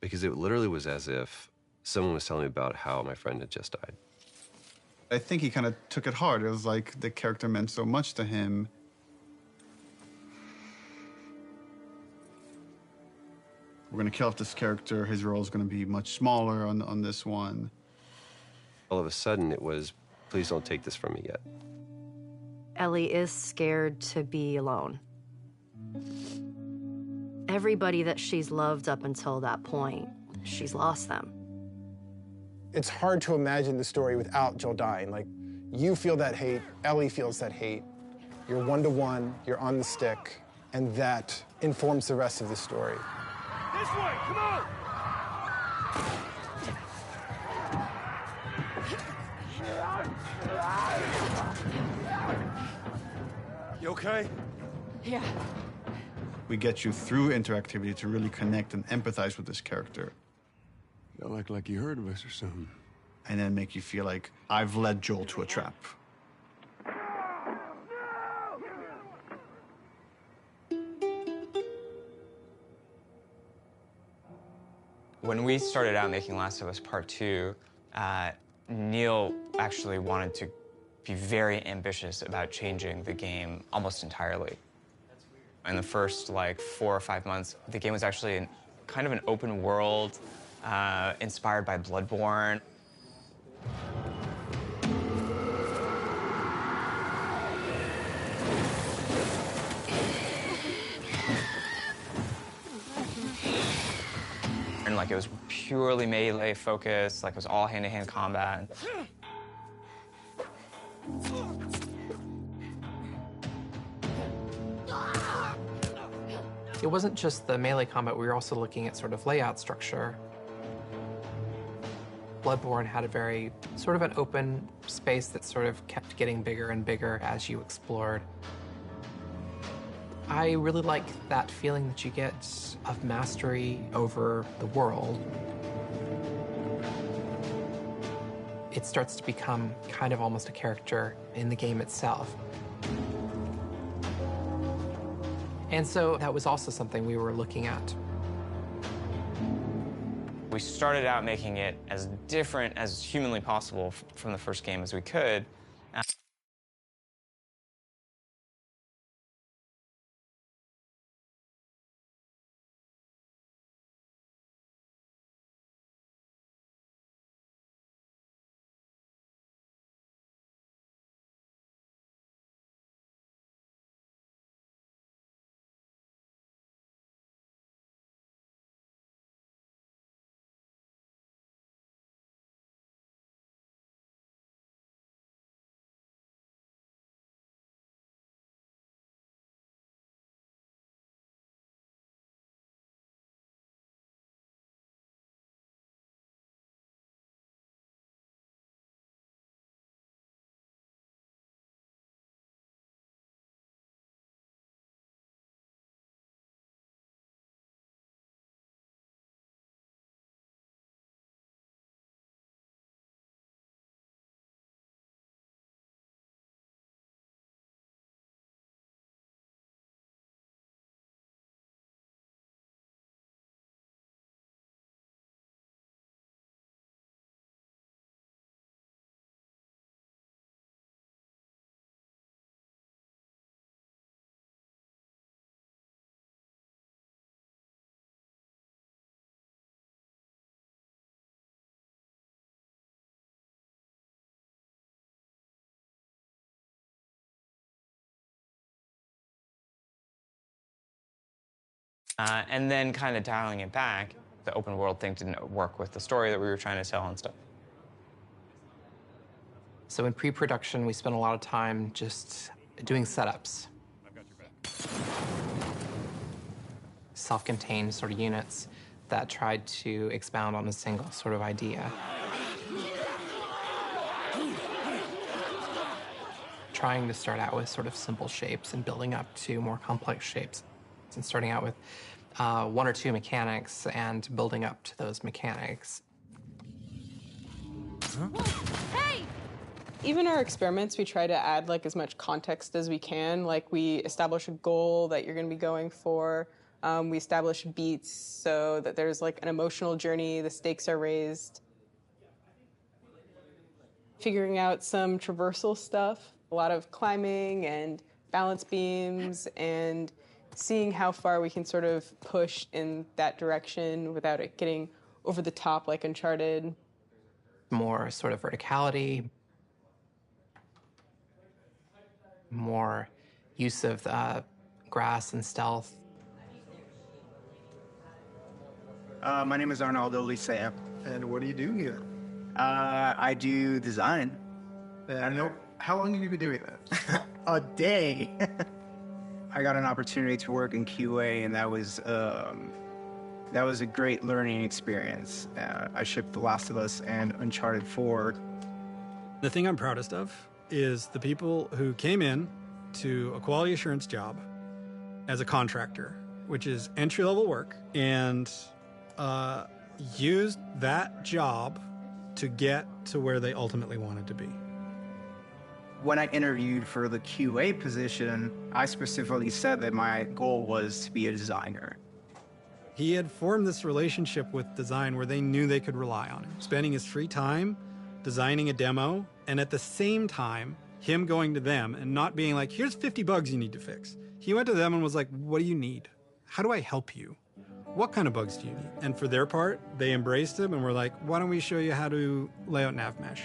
Because it literally was as if someone was telling me about how my friend had just died. I think he kind of took it hard. It was like the character meant so much to him. We're going to kill off this character. His role is going to be much smaller on this one. All of a sudden, it was, please don't take this from me yet. Ellie is scared to be alone. Everybody that she's loved up until that point, she's lost them. It's hard to imagine the story without Joel dying. You feel that hate, Ellie feels that hate. You're one-to-one, you're on the stick, and that informs the rest of the story. This way, come on! You okay? Yeah. We get you through interactivity to really connect and empathize with this character. You don't act like you heard of us or something. and then make you feel like I've led Joel to a trap. When we started out making Last of Us Part 2, Neil actually wanted to be very ambitious about changing the game almost entirely. In the first, 4 or 5 months, the game was actually kind of an open world, inspired by Bloodborne. And it was purely melee focused, it was all hand-to-hand combat. It wasn't just the melee combat, we were also looking at sort of layout structure. Bloodborne had a very sort of an open space that sort of kept getting bigger and bigger as you explored. I really like that feeling that you get of mastery over the world. It starts to become kind of almost a character in the game itself. And so that was also something we were looking at. We started out making it as different as humanly possible from the first game as we could. And then kind of dialing it back, the open world thing didn't work with the story that we were trying to tell and stuff. So in pre-production, we spent a lot of time just doing setups. Self-contained sort of units that tried to expound on a single sort of idea. Trying to start out with sort of simple shapes and building up to more complex shapes. And starting out with 1 or 2 mechanics and building up to those mechanics. Hey! Even our experiments, we try to add as much context as we can. We establish a goal that you're going to be going for. We establish beats so that there's an emotional journey, the stakes are raised. Figuring out some traversal stuff, a lot of climbing and balance beams and seeing how far we can sort of push in that direction without it getting over the top like Uncharted. More sort of verticality, more use of grass and stealth. My name is Arnaldo Licea. And what do you do here? I do design. And how long have you been doing that? A day. I got an opportunity to work in QA, and that was a great learning experience. I shipped The Last of Us and Uncharted 4. The thing I'm proudest of is the people who came in to a quality assurance job as a contractor, which is entry-level work, and used that job to get to where they ultimately wanted to be. When I interviewed for the QA position, I specifically said that my goal was to be a designer. He had formed this relationship with design where they knew they could rely on him, spending his free time designing a demo, and at the same time, him going to them and not being like, here's 50 bugs you need to fix. He went to them and was like, what do you need? How do I help you? What kind of bugs do you need? And for their part, they embraced him and were like, why don't we show you how to lay out nav mesh?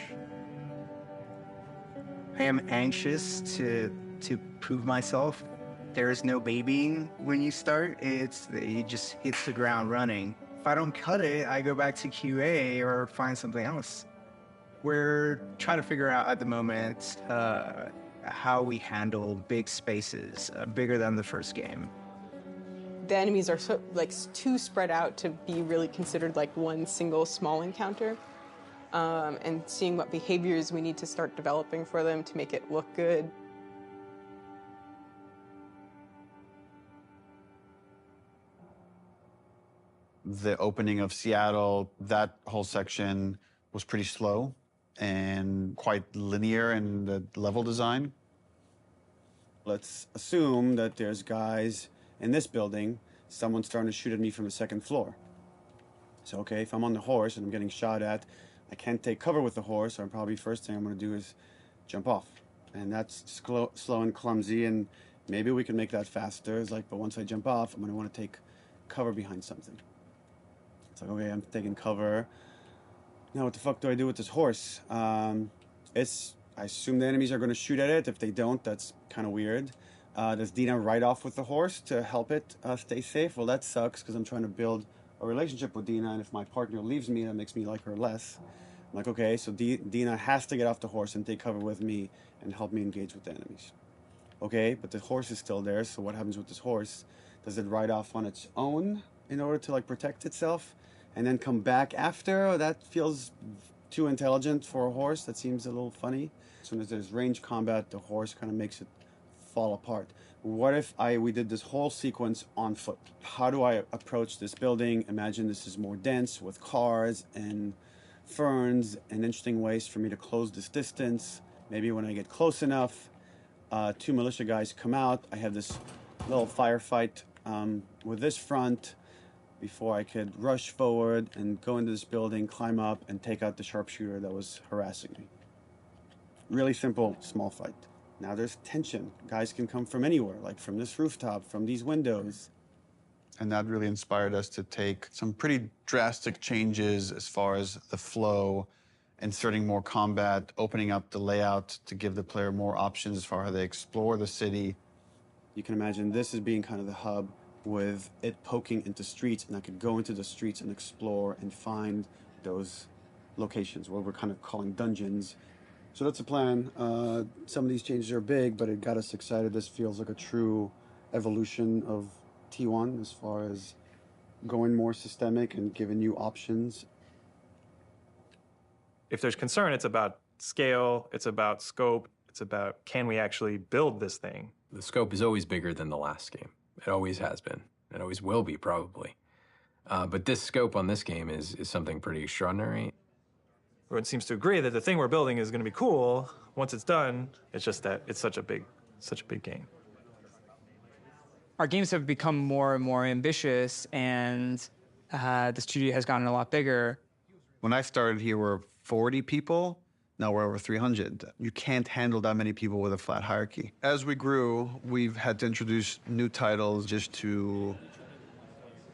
I am anxious to prove myself. There is no babying when you start. It just hits the ground running. If I don't cut it, I go back to QA or find something else. We're trying to figure out at the moment how we handle big spaces, bigger than the first game. The enemies are too spread out to be really considered like one single small encounter. And seeing what behaviors we need to start developing for them to make it look good. The opening of Seattle, that whole section was pretty slow and quite linear in the level design. Let's assume that there's guys in this building, someone's starting to shoot at me from the second floor. So, okay, if I'm on the horse and I'm getting shot at, I can't take cover with the horse, so probably first thing I'm going to do is jump off. And that's slow and clumsy, and maybe we can make that faster. It's like, but once I jump off, I'm going to want to take cover behind something. It's like, okay, I'm taking cover. Now what the fuck do I do with this horse? I assume the enemies are going to shoot at it. If they don't, that's kind of weird. Does Dina ride off with the horse to help it stay safe? Well, that sucks because I'm trying to build a relationship with Dina, and if my partner leaves me, that makes me like her less. I'm like, okay, so Dina has to get off the horse and take cover with me and help me engage with the enemies. Okay, but the horse is still there, so what happens with this horse? Does it ride off on its own in order to like protect itself and then come back after? Oh, that feels too intelligent for a horse. That seems a little funny. As soon as there's range combat, the horse kind of makes it fall apart. What if we did this whole sequence on foot? How do I approach this building? Imagine this is more dense with cars and ferns and interesting ways for me to close this distance. Maybe when I get close enough, two militia guys come out. I have this little firefight with this front before I could rush forward and go into this building, climb up, and take out the sharpshooter that was harassing me. Really simple, small fight. Now there's tension. Guys can come from anywhere, like from this rooftop, from these windows. And that really inspired us to take some pretty drastic changes as far as the flow, inserting more combat, opening up the layout to give the player more options as far as they explore the city. You can imagine this as being kind of the hub with it poking into streets, and I could go into the streets and explore and find those locations, what we're kind of calling dungeons. So that's the plan. Some of these changes are big, but it got us excited. This feels like a true evolution of T1 as far as going more systemic and giving you options. If there's concern, it's about scale, it's about scope, it's about can we actually build this thing? The scope is always bigger than the last game. It always has been. It always will be, probably. But this scope on this game is something pretty extraordinary. Everyone seems to agree that the thing we're building is going to be cool. Once it's done, it's just that it's such a big game. Our games have become more and more ambitious, and the studio has gotten a lot bigger. When I started here, we were 40 people. Now we're over 300. You can't handle that many people with a flat hierarchy. As we grew, we've had to introduce new titles just to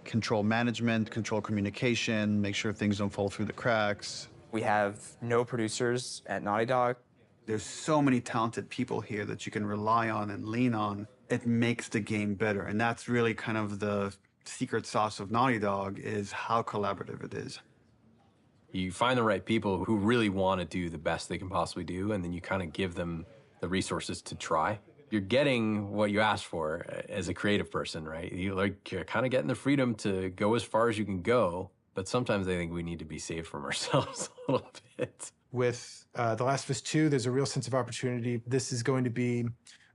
control management, control communication, make sure things don't fall through the cracks. We have no producers at Naughty Dog. There's so many talented people here that you can rely on and lean on. It makes the game better. And that's really kind of the secret sauce of Naughty Dog, is how collaborative it is. You find the right people who really want to do the best they can possibly do, and then you kind of give them the resources to try. You're getting what you asked for as a creative person, right? You're kind of getting the freedom to go as far as you can go, but sometimes I think we need to be saved from ourselves a little bit. With The Last of Us 2, there's a real sense of opportunity. This is going to be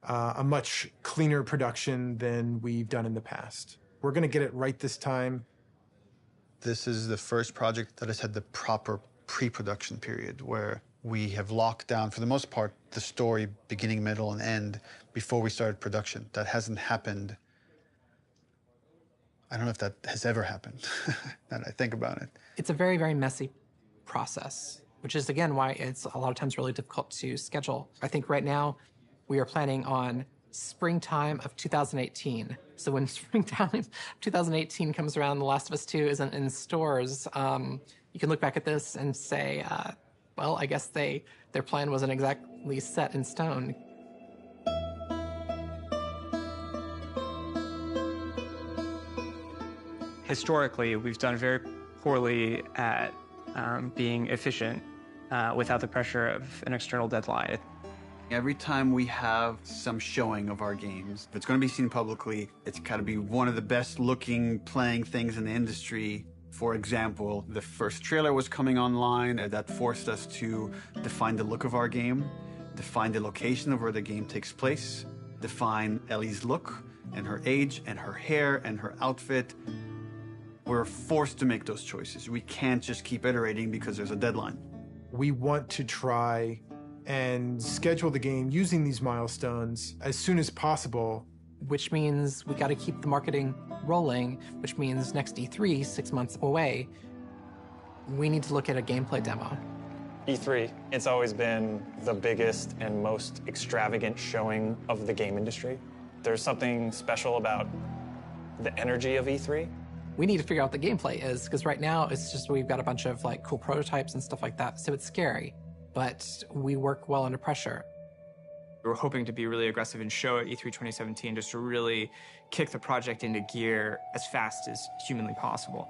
a much cleaner production than we've done in the past. We're going to get it right this time. This is the first project that has had the proper pre-production period where we have locked down, for the most part, the story beginning, middle, and end before we started production. That hasn't happened. I don't know if that has ever happened, now that I think about it. It's a very, very messy process, which is, again, why it's a lot of times really difficult to schedule. I think right now we are planning on springtime of 2018. So when springtime 2018 comes around, The Last of Us 2 isn't in stores, you can look back at this and say, well, I guess their plan wasn't exactly set in stone. Historically, we've done very poorly at being efficient without the pressure of an external deadline. Every time we have some showing of our games, if it's going to be seen publicly, it's got to be one of the best looking playing things in the industry. For example, the first trailer was coming online, and that forced us to define the look of our game, define the location of where the game takes place, define Ellie's look and her age and her hair and her outfit. We're forced to make those choices. We can't just keep iterating because there's a deadline. We want to try and schedule the game using these milestones as soon as possible. Which means we got to keep the marketing rolling, which means next E3, 6 months away, we need to look at a gameplay demo. E3, it's always been the biggest and most extravagant showing of the game industry. There's something special about the energy of E3. We need to figure out what the gameplay is, because right now it's just we've got a bunch of like cool prototypes and stuff like that, so it's scary, but we work well under pressure. We're hoping to be really aggressive and show at E3 2017 just to really kick the project into gear as fast as humanly possible.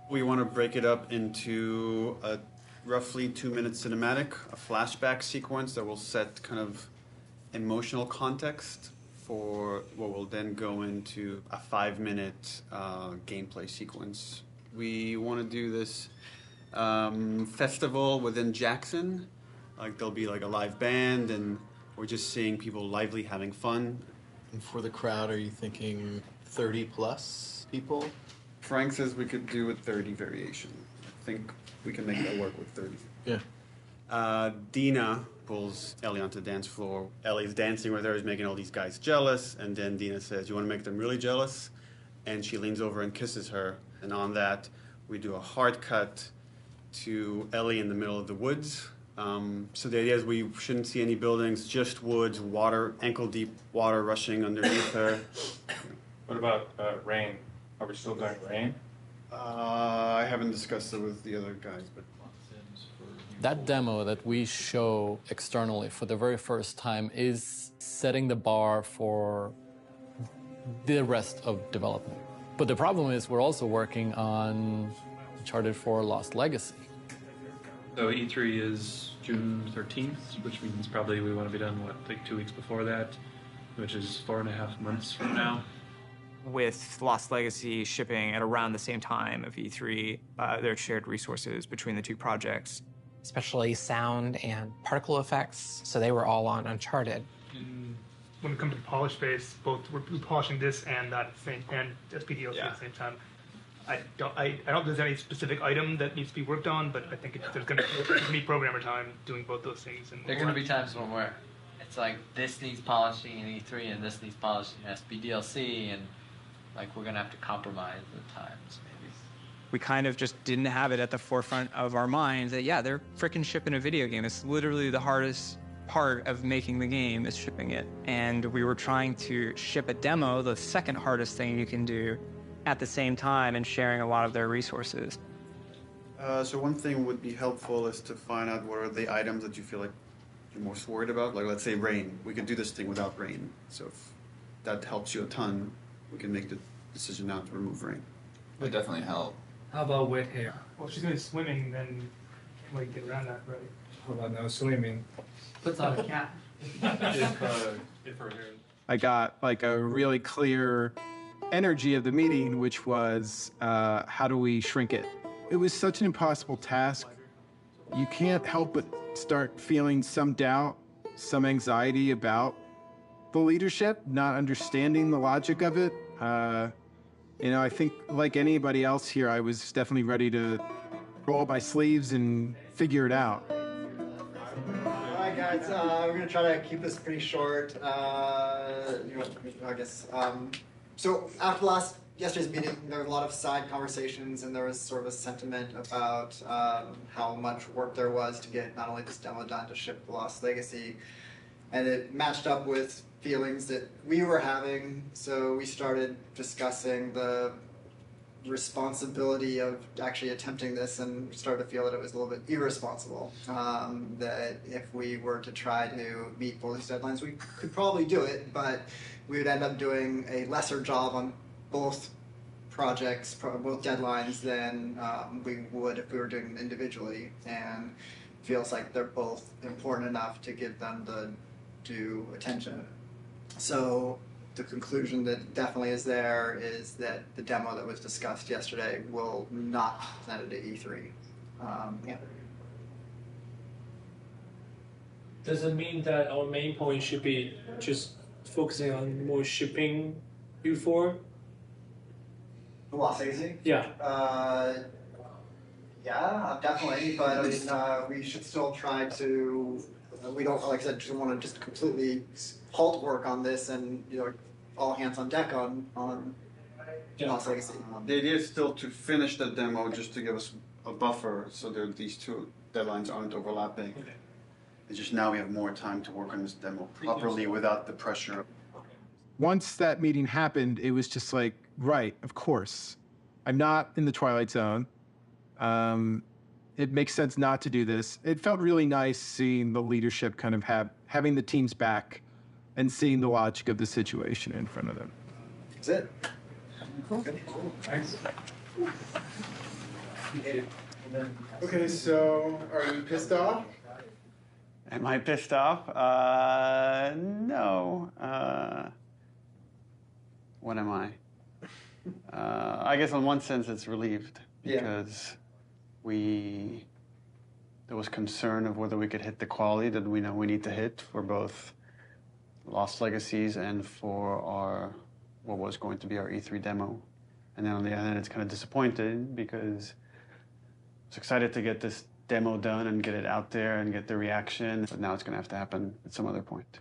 We want to break it up into a roughly 2-minute cinematic, a flashback sequence that will set kind of emotional context for what will then go into a 5-minute gameplay sequence. We want to do this festival within Jackson. Like there'll be like a live band, and we're just seeing people lively having fun. And for the crowd, are you thinking 30 plus people? Frank says we could do a 30 variation. I think we can make that work with 30. Yeah. Dina pulls Ellie onto the dance floor. Ellie's dancing with her, is making all these guys jealous, and then Dina says, "You want to make them really jealous?" And she leans over and kisses her, and on that, we do a hard cut to Ellie in the middle of the woods. So the idea is we shouldn't see any buildings, just woods, water, ankle-deep water rushing underneath her. What about rain? Are we still doing rain? I haven't discussed it with the other guys, but... That demo that we show externally for the very first time is setting the bar for the rest of development. But the problem is we're also working on Uncharted 4 Lost Legacy. So E3 is June 13th, which means probably we want to be done, what, like 2 weeks before that, which is 4.5 months from now. With Lost Legacy shipping at around the same time of E3, there are shared resources between the two projects. Especially sound and particle effects, so they were all on Uncharted. When it comes to the polish phase, both we're polishing this and that at the same, and SPDLC at the same time. I don't think there's any specific item that needs to be worked on, but I think there's going to be programmer time doing both those things. And there are going to be times when it's like this needs polishing in E3 and this needs polishing in SPDLC, and like we're going to have to compromise the times maybe. We kind of just didn't have it at the forefront of our minds that, yeah, they're frickin' shipping a video game. It's literally the hardest part of making the game is shipping it. And we were trying to ship a demo, the second hardest thing you can do, at the same time and sharing a lot of their resources. So one thing would be helpful is to find out what are the items that you feel like you're most worried about. Like let's say rain. We could do this thing without rain. So if that helps you a ton, we can make the decision now to remove rain. It would definitely help. How about wet hair? Well, if she's going to swimming, then we can get around that, right? How about no swimming? Puts on a cap. If her hair... I got like a really clear energy of the meeting, which was how do we shrink it? It was such an impossible task. You can't help but start feeling some doubt, some anxiety about the leadership, not understanding the logic of it. I think like anybody else here, I was definitely ready to roll up my sleeves and figure it out. All right, guys, we're gonna try to keep this pretty short. I guess. So after yesterday's meeting, there were a lot of side conversations, and there was sort of a sentiment about how much work there was to get not only this demo done to ship the Lost Legacy, and it matched up with feelings that we were having. So we started discussing the responsibility of actually attempting this, and started to feel that it was a little bit irresponsible. That if we were to try to meet both these deadlines, we could probably do it, but we would end up doing a lesser job on both projects, both deadlines, than we would if we were doing them individually. And feels like they're both important enough to give them the due attention. So the conclusion that definitely is there is that the demo that was discussed yesterday will not be presented at E3. Yeah. Does it mean that our main point should be just focusing on more shipping before? The Lost Legacy? Yeah. Yeah, definitely. But I mean, we should still try to. We don't, like I said, just want to just completely halt work on this, and all hands on deck on Lost Legacy. The idea is still to finish the demo, just to give us a buffer, so that these two deadlines aren't overlapping. Okay. It's just now we have more time to work on this demo properly without the pressure. Once that meeting happened, it was just like, right, of course. I'm not in the Twilight Zone. It makes sense not to do this. It felt really nice seeing the leadership kind of having the teams back and seeing the logic of the situation in front of them. That's it. Cool. Thanks. Okay, so are you pissed off? Am I pissed off? No. What am I? I guess in one sense it's relieved, because there was concern of whether we could hit the quality that we know we need to hit for both Lost Legacies and for what was going to be our E3 demo. And then on the other hand, it's kind of disappointed, because I was excited to get this demo done and get it out there and get the reaction, but now it's going to have to happen at some other point.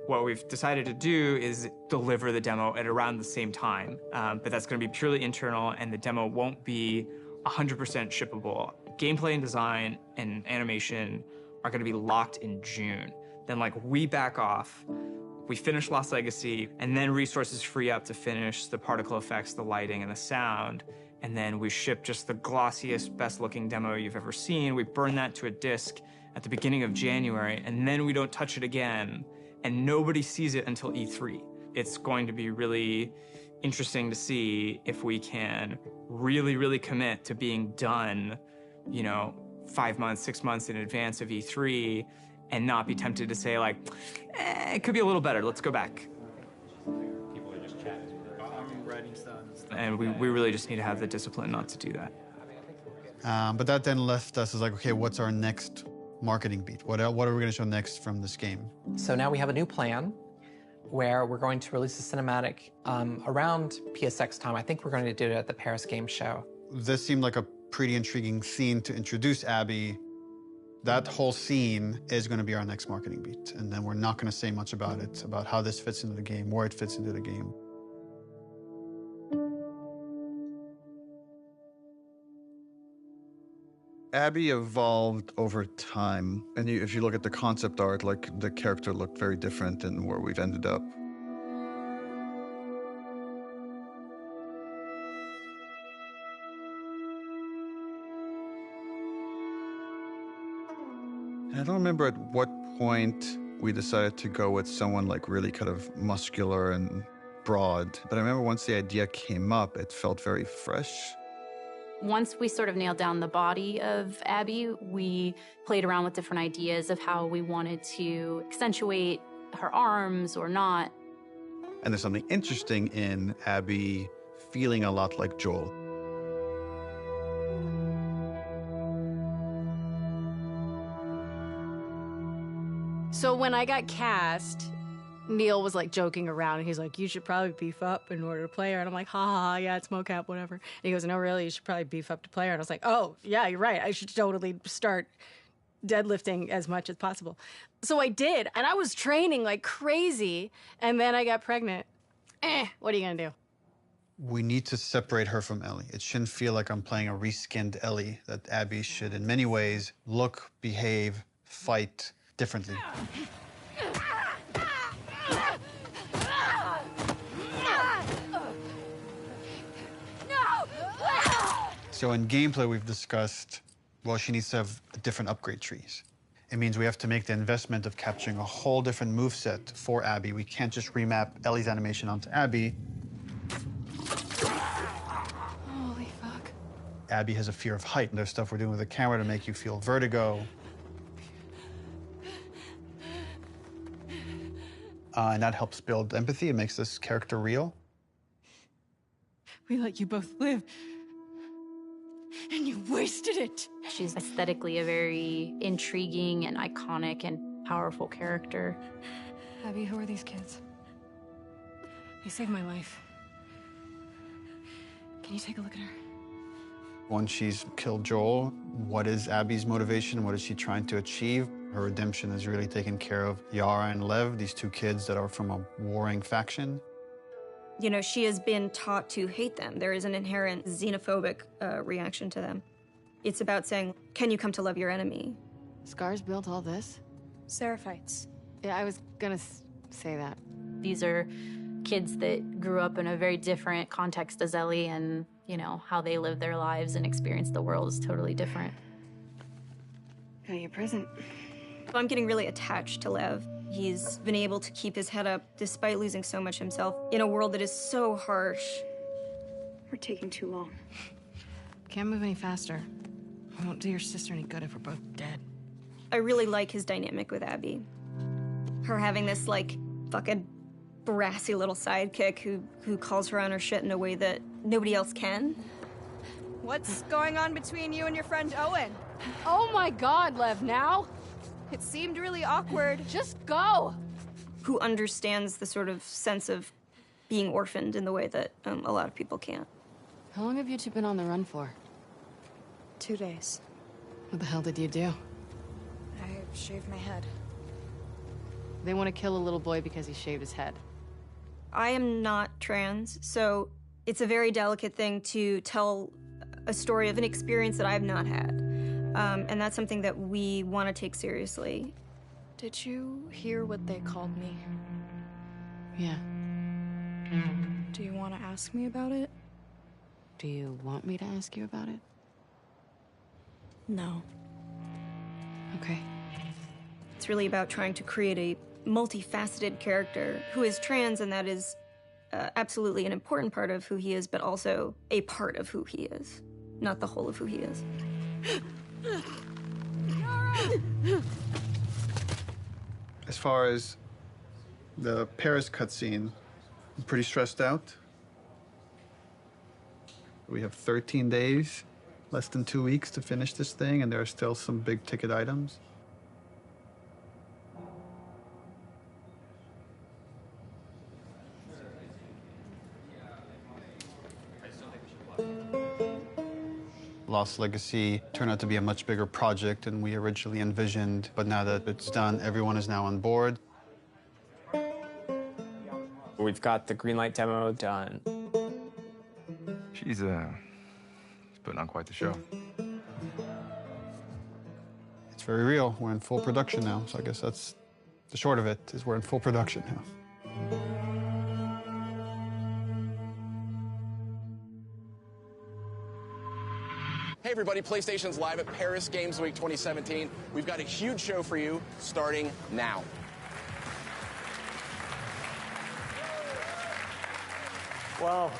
What we've decided to do is deliver the demo at around the same time, but that's going to be purely internal, and the demo won't be 100% shippable. Gameplay and design and animation are going to be locked in June. Then we back off, we finish Lost Legacy, and then resources free up to finish the particle effects, the lighting, and the sound. And then we ship just the glossiest, best-looking demo you've ever seen. We burn that to a disc at the beginning of January, and then we don't touch it again, and nobody sees it until E3. It's going to be really interesting to see if we can really, really commit to being done, 5 months, 6 months in advance of E3, and not be tempted to say it could be a little better, let's go back. People are just chatting. I'm writing stuff. And we really just need to have the discipline not to do that. But that then left us as okay, what's our next marketing beat? What are we going to show next from this game? So now we have a new plan where we're going to release a cinematic around PSX time. I think we're going to do it at the Paris Game Show. This seemed like a pretty intriguing scene to introduce Abby. That whole scene is going to be our next marketing beat. And then we're not going to say much about it, about how this fits into the game, where it fits into the game. Abby evolved over time. And if you look at the concept art, the character looked very different than where we've ended up. I don't remember at what point we decided to go with someone really kind of muscular and broad. But I remember once the idea came up, it felt very fresh. Once we sort of nailed down the body of Abby, we played around with different ideas of how we wanted to accentuate her arms or not. And there's something interesting in Abby feeling a lot like Joel. So when I got cast, Neil was like joking around, and he's like, "You should probably beef up in order to play her." And I'm like, "Ha ha, ha, yeah, it's mocap, whatever." And he goes, "No, really, you should probably beef up to play her." And I was like, "Oh, yeah, you're right. I should totally start deadlifting as much as possible." So I did, and I was training like crazy, and then I got pregnant. What are you gonna do? We need to separate her from Ellie. It shouldn't feel like I'm playing a reskinned Ellie, that Abby should, in many ways, look, behave, fight differently. So in gameplay, we've discussed, well, she needs to have different upgrade trees. It means we have to make the investment of capturing a whole different moveset for Abby. We can't just remap Ellie's animation onto Abby. Holy fuck. Abby has a fear of height, and there's stuff we're doing with the camera to make you feel vertigo. And that helps build empathy. It makes this character real. We let you both live, and you wasted it. She's aesthetically a very intriguing and iconic and powerful character. Abby, who are these kids? They saved my life. Can you take a look at her? Once she's killed Joel, what is Abby's motivation? What is she trying to achieve? Her redemption is really taking care of Yara and Lev, these two kids that are from a warring faction. You know, she has been taught to hate them. There is an inherent xenophobic reaction to them. It's about saying, can you come to love your enemy? Scars built all this? Seraphites. Yeah, I was gonna say that. These are kids that grew up in a very different context as Ellie, and, you know, how they live their lives and experience the world is totally different. Got your present. I'm getting really attached to Lev. He's been able to keep his head up despite losing so much himself in a world that is so harsh. We're taking too long. Can't move any faster. I won't do your sister any good if we're both dead. I really like his dynamic with Abby. Her having this, like, fucking brassy little sidekick who calls her on her shit in a way that nobody else can. What's going on between you and your friend Owen? Oh my God, Lev, now? It seemed really awkward. Just go! Who understands the sort of sense of being orphaned in the way that a lot of people can't. How long have you two been on the run for? 2 days. What the hell did you do? I shaved my head. They want to kill a little boy because he shaved his head. I am not trans, so it's a very delicate thing to tell a story of an experience that I've not had. And that's something that we want to take seriously. Did you hear what they called me? Yeah. Do you want to ask me about it? Do you want me to ask you about it? No. Okay. It's really about trying to create a multifaceted character who is trans, and that is absolutely an important part of who he is, but also a part of who he is, not the whole of who he is. As far as the Paris cutscene, I'm pretty stressed out. We have 13 days, less than 2 weeks to finish this thing, and there are still some big ticket items. Lost Legacy turned out to be a much bigger project than we originally envisioned, but now that it's done, everyone is now on board. We've got the Greenlight demo done. She's putting on quite the show. It's very real. We're in full production now, so I guess that's the short of it, is we're in full production now. Hey everybody, PlayStation's live at Paris Games Week 2017. We've got a huge show for you starting now. Wow,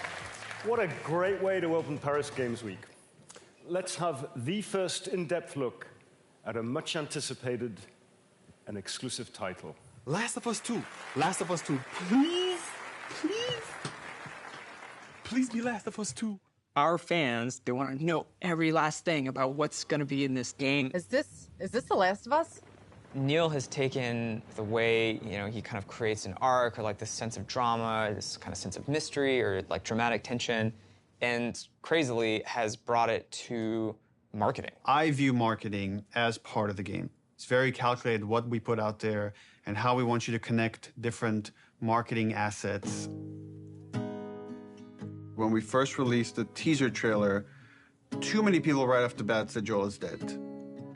what a great way to open Paris Games Week. Let's have the first in-depth look at a much-anticipated and exclusive title. Last of Us 2. Last of Us 2. Please, please. Please be Last of Us 2. Our fans, they want to know every last thing about what's going to be in this game. Is this The Last of Us? Neil has taken the way, he kind of creates an arc or like this sense of drama, this kind of sense of mystery or like dramatic tension, and crazily has brought it to marketing. I view marketing as part of the game. It's very calculated what we put out there and how we want you to connect different marketing assets. When we first released the teaser trailer, too many people right off the bat said Joel is dead.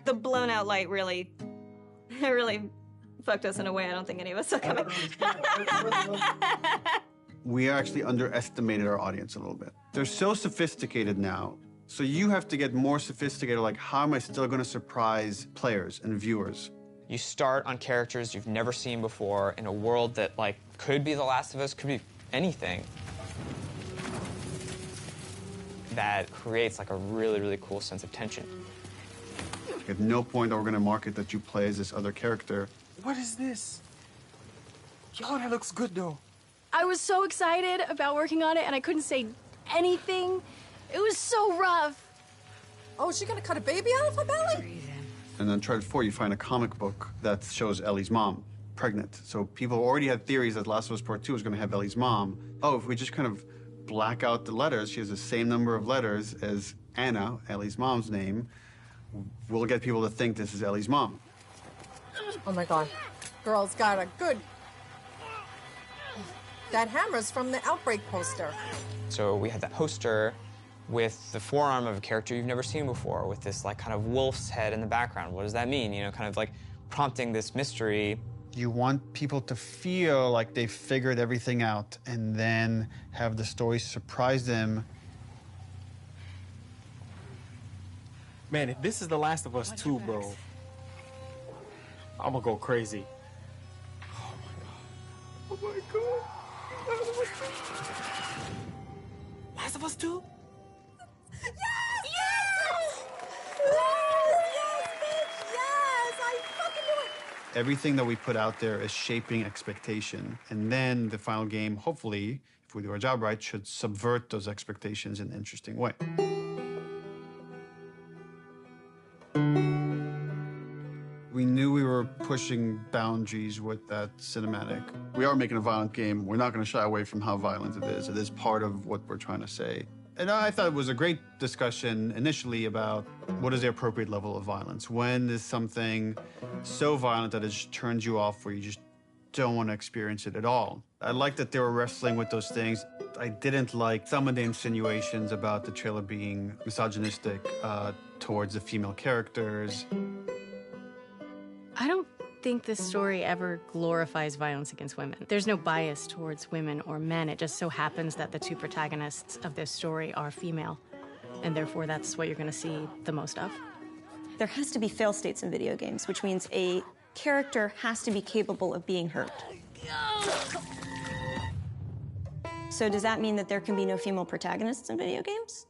The blown out light really fucked us in a way I don't think any of us saw coming. We actually underestimated our audience a little bit. They're so sophisticated now, so you have to get more sophisticated, like how am I still gonna surprise players and viewers? You start on characters you've never seen before in a world that like could be The Last of Us, could be anything. That creates like a really, really cool sense of tension. At no point are we gonna market that you play as this other character. What is this? Yo, that looks good though. I was so excited about working on it and I couldn't say anything. It was so rough. Oh, is she gonna cut a baby out of her belly? And then Uncharted 4, you find a comic book that shows Ellie's mom pregnant. So people already had theories that Last of Us Part 2 was gonna have Ellie's mom. Oh, if we just kind of black out the letters, she has the same number of letters as Anna, Ellie's mom's name, we'll get people to think this is Ellie's mom. Oh my God. Girl's got a good... That hammer's from the Outbreak poster. So we had that poster with the forearm of a character you've never seen before, with this like kind of wolf's head in the background. What does that mean? Kind of like prompting this mystery. You want people to feel like they figured everything out and then have the story surprise them. Man, if this is The Last of Us 2, bro, I'm gonna go crazy. Oh my God. Last of Us 2? Yes! Yes! Yes, bitch! Yes! I fucking knew it! Everything that we put out there is shaping expectation. And then the final game, hopefully, if we do our job right, should subvert those expectations in an interesting way. We knew we were pushing boundaries with that cinematic. We are making a violent game. We're not going to shy away from how violent it is. It is part of what we're trying to say. And I thought it was a great discussion initially about what is the appropriate level of violence. When is something so violent that it just turns you off where you just don't want to experience it at all? I liked that they were wrestling with those things. I didn't like some of the insinuations about the trailer being misogynistic towards the female characters. I don't think this story ever glorifies violence against women. There's no bias towards women or men. It just so happens that the two protagonists of this story are female, and therefore that's what you're going to see the most of. There has to be fail states in video games, which means a character has to be capable of being hurt. So does that mean that there can be no female protagonists in video games?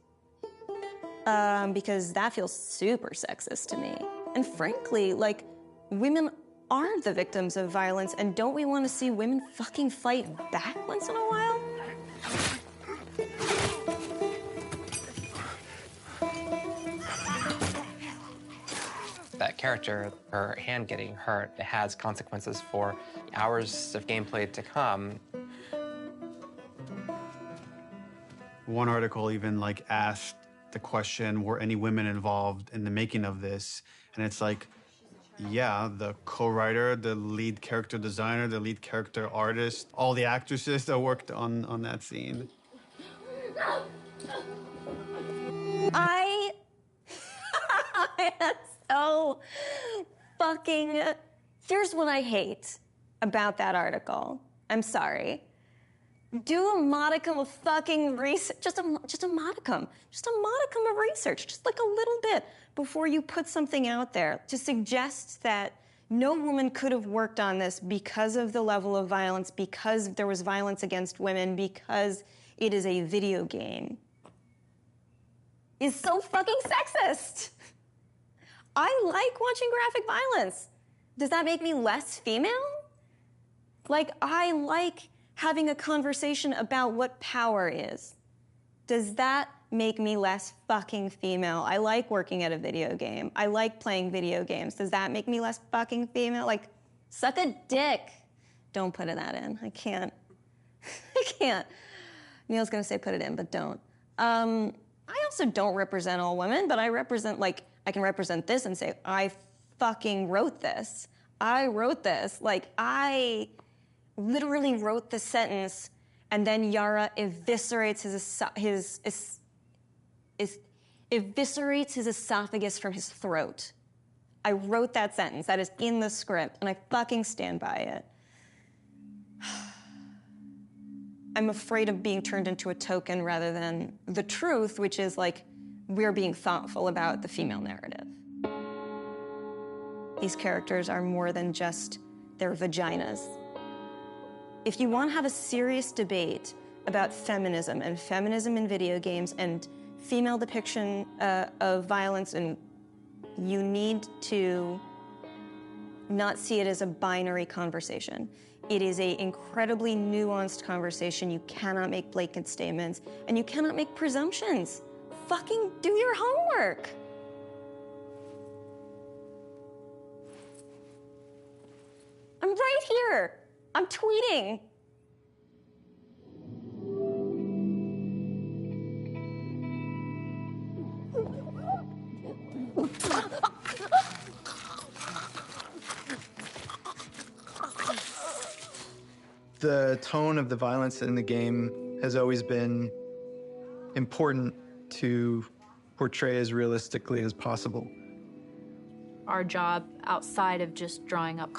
Because that feels super sexist to me. And frankly, like, women are the victims of violence, and don't we want to see women fucking fight back once in a while? That character, her hand getting hurt, it has consequences for hours of gameplay to come. One article even like asked the question, were any women involved in the making of this? And it's like, yeah, the co-writer, the lead character designer, the lead character artist, all the actresses that worked on that scene. I am so fucking... Here's what I hate about that article. I'm sorry. Do a modicum of fucking research, just a modicum of research, just like a little bit before you put something out there to suggest that no woman could have worked on this because of the level of violence, because there was violence against women, because it is a video game, is so fucking sexist. I like watching graphic violence. Does that make me less female? Like, I like having a conversation about what power is. Does that make me less fucking female? I like working at a video game. I like playing video games. Does that make me less fucking female? Like, suck a dick. Don't put that in. I can't. I can't. Neil's gonna say put it in, but don't. I also don't represent all women, but I represent, like, I can represent this and say, I fucking wrote this. I wrote this. Like, I literally wrote the sentence, and then Yara eviscerates eviscerates his esophagus from his throat. I wrote that sentence. That is in the script, and I fucking stand by it. I'm afraid of being turned into a token rather than the truth, which is like, we're being thoughtful about the female narrative. These characters are more than just their vaginas. If you want to have a serious debate about feminism and feminism in video games and female depiction of violence, and you need to not see it as a binary conversation. It is an incredibly nuanced conversation. You cannot make blanket statements, and you cannot make presumptions. Fucking do your homework. I'm right here. I'm tweeting. The tone of the violence in the game has always been important to portray as realistically as possible. Our job outside of just drawing up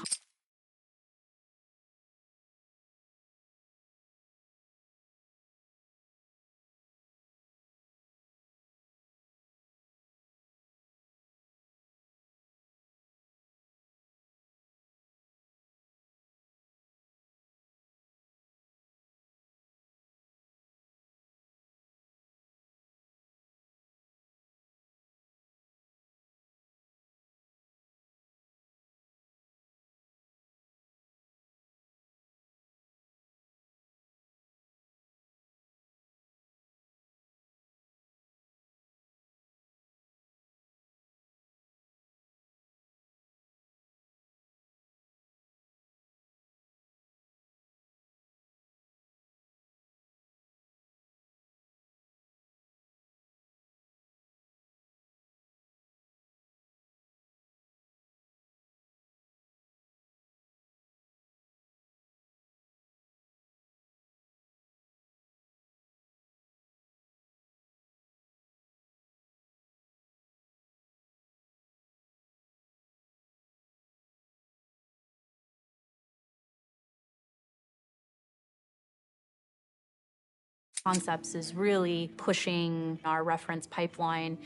concepts is really pushing our reference pipeline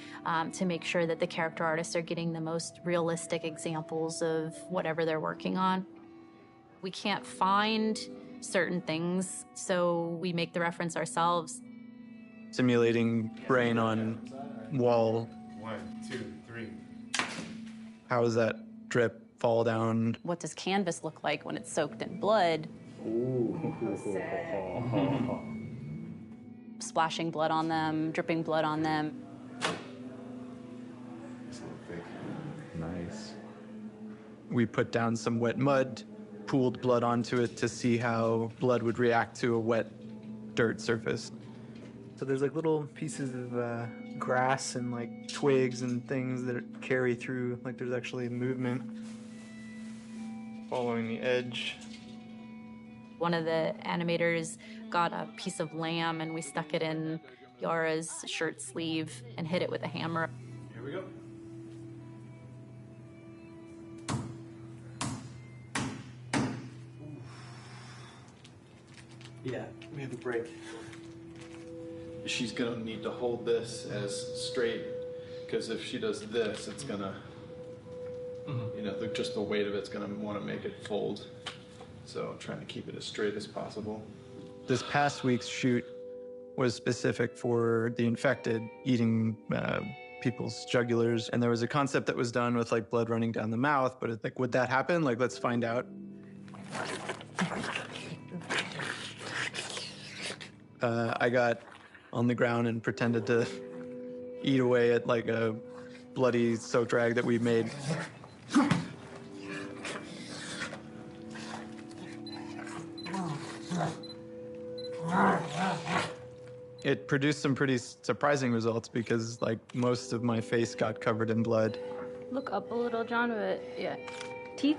to make sure that the character artists are getting the most realistic examples of whatever they're working on. We can't find certain things, so we make the reference ourselves. Simulating brain on wall. 1, 2, 3. How does that drip fall down? What does canvas look like when it's soaked in blood? Splashing blood on them, dripping blood on them. Nice. We put down some wet mud, pooled blood onto it to see how blood would react to a wet dirt surface. So there's like little pieces of grass and like twigs and things that carry through, like there's actually movement following the edge. One of the animators got a piece of lamb and we stuck it in Yara's shirt sleeve and hit it with a hammer. Here we go. Yeah, we have a break. She's gonna need to hold this as straight, because if she does this, it's gonna, you know, just the weight of it's gonna want to make it fold. So I'm trying to keep it as straight as possible. This past week's shoot was specific for the infected eating people's jugulars, and there was a concept that was done with like blood running down the mouth, but it's like, would that happen? Like, let's find out. I got on the ground and pretended to eat away at like a bloody soaked rag that we made. It produced some pretty surprising results because like most of my face got covered in blood. Look up a little, John, but yeah. Teeth?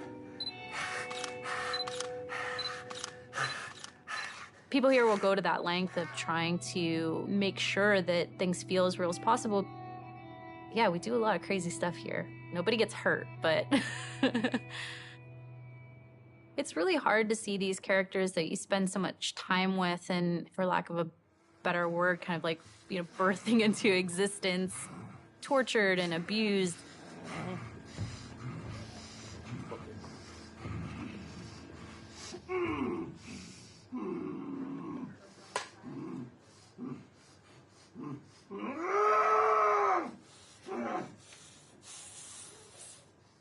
People here will go to that length of trying to make sure that things feel as real as possible. Yeah, we do a lot of crazy stuff here. Nobody gets hurt, but it's really hard to see these characters that you spend so much time with and, for lack of a better word, kind of like, you know, birthing into existence, tortured and abused.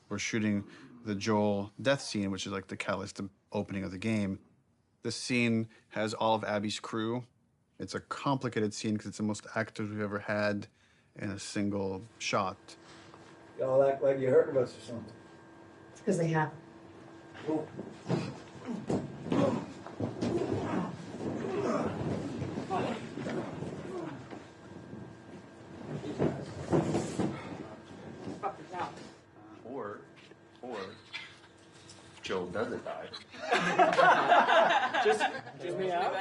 We're shooting the Joel death scene, which is like the catalyst, the opening of the game. This scene has all of Abby's crew. It's a complicated scene because it's the most actors we've ever had in a single shot. Y'all act like you're hurting us or something. It's because they have. Or Joel doesn't die. just me out?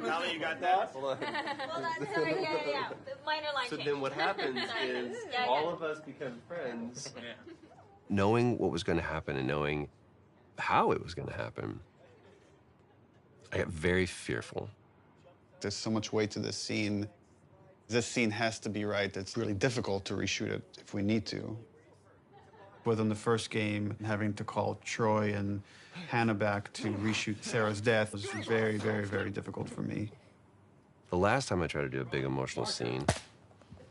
Now that you got that? Hold on, sorry, yeah. Minor line So change. then what happens is Yeah, all of us become friends. Knowing what was going to happen and knowing how it was going to happen, I got very fearful. There's so much weight to this scene. This scene has to be right. It's really difficult to reshoot it if we need to. Within the first game, having to call Troy and Hannah back to reshoot Sarah's death was very, very, very difficult for me. The last time I tried to do a big emotional scene,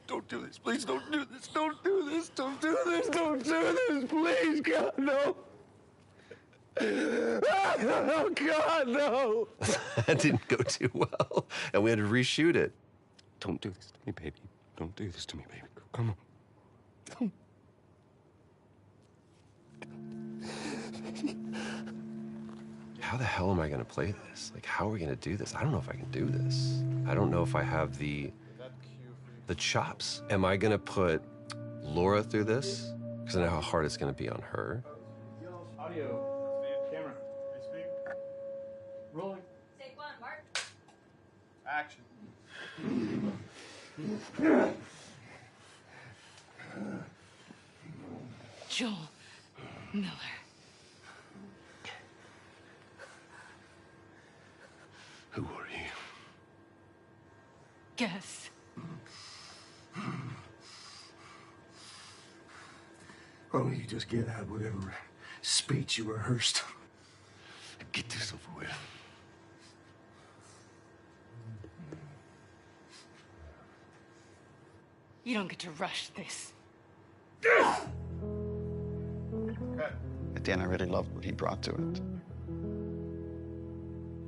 Don't do this, please don't do this, don't do this, don't do this, don't do this, please, God, no. Oh, God, no. that didn't go too well, and we had to reshoot it. Don't do this to me, baby. Don't do this to me, baby. Come on. How the hell am I going to play this? Like, how are we going to do this? I don't know if I can do this. I don't know if I have the chops. Am I going to put Laura through this? Because I know how hard it's going to be on her. Audio. Camera. Speak. Rolling. Take one, Mark. Action. Joel Miller. Who are you? Guess. Why don't you just get out whatever speech you rehearsed? Get this over with. You don't get to rush this. At the end, I really loved what he brought to it.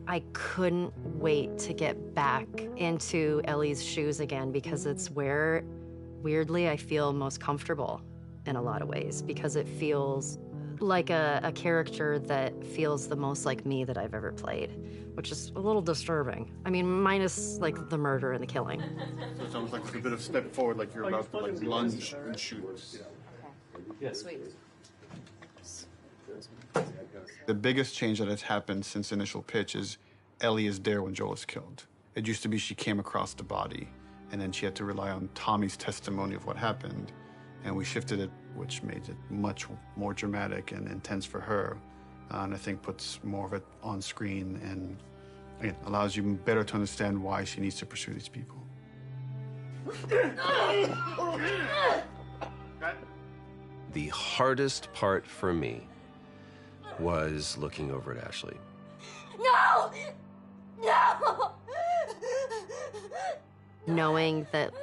I couldn't wait to get back into Ellie's shoes again because it's where, weirdly, I feel most comfortable in a lot of ways because it feels like a character that feels the most like me that I've ever played, which is a little disturbing. I mean, minus like the murder and the killing. So it's almost like a bit of step forward, like you're about to like lunge and shoot. Sweet. The biggest change that has happened since initial pitch is Ellie is there when Joel is killed. It used to be she came across the body, and then she had to rely on Tommy's testimony of what happened. And we shifted it, which made it much more dramatic and intense for her. And I think puts more of it on screen and again, allows you better to understand why she needs to pursue these people. The hardest part for me was looking over at Ashley. No! No! Knowing that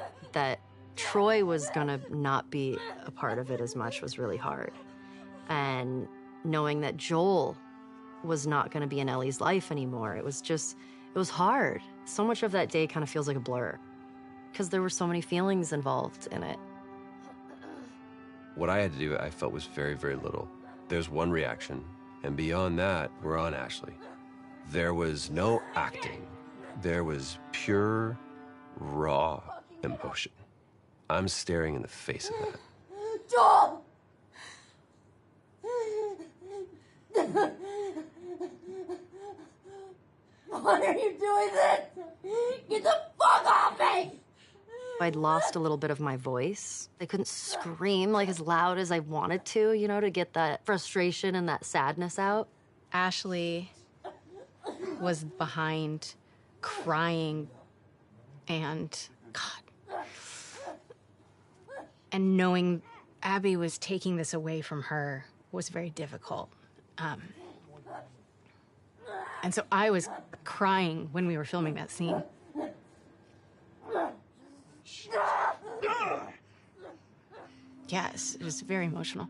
Troy was gonna not be a part of it as much was really hard. And knowing that Joel was not gonna be in Ellie's life anymore, it was hard. So much of that day kind of feels like a blur. because there were so many feelings involved in it. What I had to do, I felt, was very, very little. There's one reaction, and beyond that, we're on Ashley. There was no acting. There was pure, raw emotion. I'm staring in the face of that. Joel! Why are you doing this? Get the fuck off me! I'd lost a little bit of my voice. I couldn't scream like as loud as I wanted to, you know, to get that frustration and that sadness out. Ashley was behind, crying, and God. And knowing Abby was taking this away from her was very difficult. And so I was crying when we were filming that scene. Yes, it was very emotional.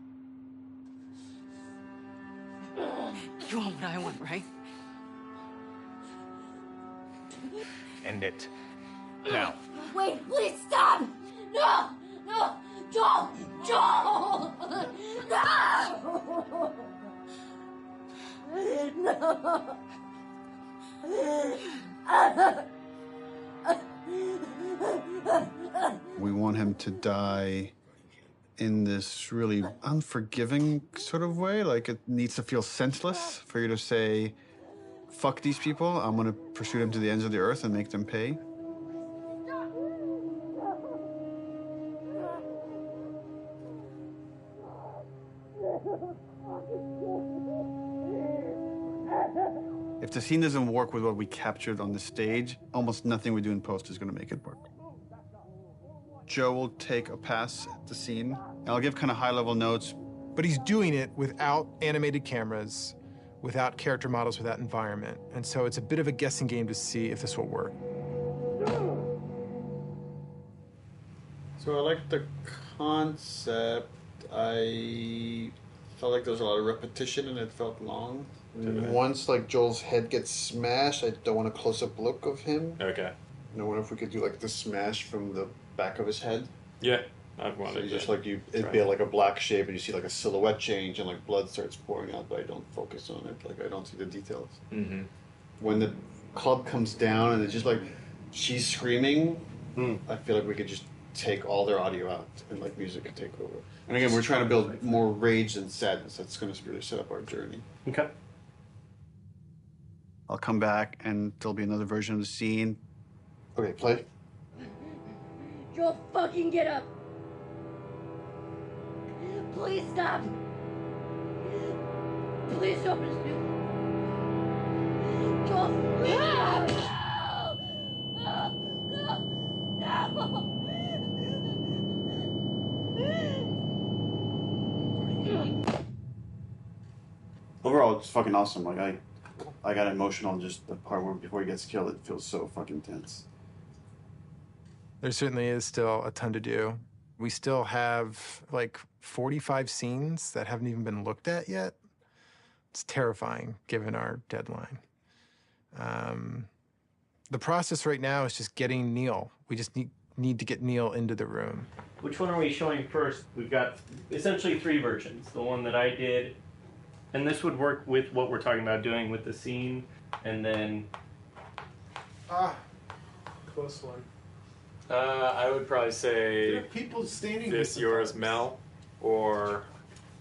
You want what I want, right? End it. Now. Wait, please stop! No! No! Joel! Joel! No! No! We want him to die in this really unforgiving sort of way. Like, it needs to feel senseless for you to say, fuck these people, I'm gonna pursue them to the ends of the earth and make them pay. If the scene doesn't work with what we captured on the stage, almost nothing we do in post is gonna make it work. Joe will take a pass at the scene, and I'll give kind of high-level notes. But he's doing it without animated cameras, without character models, without environment. And so it's a bit of a guessing game to see if this will work. So I like the concept. I felt like there was a lot of repetition and it felt long. Once, like, Joel's head gets smashed, I don't want a close-up look of him. Okay. I wonder if we could do, like, the smash from the back of his head. Yeah, I'd want So to you just, like, it'd be like a black shape and you see, like, a silhouette change and, like, blood starts pouring out, but I don't focus on it. Like, I don't see the details. Mm-hmm. When the club comes down and it's just, like, she's screaming, I feel like we could just take all their audio out and, like, music could take over. And again, we're trying to build more rage than sadness. That's going to really set up our journey. Okay. I'll come back and there'll be another version of the scene. Okay, play. Joel, fucking get up! Please stop! Please don't just do. Joel, please stop! No! Overall, it's fucking awesome. Like, I got emotional just the part where before he gets killed, it feels so fucking tense. There certainly is still a ton to do. We still have like 45 scenes that haven't even been looked at yet. It's terrifying given our deadline. The process right now is just getting Neil. We just need to get Neil into the room. Which one are we showing first? We've got essentially 3 versions. The one that I did, and this would work with what we're talking about doing with the scene, and then... Close one. I would probably say There are people standing this, yours, Mel, or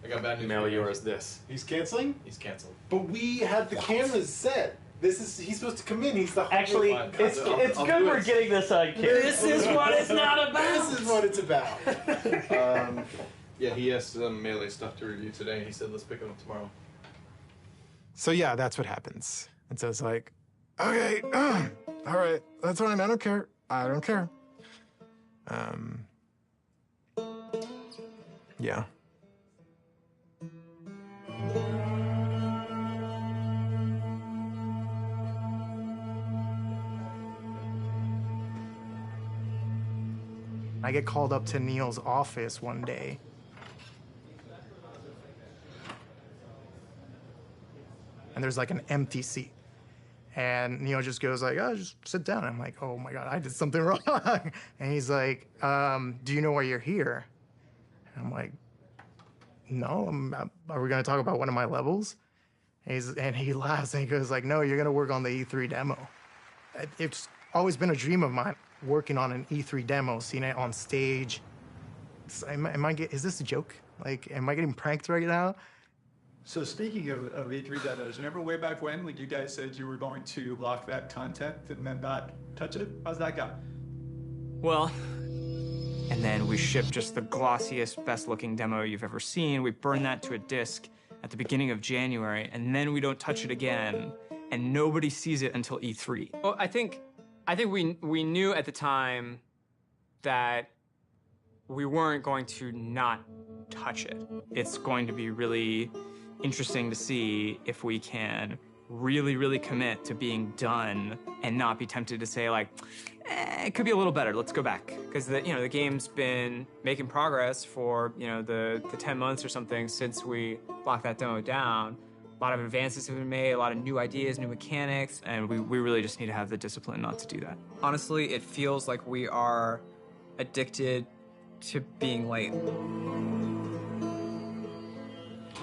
I got bad news. Mel, yours, this. He's canceling? He's canceled. But we had the cameras set. He's supposed to come in. He's the Actually, it's good we're getting this on camera. This is what it's not about. This is what it's about. Yeah, he has some melee stuff to review today. He said, let's pick him up tomorrow. So yeah, that's what happens. And so it's like, okay, all right, that's fine. I don't care. I don't care. Yeah. I get called up to Neil's office one day. And there's like an empty seat. And Neil just goes like, oh, just sit down. I'm like, oh my God, I did something wrong. And he's like, do you know why you're here? And I'm like, no, are we gonna talk about one of my levels? And he laughs and he goes like, no, you're gonna work on the E3 demo. It's always been a dream of mine, working on an E3 demo, seeing it on stage. Is this a joke? Like, am I getting pranked right now? So speaking of E3 demos, remember way back when, like you guys said you were going to block that content and then not touch it? How's that go? Well, and then we ship just the glossiest, best-looking demo you've ever seen. We burn that to a disk at the beginning of January, and then we don't touch it again, and nobody sees it until E3. Well, I think we knew at the time that we weren't going to not touch it. It's going to be really interesting to see if we can really, really commit to being done and not be tempted to say like, it could be a little better, let's go back. Because the game's been making progress for, the 10 months or something since we locked that demo down. A lot of advances have been made, a lot of new ideas, new mechanics, and we really just need to have the discipline not to do that. Honestly, it feels like we are addicted to being late.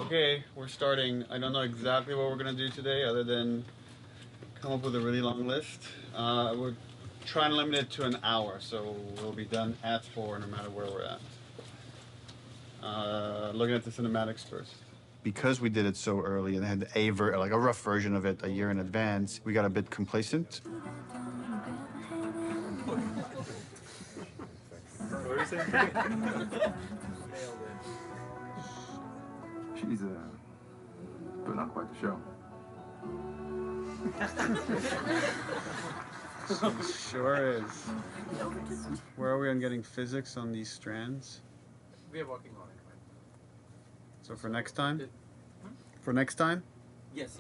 Okay, we're starting. I don't know exactly what we're gonna do today other than come up with a really long list. We're trying to limit it to an hour, so we'll be done at 4 no matter where we're at. Looking at the cinematics first. Because we did it so early and had a rough version of it a year in advance, we got a bit complacent. She's putting on quite the show. Sure is. Where are we on getting physics on these strands? We are working on it. So for next time? For next time? Yes,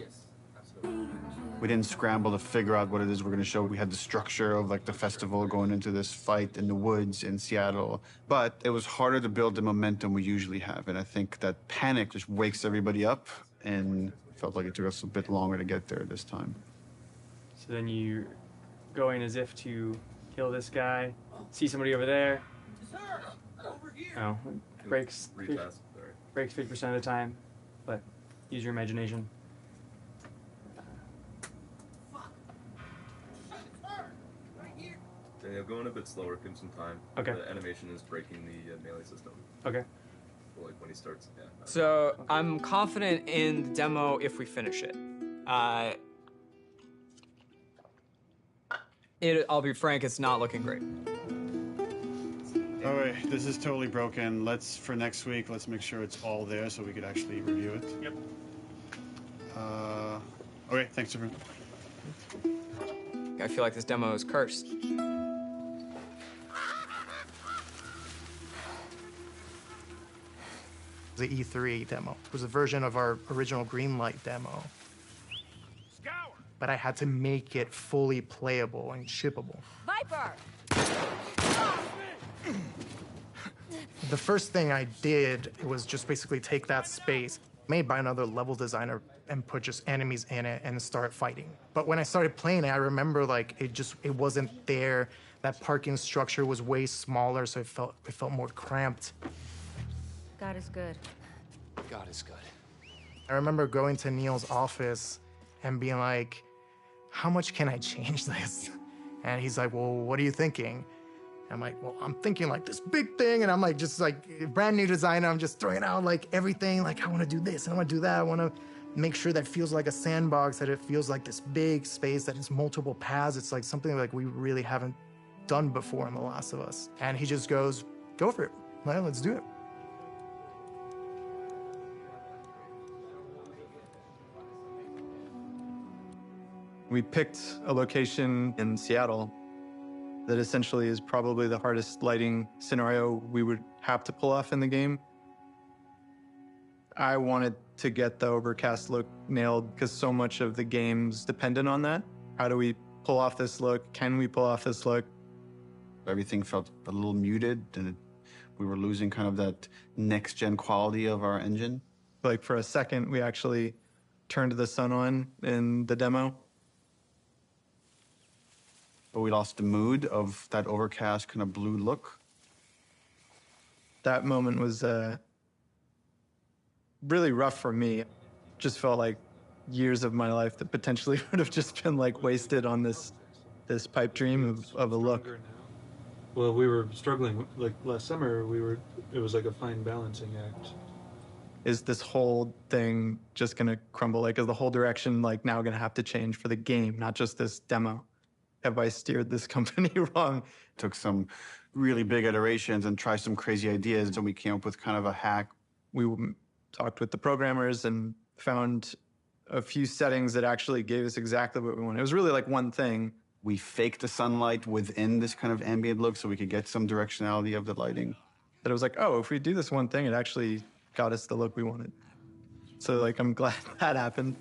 absolutely. We didn't scramble to figure out what it is we're going to show. We had the structure of like the festival going into this fight in the woods in Seattle. But it was harder to build the momentum we usually have. And I think that panic just wakes everybody up, and felt like it took us a bit longer to get there this time. So then you go in as if to kill this guy, see somebody over there. Oh, breaks 50% of the time, but use your imagination. Daniel, going a bit slower, give him some time. Okay. The animation is breaking the melee system. Okay. So, like when he starts, yeah. So I'm confident in the demo if we finish it. I'll be frank, it's not looking great. All right, this is totally broken. For next week, let's make sure it's all there so we could actually review it. Yep. Okay, thanks, DrBrynzo. I feel like this demo is cursed. The E3 demo was a version of our original Greenlight demo. But I had to make it fully playable and shippable. Viper! The first thing I did was just basically take that space made by another level designer and put just enemies in it and start fighting. But when I started playing it, I remember like it wasn't there. That parking structure was way smaller, so it felt more cramped. God is good. God is good. I remember going to Neil's office and being like, how much can I change this? And he's like, well, what are you thinking? I'm like, well, I'm thinking like this big thing, and I'm like, just like brand new designer, I'm just throwing out like everything, like I want to do this, and I want to do that, I want to make sure that it feels like a sandbox, that it feels like this big space, that it's multiple paths, it's like something like we really haven't done before in The Last of Us. And he just goes, go for it, well, let's do it. We picked a location in Seattle that essentially is probably the hardest lighting scenario we would have to pull off in the game. I wanted to get the overcast look nailed because so much of the game's dependent on that. How do we pull off this look? Can we pull off this look? Everything felt a little muted, and we were losing kind of that next-gen quality of our engine. Like for a second, we actually turned the sun on in the demo. but we lost the mood of that overcast kind of blue look. That moment was really rough for me. Just felt like years of my life that potentially would have just been like wasted on this pipe dream of a look. Well, we were struggling, like last summer, it was like a fine balancing act. Is this whole thing just gonna crumble? Like, is the whole direction like now gonna have to change for the game, not just this demo? Have I steered this company wrong? Took some really big iterations and tried some crazy ideas, and we came up with kind of a hack. We talked with the programmers and found a few settings that actually gave us exactly what we wanted. It was really like one thing. We faked the sunlight within this kind of ambient look so we could get some directionality of the lighting. That it was like, oh, if we do this one thing, it actually got us the look we wanted. So like, I'm glad that happened.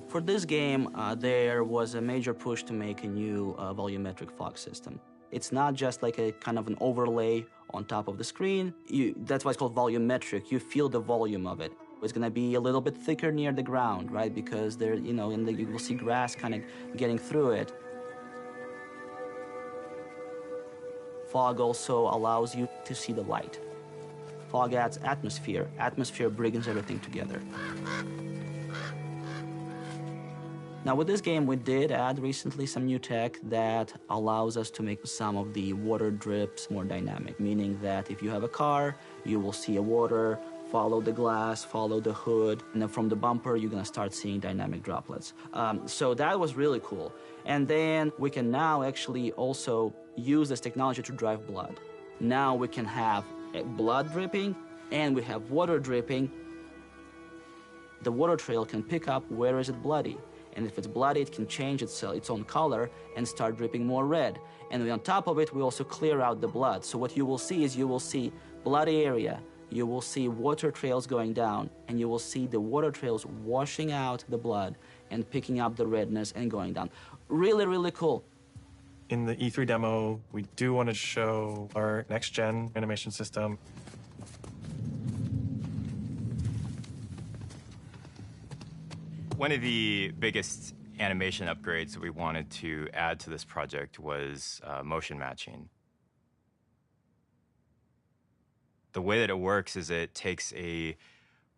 For this game, there was a major push to make a new volumetric fog system. It's not just like a kind of an overlay on top of the screen. That's why it's called volumetric. You feel the volume of it. It's gonna be a little bit thicker near the ground, right? Because there, you know, and you will see grass kind of getting through it. Fog also allows you to see the light. Fog adds atmosphere. Atmosphere brings everything together. Now with this game, we did add recently some new tech that allows us to make some of the water drips more dynamic, meaning that if you have a car, you will see a water, follow the glass, follow the hood, and then from the bumper, you're gonna start seeing dynamic droplets. So that was really cool. And then we can now actually also use this technology to drive blood. Now we can have blood dripping, and we have water dripping. The water trail can pick up where is it bloody. And if it's bloody, it can change its own color and start dripping more red. And on top of it, we also clear out the blood. So what you will see is you will see bloody area, you will see water trails going down, and you will see the water trails washing out the blood and picking up the redness and going down. Really, really cool. In the E3 demo, we do want to show our next-gen animation system. One of the biggest animation upgrades that we wanted to add to this project was motion matching. The way that it works is it takes a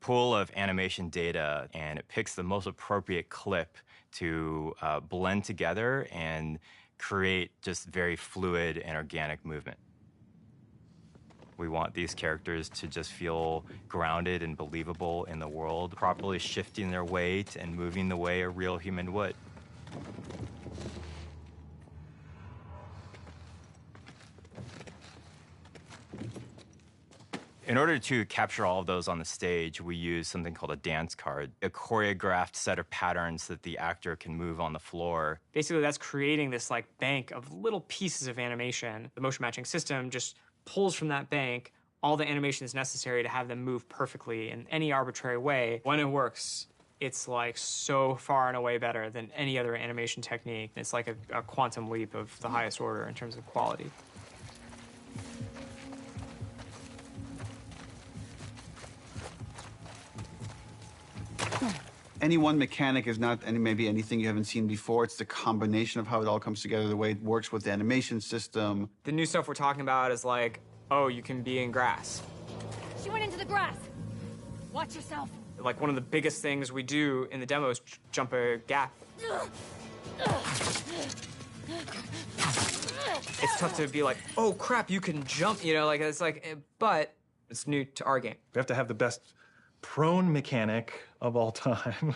pool of animation data and it picks the most appropriate clip to blend together and create just very fluid and organic movement. We want these characters to just feel grounded and believable in the world, properly shifting their weight and moving the way a real human would. In order to capture all of those on the stage, we use something called a dance card, a choreographed set of patterns that the actor can move on the floor. Basically, that's creating this like bank of little pieces of animation. The motion matching system just pulls from that bank all the animation that's necessary to have them move perfectly in any arbitrary way. When it works, it's like so far and away better than any other animation technique. It's like a quantum leap of the highest order in terms of quality. Any one mechanic is not maybe anything you haven't seen before. It's the combination of how it all comes together, the way it works with the animation system. The new stuff we're talking about is like, oh, you can be in grass. She went into the grass. Watch yourself. Like one of the biggest things we do in the demo is jump a gap. It's tough to be like, oh crap, you can jump, you know, like it's like, but it's new to our game. We have to have the best prone mechanic of all time.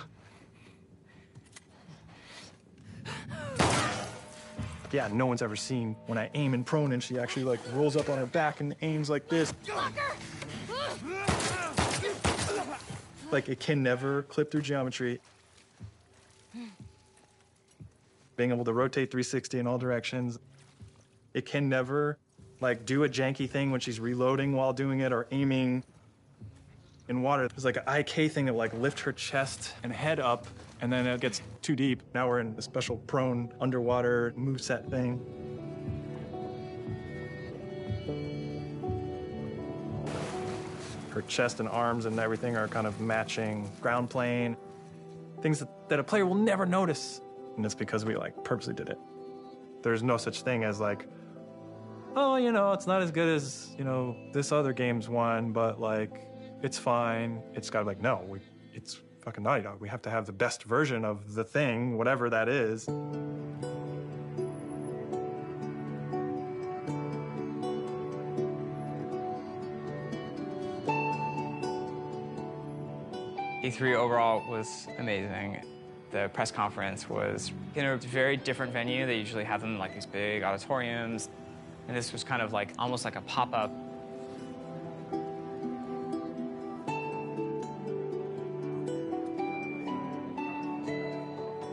Yeah, no one's ever seen when I aim in prone and she actually like rolls up on her back and aims like this. Like it can never clip through geometry. Being able to rotate 360 in all directions. It can never like do a janky thing when she's reloading while doing it or aiming in water. There's like an IK thing that like lift her chest and head up, and then it gets too deep. Now we're in a special prone underwater moveset thing. Her chest and arms and everything are kind of matching ground plane. Things that a player will never notice and it's because we like purposely did it. There's no such thing as like, oh, you know, it's not as good as, you know, this other game's one, but like, it's fine. It's got to like, no, it's fucking Naughty Dog. We have to have the best version of the thing, whatever that is. E3 overall was amazing. The press conference was in a very different venue. They usually have them in like these big auditoriums. And this was kind of like, almost like a pop-up.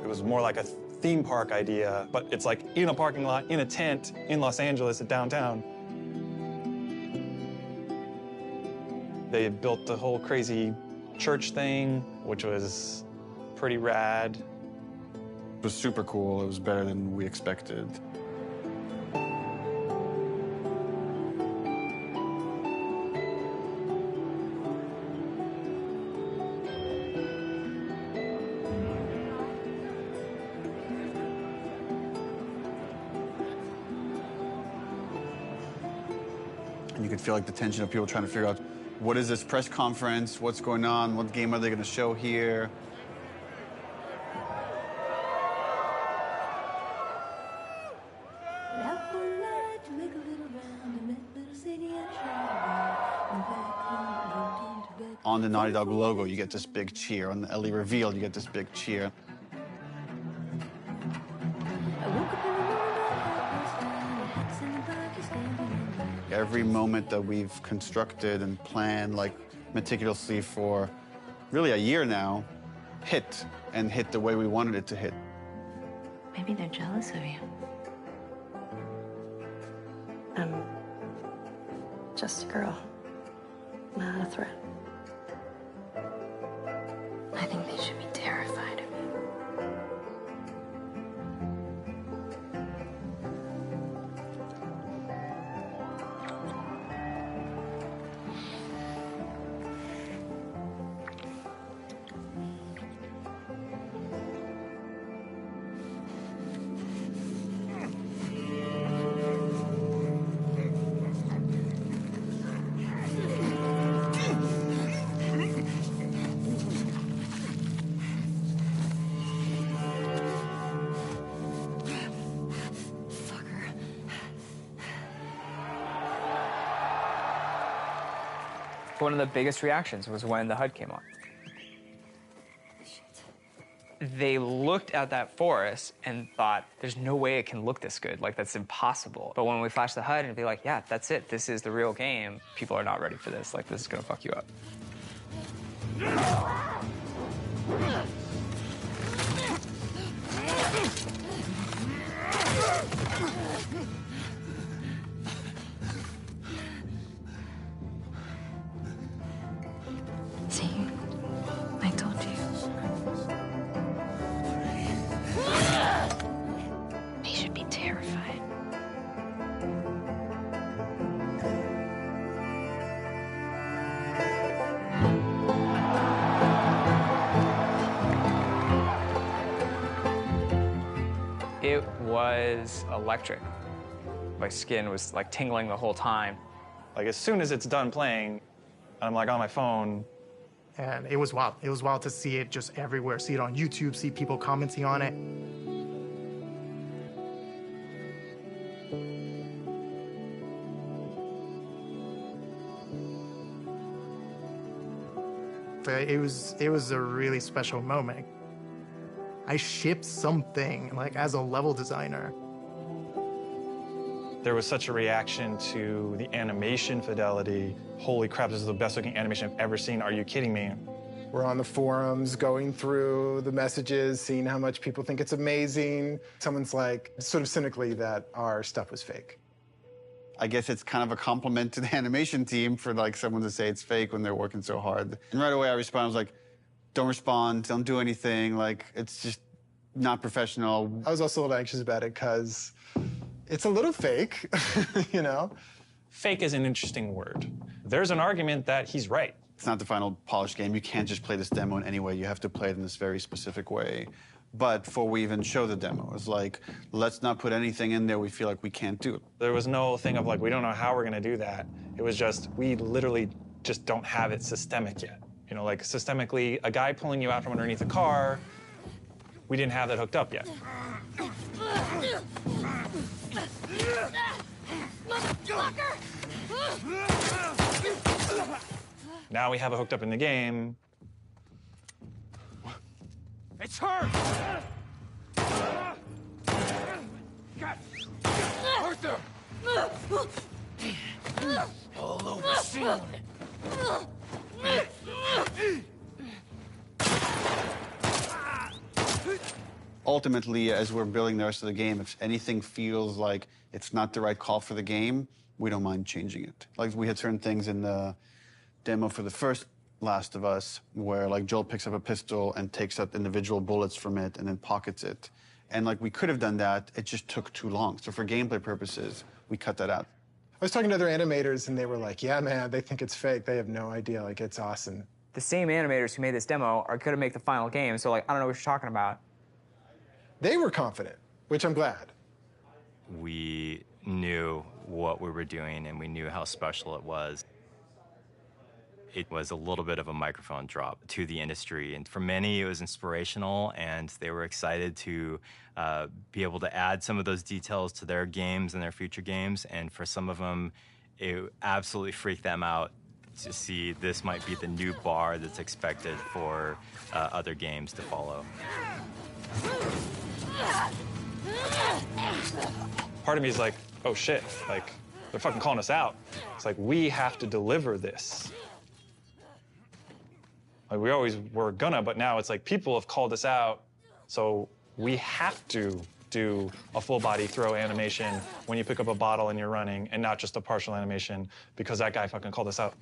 It was more like a theme park idea, but it's like in a parking lot, in a tent, in Los Angeles at downtown. They had built the whole crazy church thing, which was pretty rad. It was super cool. It was better than we expected. And you could feel like the tension of people trying to figure out, what is this press conference? What's going on? What game are they going to show here? On the Naughty Dog logo, you get this big cheer. On the Ellie reveal, you get this big cheer. Every moment that we've constructed and planned, like, meticulously for really a year now, hit, and hit the way we wanted it to hit. Maybe they're jealous of you. I'm just a girl, not a threat. I think they should be terrified of you. One of the biggest reactions was when the HUD came on. They looked at that forest and thought, there's no way it can look this good. Like, that's impossible. But when we flash the HUD and be like, yeah, that's it. This is the real game. People are not ready for this. Like, this is gonna fuck you up. See, I told you. They should be terrified. It was electric. My skin was like tingling the whole time. Like, as soon as it's done playing, I'm like on my phone. And it was wild. It was wild to see it just everywhere. See it on YouTube, see people commenting on it. It was a really special moment. I shipped something, like, as a level designer. There was such a reaction to the animation fidelity. Holy crap, this is the best looking animation I've ever seen. Are you kidding me? We're on the forums, going through the messages, seeing how much people think it's amazing. Someone's like, sort of cynically, that our stuff was fake. I guess it's kind of a compliment to the animation team for, like, someone to say it's fake when they're working so hard. And right away I responded, I was like, don't respond, don't do anything. Like, it's just not professional. I was also a little anxious about it because it's a little fake, you know? Fake is an interesting word. There's an argument that he's right. It's not the final polished game. You can't just play this demo in any way. You have to play it in this very specific way But before we even show the demo, it's like, let's not put anything in there we feel like we can't do. There was no thing of like, we don't know how we're gonna do that. It was just, we literally just don't have it systemic yet. You know, like systemically, a guy pulling you out from underneath a car, we didn't have that hooked up yet. Now we have it hooked up in the game. It's her! Arthur! All over soon. Ultimately, as we're building the rest of the game, if anything feels like it's not the right call for the game, we don't mind changing it. Like, we had certain things in the demo for the first Last of Us where, like, Joel picks up a pistol and takes out individual bullets from it and then pockets it. And, like, we could have done that, it just took too long. So for gameplay purposes, we cut that out. I was talking to other animators, and they were like, yeah, man, they think it's fake. They have no idea. Like, it's awesome. The same animators who made this demo are going to make the final game, so, like, I don't know what you're talking about. They were confident, which I'm glad. We knew what we were doing, and we knew how special it was. It was a little bit of a microphone drop to the industry, and for many, it was inspirational, and they were excited to be able to add some of those details to their games and their future games, and for some of them, it absolutely freaked them out to see this might be the new bar that's expected for other games to follow. Part of me is like, oh shit, like, they're fucking calling us out. It's like, we have to deliver this. Like, we always were gonna, but now it's like, people have called us out, so we have to do a full body throw animation when you pick up a bottle and you're running, and not just a partial animation, because that guy fucking called us out.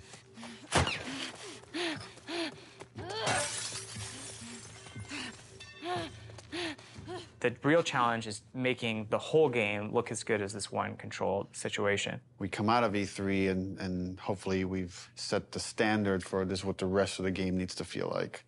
The real challenge is making the whole game look as good as this one controlled situation. We come out of E3 and hopefully we've set the standard for this, what the rest of the game needs to feel like.